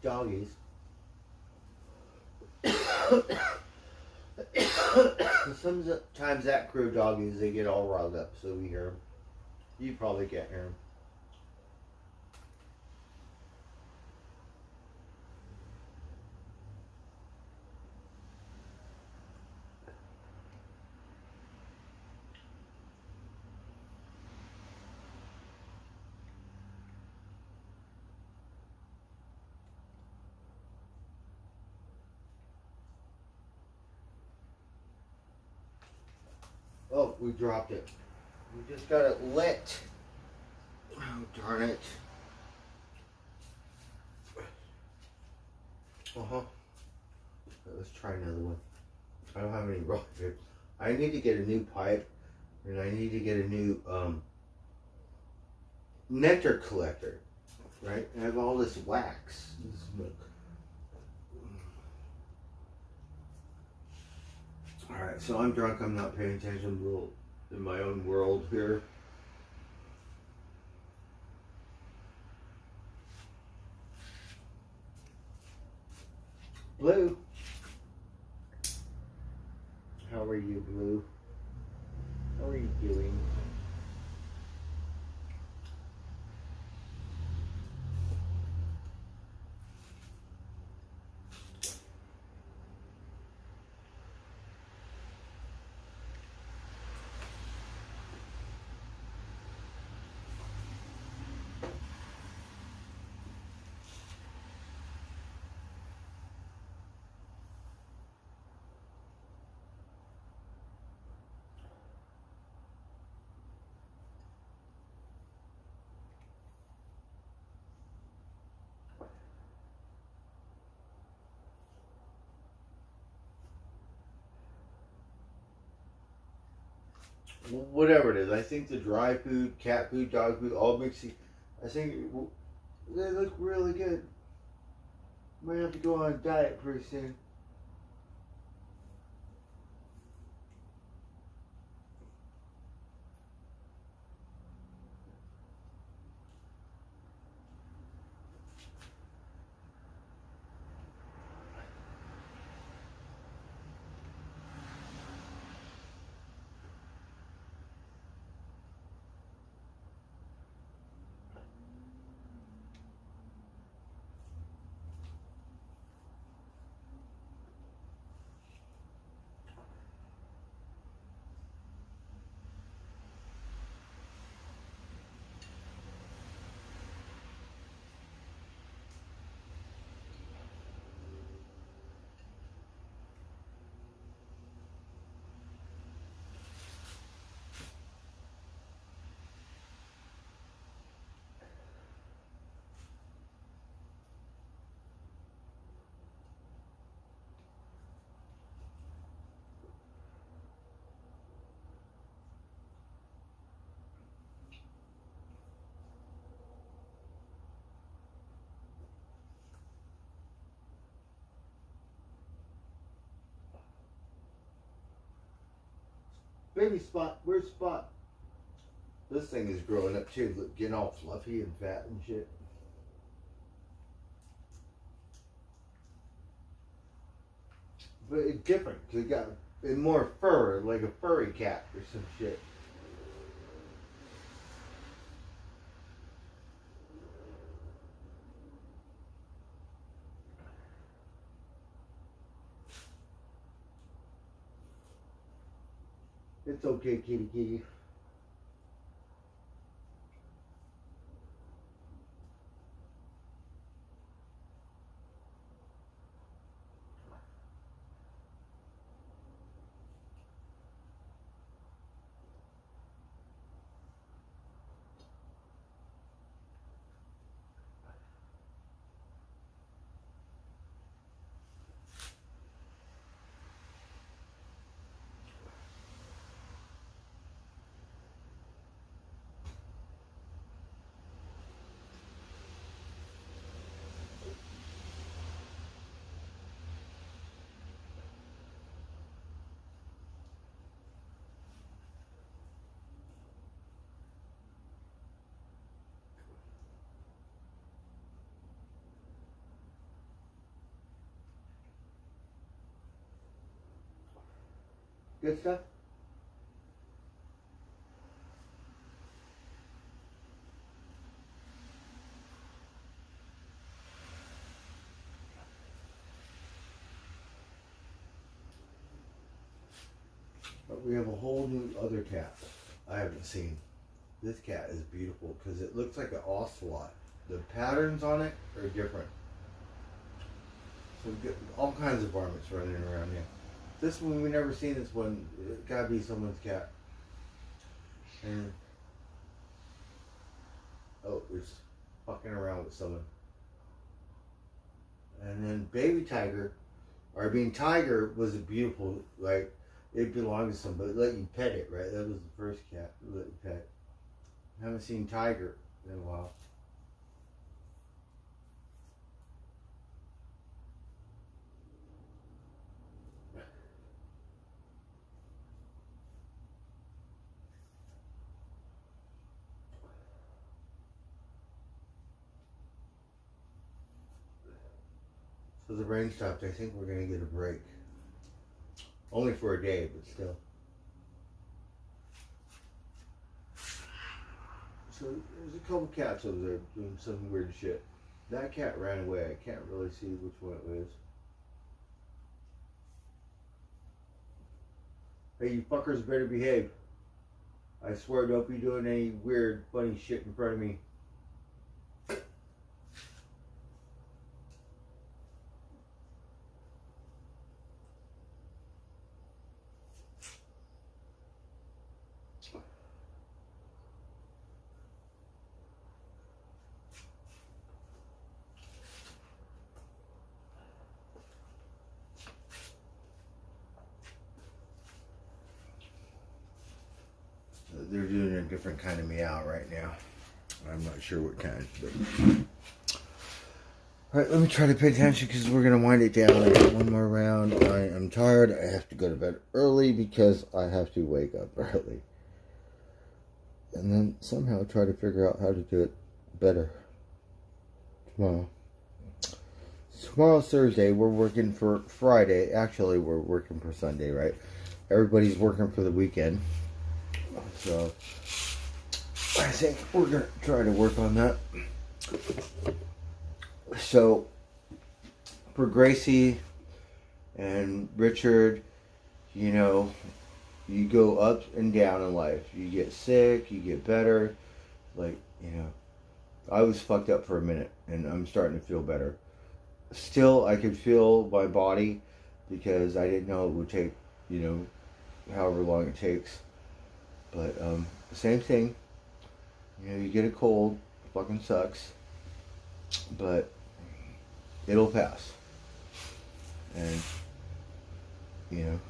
Doggies. Sometimes that crew doggies, they get all riled up, so we hear them. You probably can't hear them. Oh, we dropped it. We just got it lit. Oh, darn it. Let's try another one. I don't have any rock here. I need to get a new pipe, and I need to get a new nectar collector. Right? I have all this wax. Alright, so I'm drunk. I'm not paying attention in my own world here. Blue. How are you, Blue? How are you doing? Whatever it is, I think the dry food, cat food, dog food, all mixed. I think they look really good. Might have to go on a diet pretty soon. Baby Spot, where's Spot? This thing is growing up too, look, getting all fluffy and fat and shit. But it's different, because it got more fur, like a furry cat or some shit. It's okay, kitty kitty. Good stuff? But we have a whole new other cat I haven't seen. This cat is beautiful because it looks like an ocelot. The patterns on it are different. So we get all kinds of varmints running around here. This one, we never seen this one. It gotta be someone's cat. And oh, it's fucking around with someone. And then baby tiger, tiger was a beautiful, like, it belonged to somebody. Let you pet it, right? That was the first cat. Let you pet. I haven't seen tiger in a while. So the rain stopped. I think we're gonna get a break. Only for a day, but still. So there's a couple cats over there doing some weird shit. That cat ran away. I can't really see which one it was. Hey, you fuckers better behave. I swear, don't be doing any weird, funny shit in front of me. They're doing a different kind of meow right now. I'm not sure what kind, but... Alright, let me try to pay attention because we're going to wind it down. I got one more round. I am tired. I have to go to bed early because I have to wake up early. And then somehow try to figure out how to do it better tomorrow. Tomorrow's Thursday. We're working for Friday. Actually, we're working for Sunday, right? Everybody's working for the weekend. So, I think we're going to try to work on that. So, for Gracie and Richard, you know, you go up and down in life. You get sick, you get better. Like, you know, I was fucked up for a minute, and I'm starting to feel better. Still, I could feel my body because I didn't know it would take, you know, however long it takes. But the same thing, you know, you get a cold, it fucking sucks, but it'll pass. And, you know,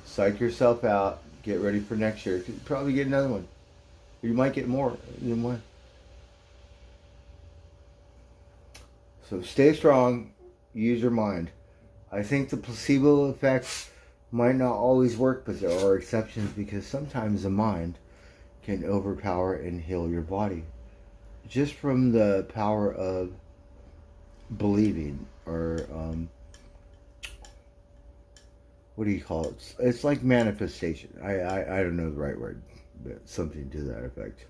psych yourself out, get ready for next year. You'll probably get another one. You might get more than one. So stay strong, use your mind. I think the placebo effect might not always work, but there are exceptions because sometimes the mind can overpower and heal your body just from the power of believing, or what do you call it? It's like manifestation. I don't know the right word, but something to that effect.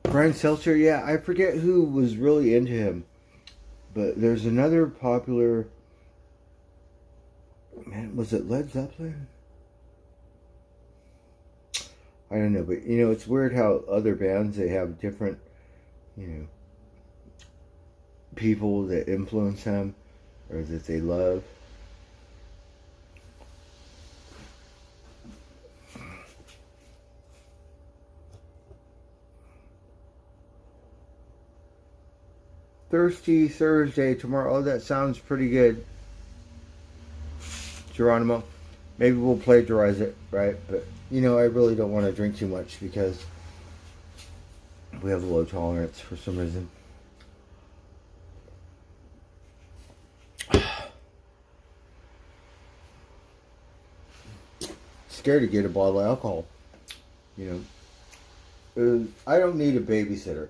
Brian Seltzer, yeah, I forget who was really into him, but there's another popular, man, was it Led Zeppelin? I don't know, but you know, it's weird how other bands, they have different, you know, people that influence them or that they love. Thirsty Thursday tomorrow. Oh, that sounds pretty good, Geronimo. Maybe we'll plagiarize it, right? But you know, I really don't want to drink too much because we have a low tolerance for some reason. Scared to get a bottle of alcohol. You know, I don't need a babysitter,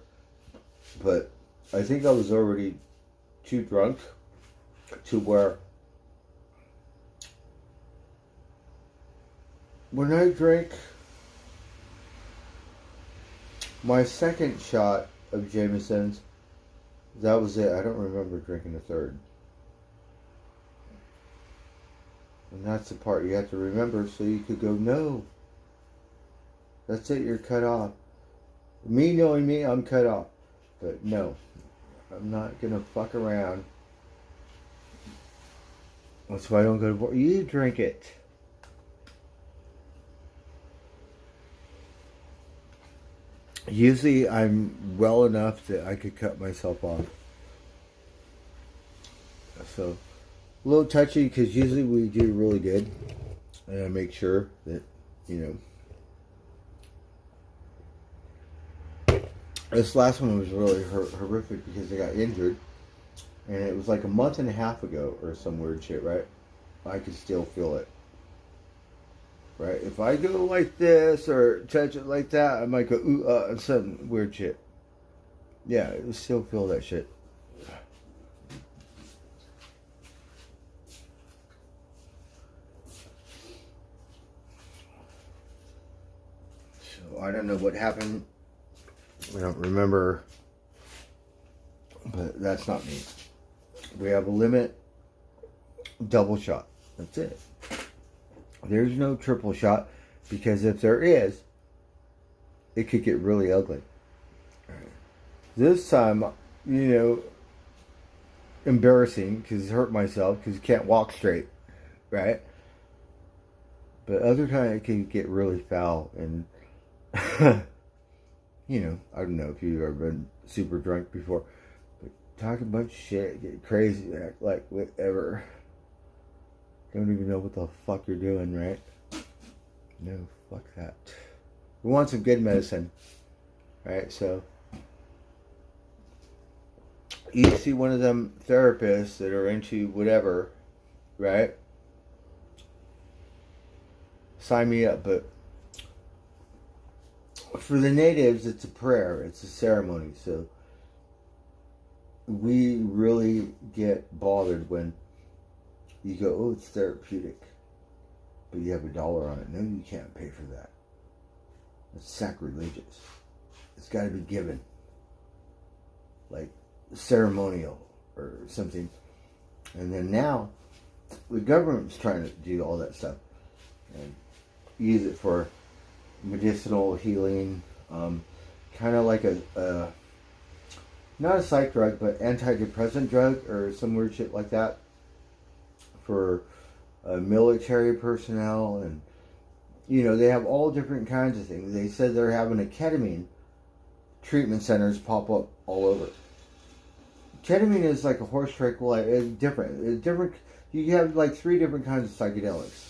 but I think I was already too drunk to where when I drank my second shot of Jameson's, that was it. I don't remember drinking a third. And that's the part you have to remember so you could go, no. That's it, you're cut off. Me knowing me, I'm cut off. But no, I'm not going to fuck around. That's why I don't go to bar. You drink it. Usually I'm well enough that I could cut myself off. So, a little touchy because usually we do really good. And I make sure that, you know. This last one was really horrific because I got injured. And it was like a month and a half ago or some weird shit, right? I could still feel it. Right? If I go like this or touch it like that, I might go, ooh, and some weird shit. Yeah, I still feel that shit. So I don't know what happened. I don't remember. But that's not me. We have a limit double shot. That's it. There's no triple shot because if there is, it could get really ugly. This time, you know, embarrassing because it hurt myself because you can't walk straight, right? But other times it can get really foul and, you know, I don't know if you've ever been super drunk before, but talk a bunch of shit, get crazy, act like whatever. Don't even know what the fuck you're doing, right? No, fuck that. We want some good medicine, right? So, you see one of them therapists that are into whatever, right? Sign me up. But for the natives, it's a prayer. It's a ceremony. So, we really get bothered when you go, oh, it's therapeutic, but you have $1 on it. No, you can't pay for that. It's sacrilegious. It's got to be given, like ceremonial or something. And then now, the government's trying to do all that stuff and use it for medicinal healing, kind of like a not a psych drug, but antidepressant drug or some weird shit like that. For military personnel, and you know, they have all different kinds of things. They said they're having a ketamine treatment centers pop up all over. Ketamine is like a horse tranquilizer. It's different. It's different. You have like 3 different kinds of psychedelics.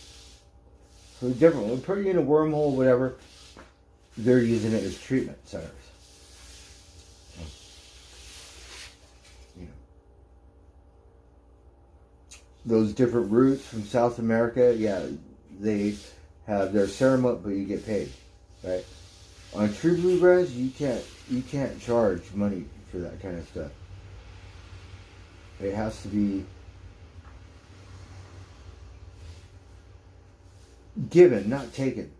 So it's different. We'll put you in a wormhole, whatever. They're using it as treatment centers. those different roots from South America, yeah, they have their ceremony, but you get paid, right? On true bluegrass, you can't charge money for that kind of stuff. It has to be given, not taken.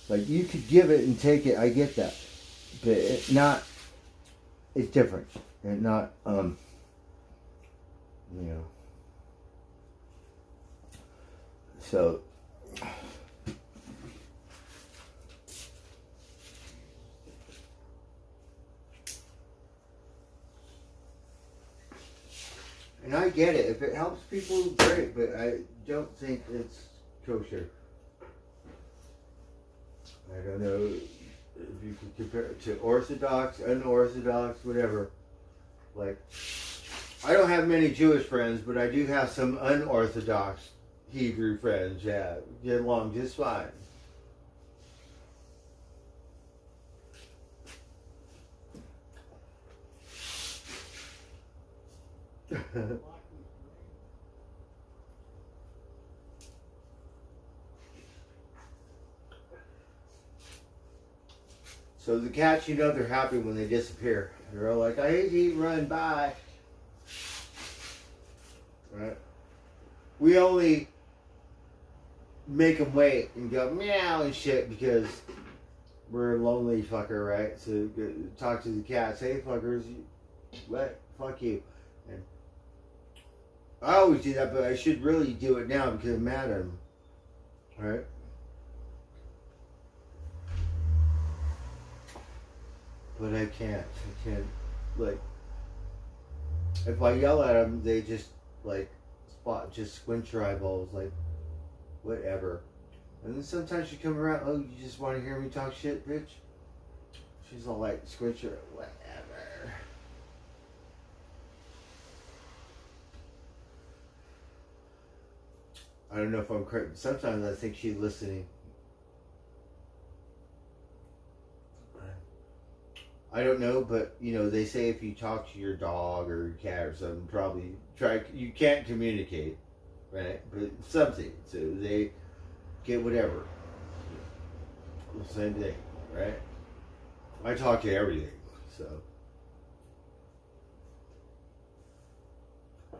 Like you could give it and take it, I get that, but it's different, and not you know. So. And I get it. If it helps people, great. But I don't think it's kosher. I don't know if you can compare it to Orthodox, unorthodox, whatever. Like, I don't have many Jewish friends, but I do have some unorthodox Hebrew friends. Yeah, get along just fine. So the cats, you know, they're happy when they disappear. They're all like, I hate to eat, run, bye. Right? We only make them wait and go meow and shit because we're a lonely fucker, right? So go, talk to the cats, hey fuckers, what? Fuck you. And I always do that, but I should really do it now because I'm mad at them. Right? But I can't. Like, if I yell at them, they just, like, just squint your eyeballs, like, whatever. And then sometimes she come around, oh, you just want to hear me talk shit, bitch? She's all like, squint your, whatever. I don't know if I'm correct. Sometimes I think she's listening. I don't know, but you know, they say if you talk to your dog or your cat or something, probably you can't communicate, right? But something, so they get whatever. The same thing, right? I talk to everything, so. I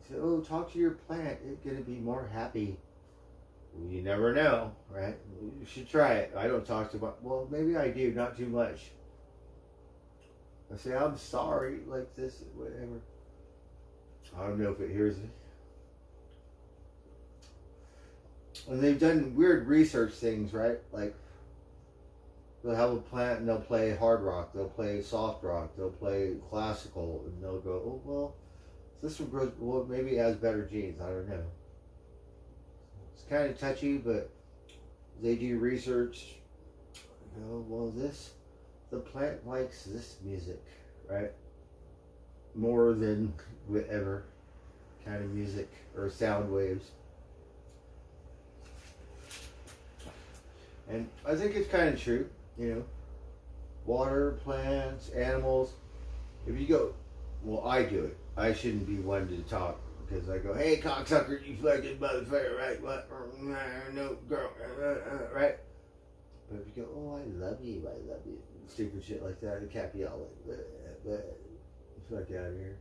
said, oh, talk to your plant. It's gonna be more happy. You never know, right? You should try it. I don't talk to my, well, maybe I do, not too much. I say, I'm sorry, like this, whatever. I don't know if it hears me. And they've done weird research things, right? Like, they'll have a plant and they'll play hard rock, they'll play soft rock, they'll play classical, and they'll go, oh, well, this one grows, well, maybe it has better genes, I don't know. It's kind of touchy, but they do research. You know, well, the plant likes this music, right? More than whatever kind of music or sound waves. And I think it's kind of true, you know. Water, plants, animals. If you go, well, I do it. I shouldn't be one to talk. Because I go, hey, cocksucker, you fucking motherfucker, right? What? No, girl, right? But if you go, oh, I love you, stupid shit like that, the cat be all like, fuck out of here.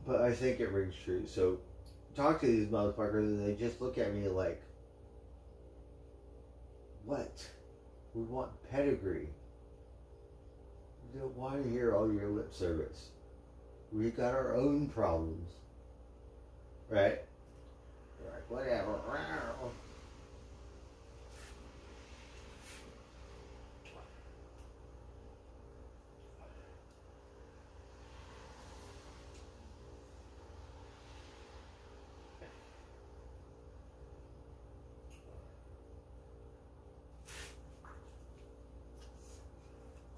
But I think it rings true. So, talk to these motherfuckers and they just look at me like, what? We want pedigree. We don't want to hear all your lip service. We got our own problems. Right? You're like, whatever.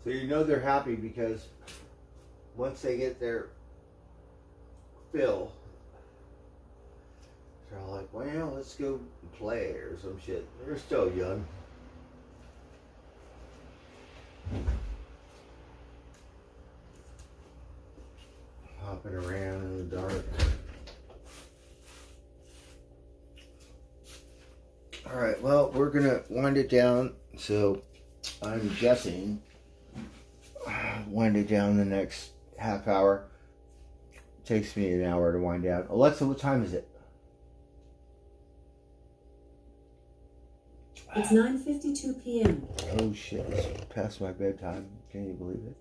So you know they're happy because once they get their fill, They're all like, well, let's go play or some shit. They're still young. Hopping around in the dark. Alright, well, we're gonna wind it down. So, I'm guessing, wind it down the next half hour. Takes me an hour to wind down. Alexa, what time is it? It's 9:52 p.m. Oh shit, it's past my bedtime. Can you believe it?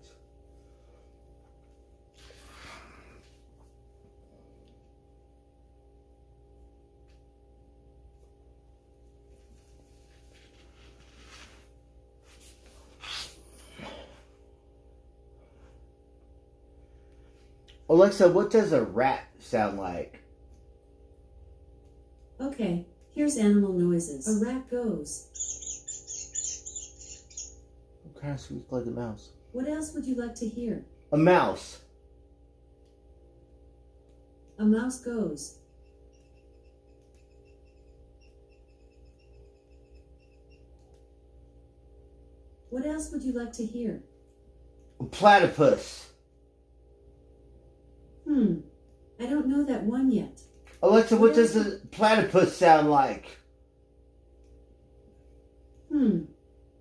Alexa, what does a rat sound like? Okay, here's animal noises. A rat goes. What kind of squeaks like a mouse? What else would you like to hear? A mouse. A mouse goes. What else would you like to hear? A platypus. I don't know that one yet. Alexa, what does a platypus sound like? I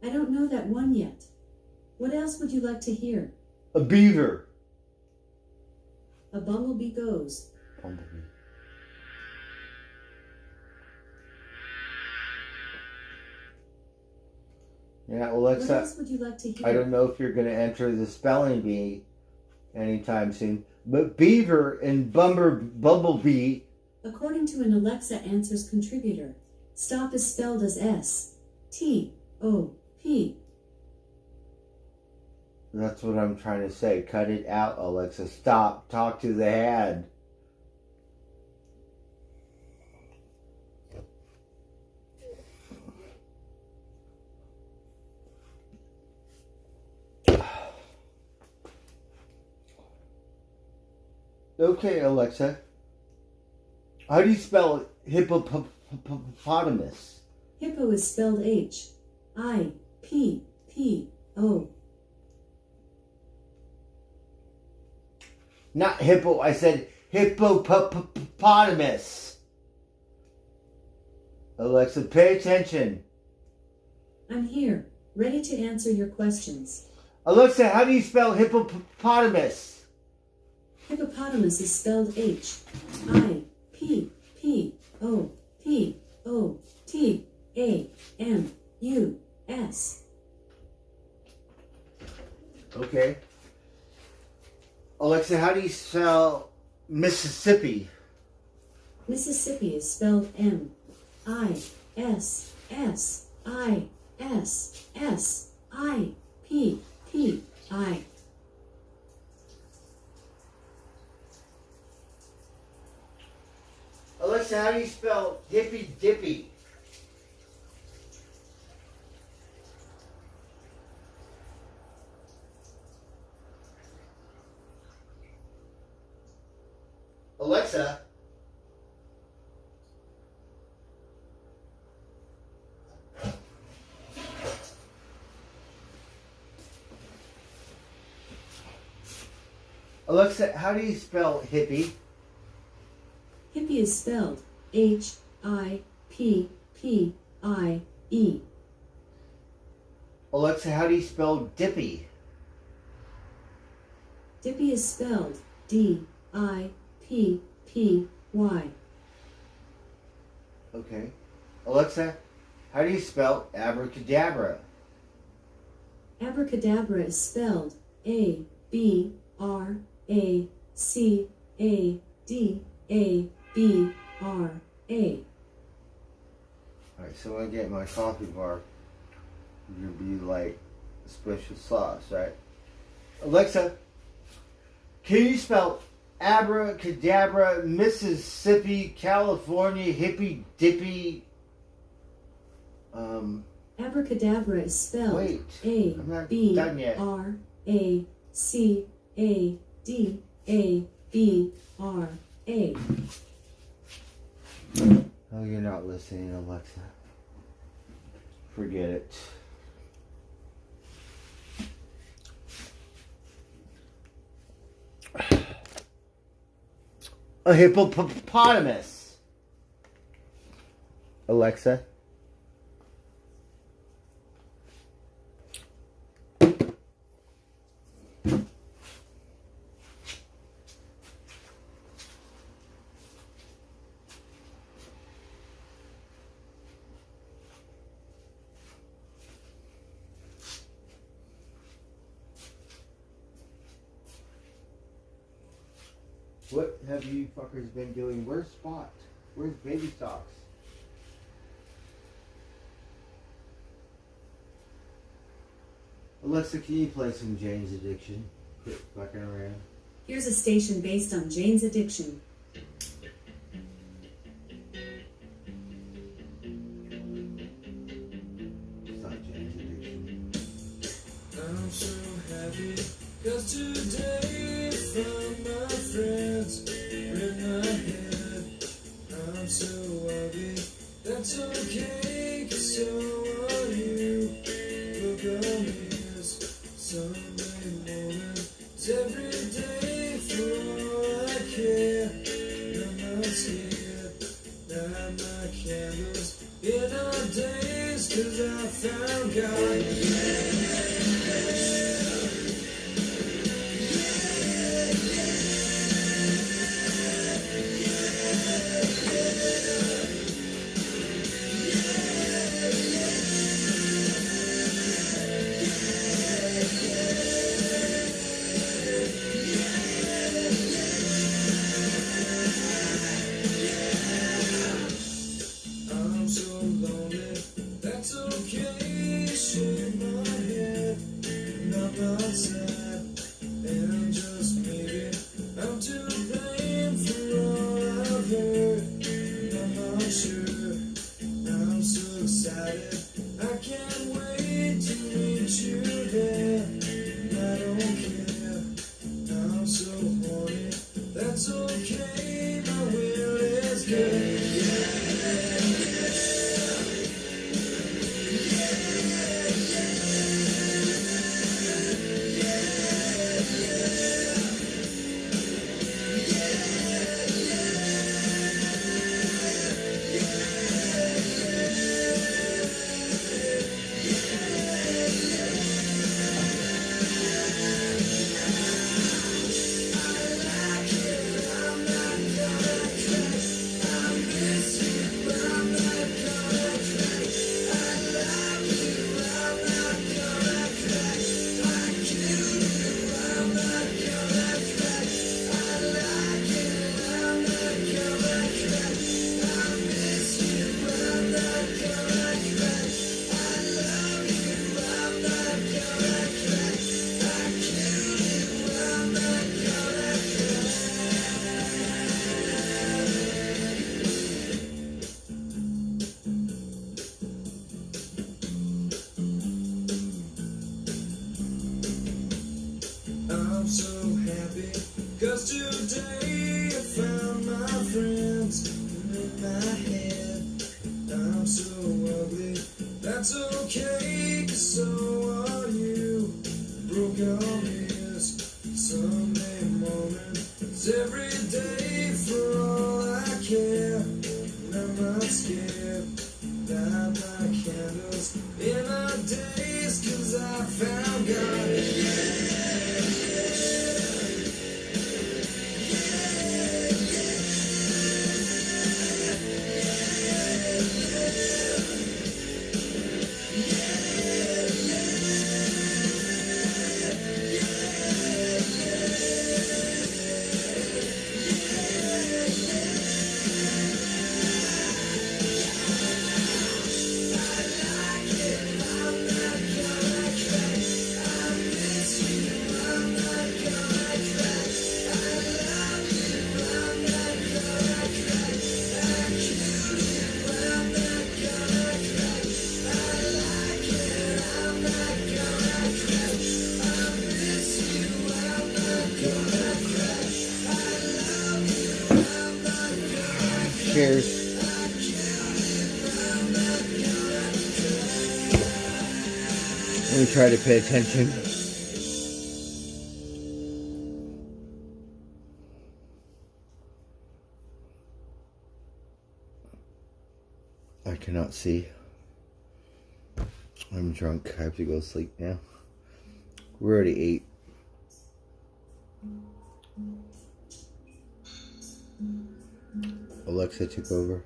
don't know that one yet. What else would you like to hear? A beaver. A bumblebee goes. Bumblebee. Yeah, What Alexa, else would you like to hear? I don't know if you're going to enter the spelling bee anytime soon, but beaver and bumblebee. According to an Alexa Answers contributor, stop is spelled as S-T-O-P. That's what I'm trying to say. Cut it out, Alexa. Stop. Talk to the head. Okay, Alexa. How do you spell hippopotamus? Hippo is spelled H-I-P-P-O. Not hippo, I said hippopotamus. Alexa, pay attention. I'm here, ready to answer your questions. Alexa, how do you spell hippopotamus? Hippopotamus is spelled H-I-P-P-O-T-A-M-U-S. Okay. Alexa, how do you spell Mississippi? Mississippi is spelled M-I-S-S-I-S-S-I-P-P-I. Alexa, how do you spell hippy dippy? Alexa. Alexa, how do you spell hippie? Hippie is spelled H-I-P-P-I-E. Alexa, how do you spell dippy? Dippy is spelled D-I-P-P-Y. Okay. Alexa, how do you spell abracadabra? Abracadabra is spelled A-B-R-A-C-A-D-A-B-R-A. Alright, so when I get my coffee bar, you're gonna be like special sauce, right? Alexa, can you spell abracadabra, Mississippi, California, hippy dippy? Abracadabra is spelled Wait, I'm not done yet. A-B-R-A-C-A-D-A-B-R-A. Oh, you're not listening, Alexa. Forget it. A hippopotamus. Alexa. What have you fuckers been doing? Where's Spot? Where's Baby Socks? Alexa, can you play some Jane's Addiction? Quit fucking around. Here's a station based on Jane's addiction. It's not Jane's Addiction. I'm so happy, 'cause today I found my friends in my head. I'm so ugly, that's okay, 'cause so are you. Look on this Sunday morning, it's every day for all I care. And I'm not scared, light my candles in our days, 'cause I found God. I'm so lonely, that's okay, shake my head, and I'm not sad, and just maybe I'm to blame for all I've heard, and I'm not sure, I'm so excited, I can't wait to meet you there, and I don't care, I'm so horny, that's okay, my will is good. I'm so happy, 'cause today I found my friends in my head. I'm so ugly, that's okay, 'cause so are you. Broke on this Sunday morning, it's every day for all I care. And I'm not scared, light my candles in our days, 'cause I found God. Cheers. We try to pay attention. I cannot see. I'm drunk. I have to go sleep now. We're already 8. Alexa took over.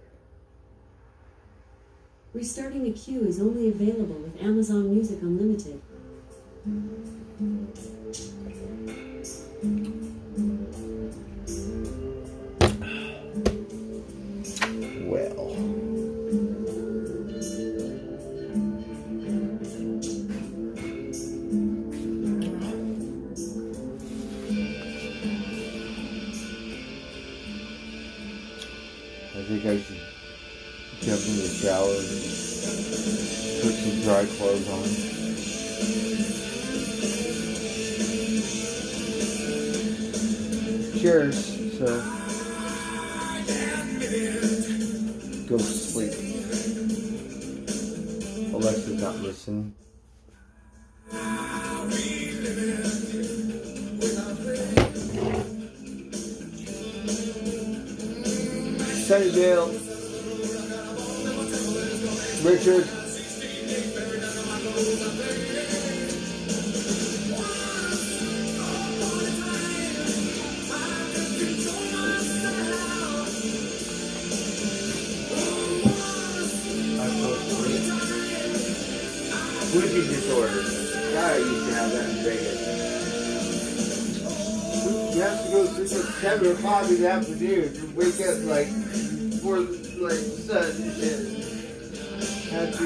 Restarting a queue is only available with Amazon Music Unlimited. Well. I think I should jump in the shower and put some dry clothes on. Cheers. So, go to sleep. Alexa's not listening. Sunnydale. Richard. Sleeping disorder. God, I used to have that in Vegas. You have to go to sleep at 7 o'clock in the afternoon. You wake up like before like the sun and shit. Have to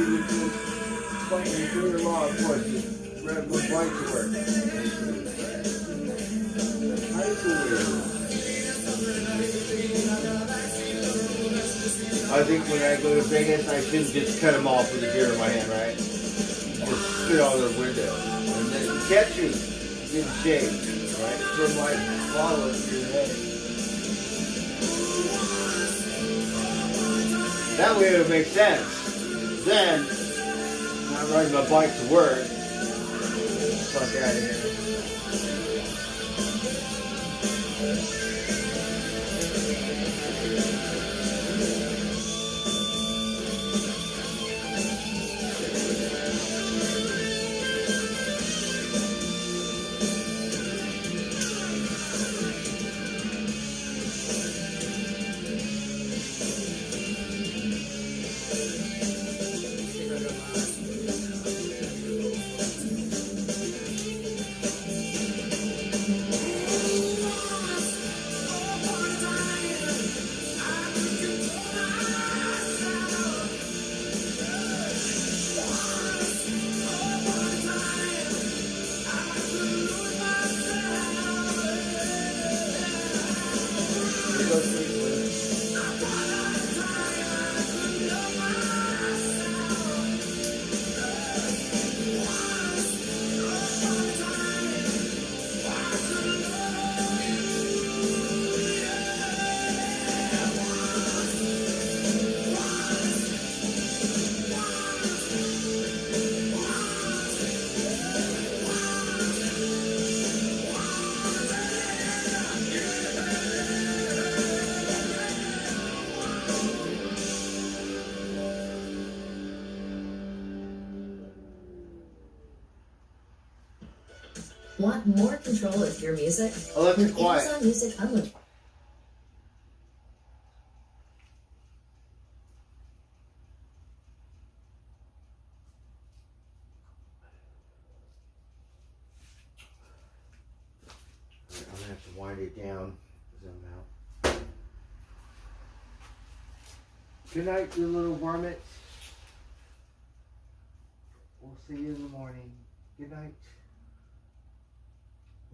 fighting through the law enforcement. Ride my bike to work. High school years. I think when I go to Vegas, I should just cut them off with a beer in my hand, right? Just spit out the window. And then catch you in shade, right? From my bottle to your head. That way it'll make sense. Then, I'm riding my bike to work. Fuck out of here. Want more control of your music? Alexa, With quiet. Amazon Music Unlimited. I'm gonna have to wind it down. Zoom out. Good night, you little varmints. We'll see you in the morning. Good night.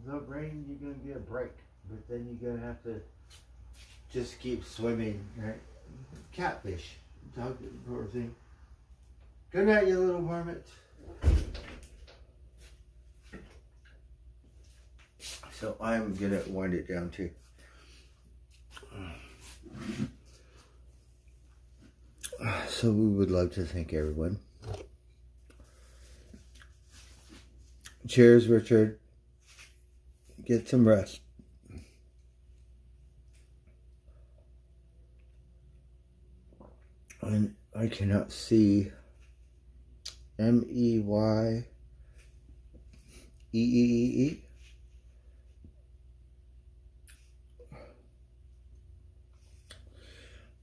Without rain, you're gonna get a break, but then you're gonna have to just keep swimming, right? Catfish, dog, poor thing. Good night, you little varmints. So I'm gonna wind it down too. So we would love to thank everyone Cheers, Richard. Get some rest. I cannot see. Meyee.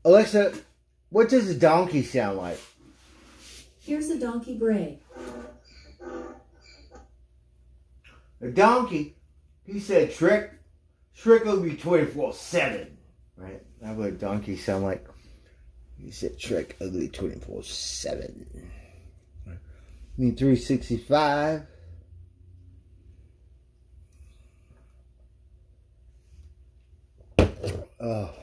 Alexa, what does a donkey sound like? Here's a donkey bray. A donkey? He said Shrek. Shrek will be 24/7. Right? That's what a donkey sound like. He said Shrek ugly 24/7. I mean 365. Oh.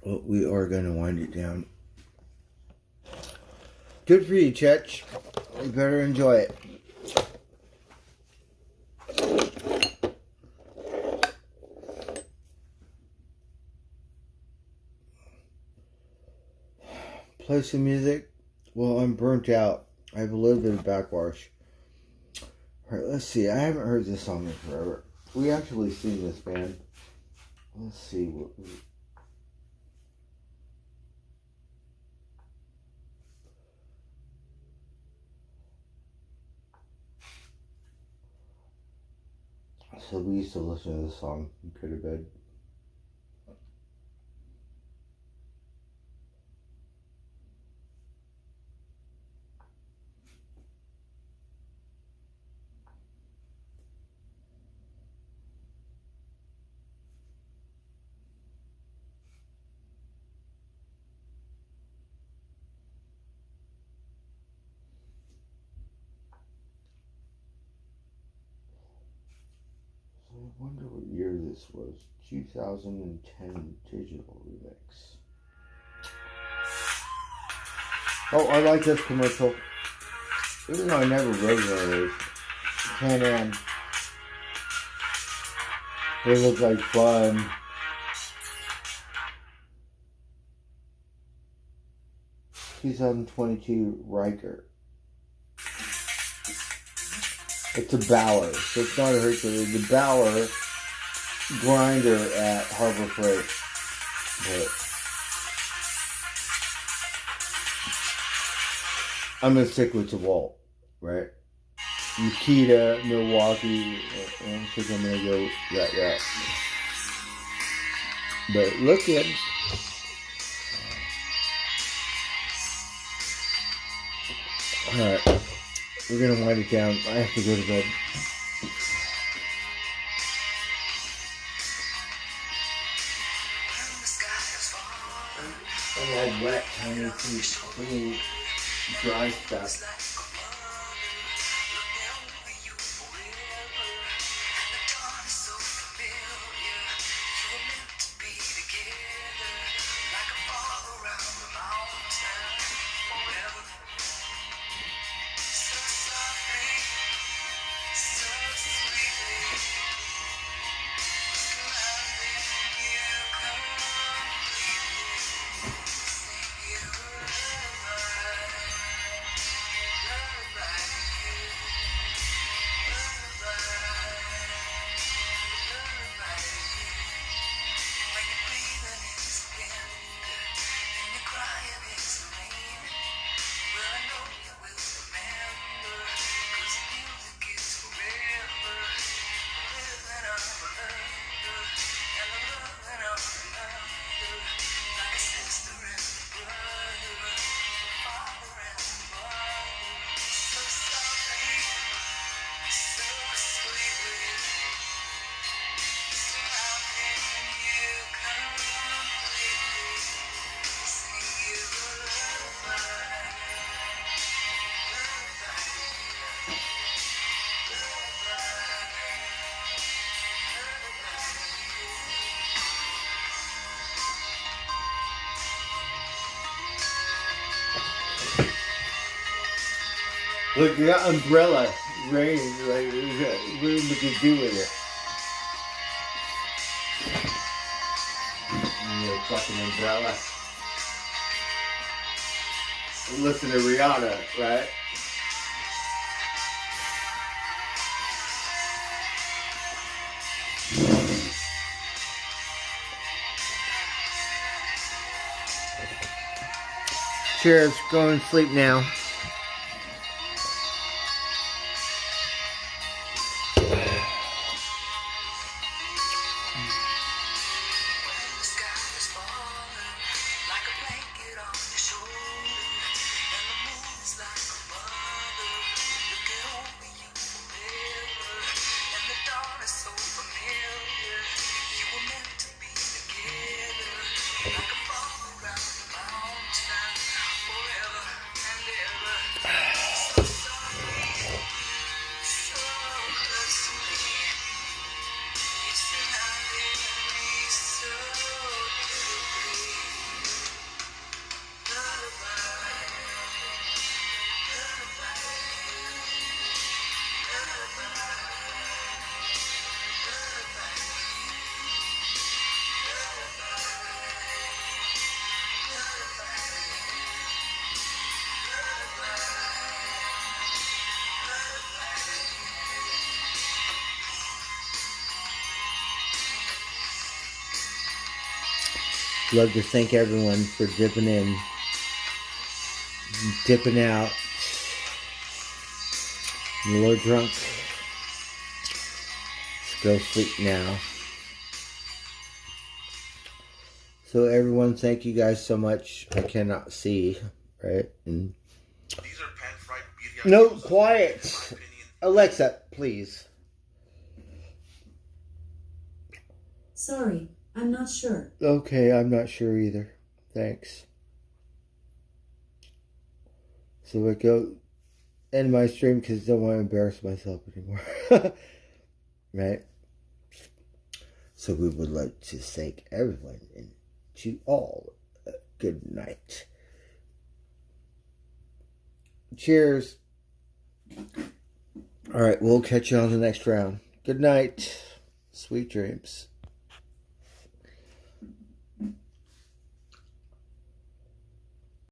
Well, we are going to wind it down. Good for you, Chetch. You better enjoy it. Play some music. Well, I'm burnt out. I have a little bit of backwash. Alright, let's see. I haven't heard this song in forever. We actually sing this band. Let's see what we... So we used to listen to this song in Go to Bed. I wonder what year this was. 2010 digital remix. Oh, I like this commercial. Even though I never regularly. Can-Am. They look like fun. (2022) Riker. It's a Bauer, so it's not a Hercules. It's a Bauer grinder at Harbor Freight. But I'm gonna stick with DeWalt, right? Nikita, Milwaukee, I think I'm gonna go that. But look at alright. We're gonna wind it down. I have to go to bed. I'm all wet. I need to clean, dry stuff. Look, you got umbrella raining. Like, what are we gonna do with it? Your fucking umbrella. listen to Rihanna, right? Cheers. Go and sleep now. The sky is falling like a blanket on your shoulder, and the moon is like a mother looking over you forever, and the dawn is so familiar. You were meant to be together, like a fall around the mountain, forever and ever. So sorry, so sweet. You surrounded me so beautifully. Lullaby, lullaby, Love to thank everyone for dipping in, dipping out. I'm a little drunk. Let's go sleep now. So everyone, thank you guys so much. I cannot see, right? And These are pan-fried biryani. no, quiet. Alexa, please. Sorry, I'm not sure. Okay, I'm not sure either. Thanks. So I go end my stream because I don't want to embarrass myself anymore. Right? So we would like to thank everyone and to all a good night. Cheers. All right, we'll catch you on the next round. Good night. Sweet dreams.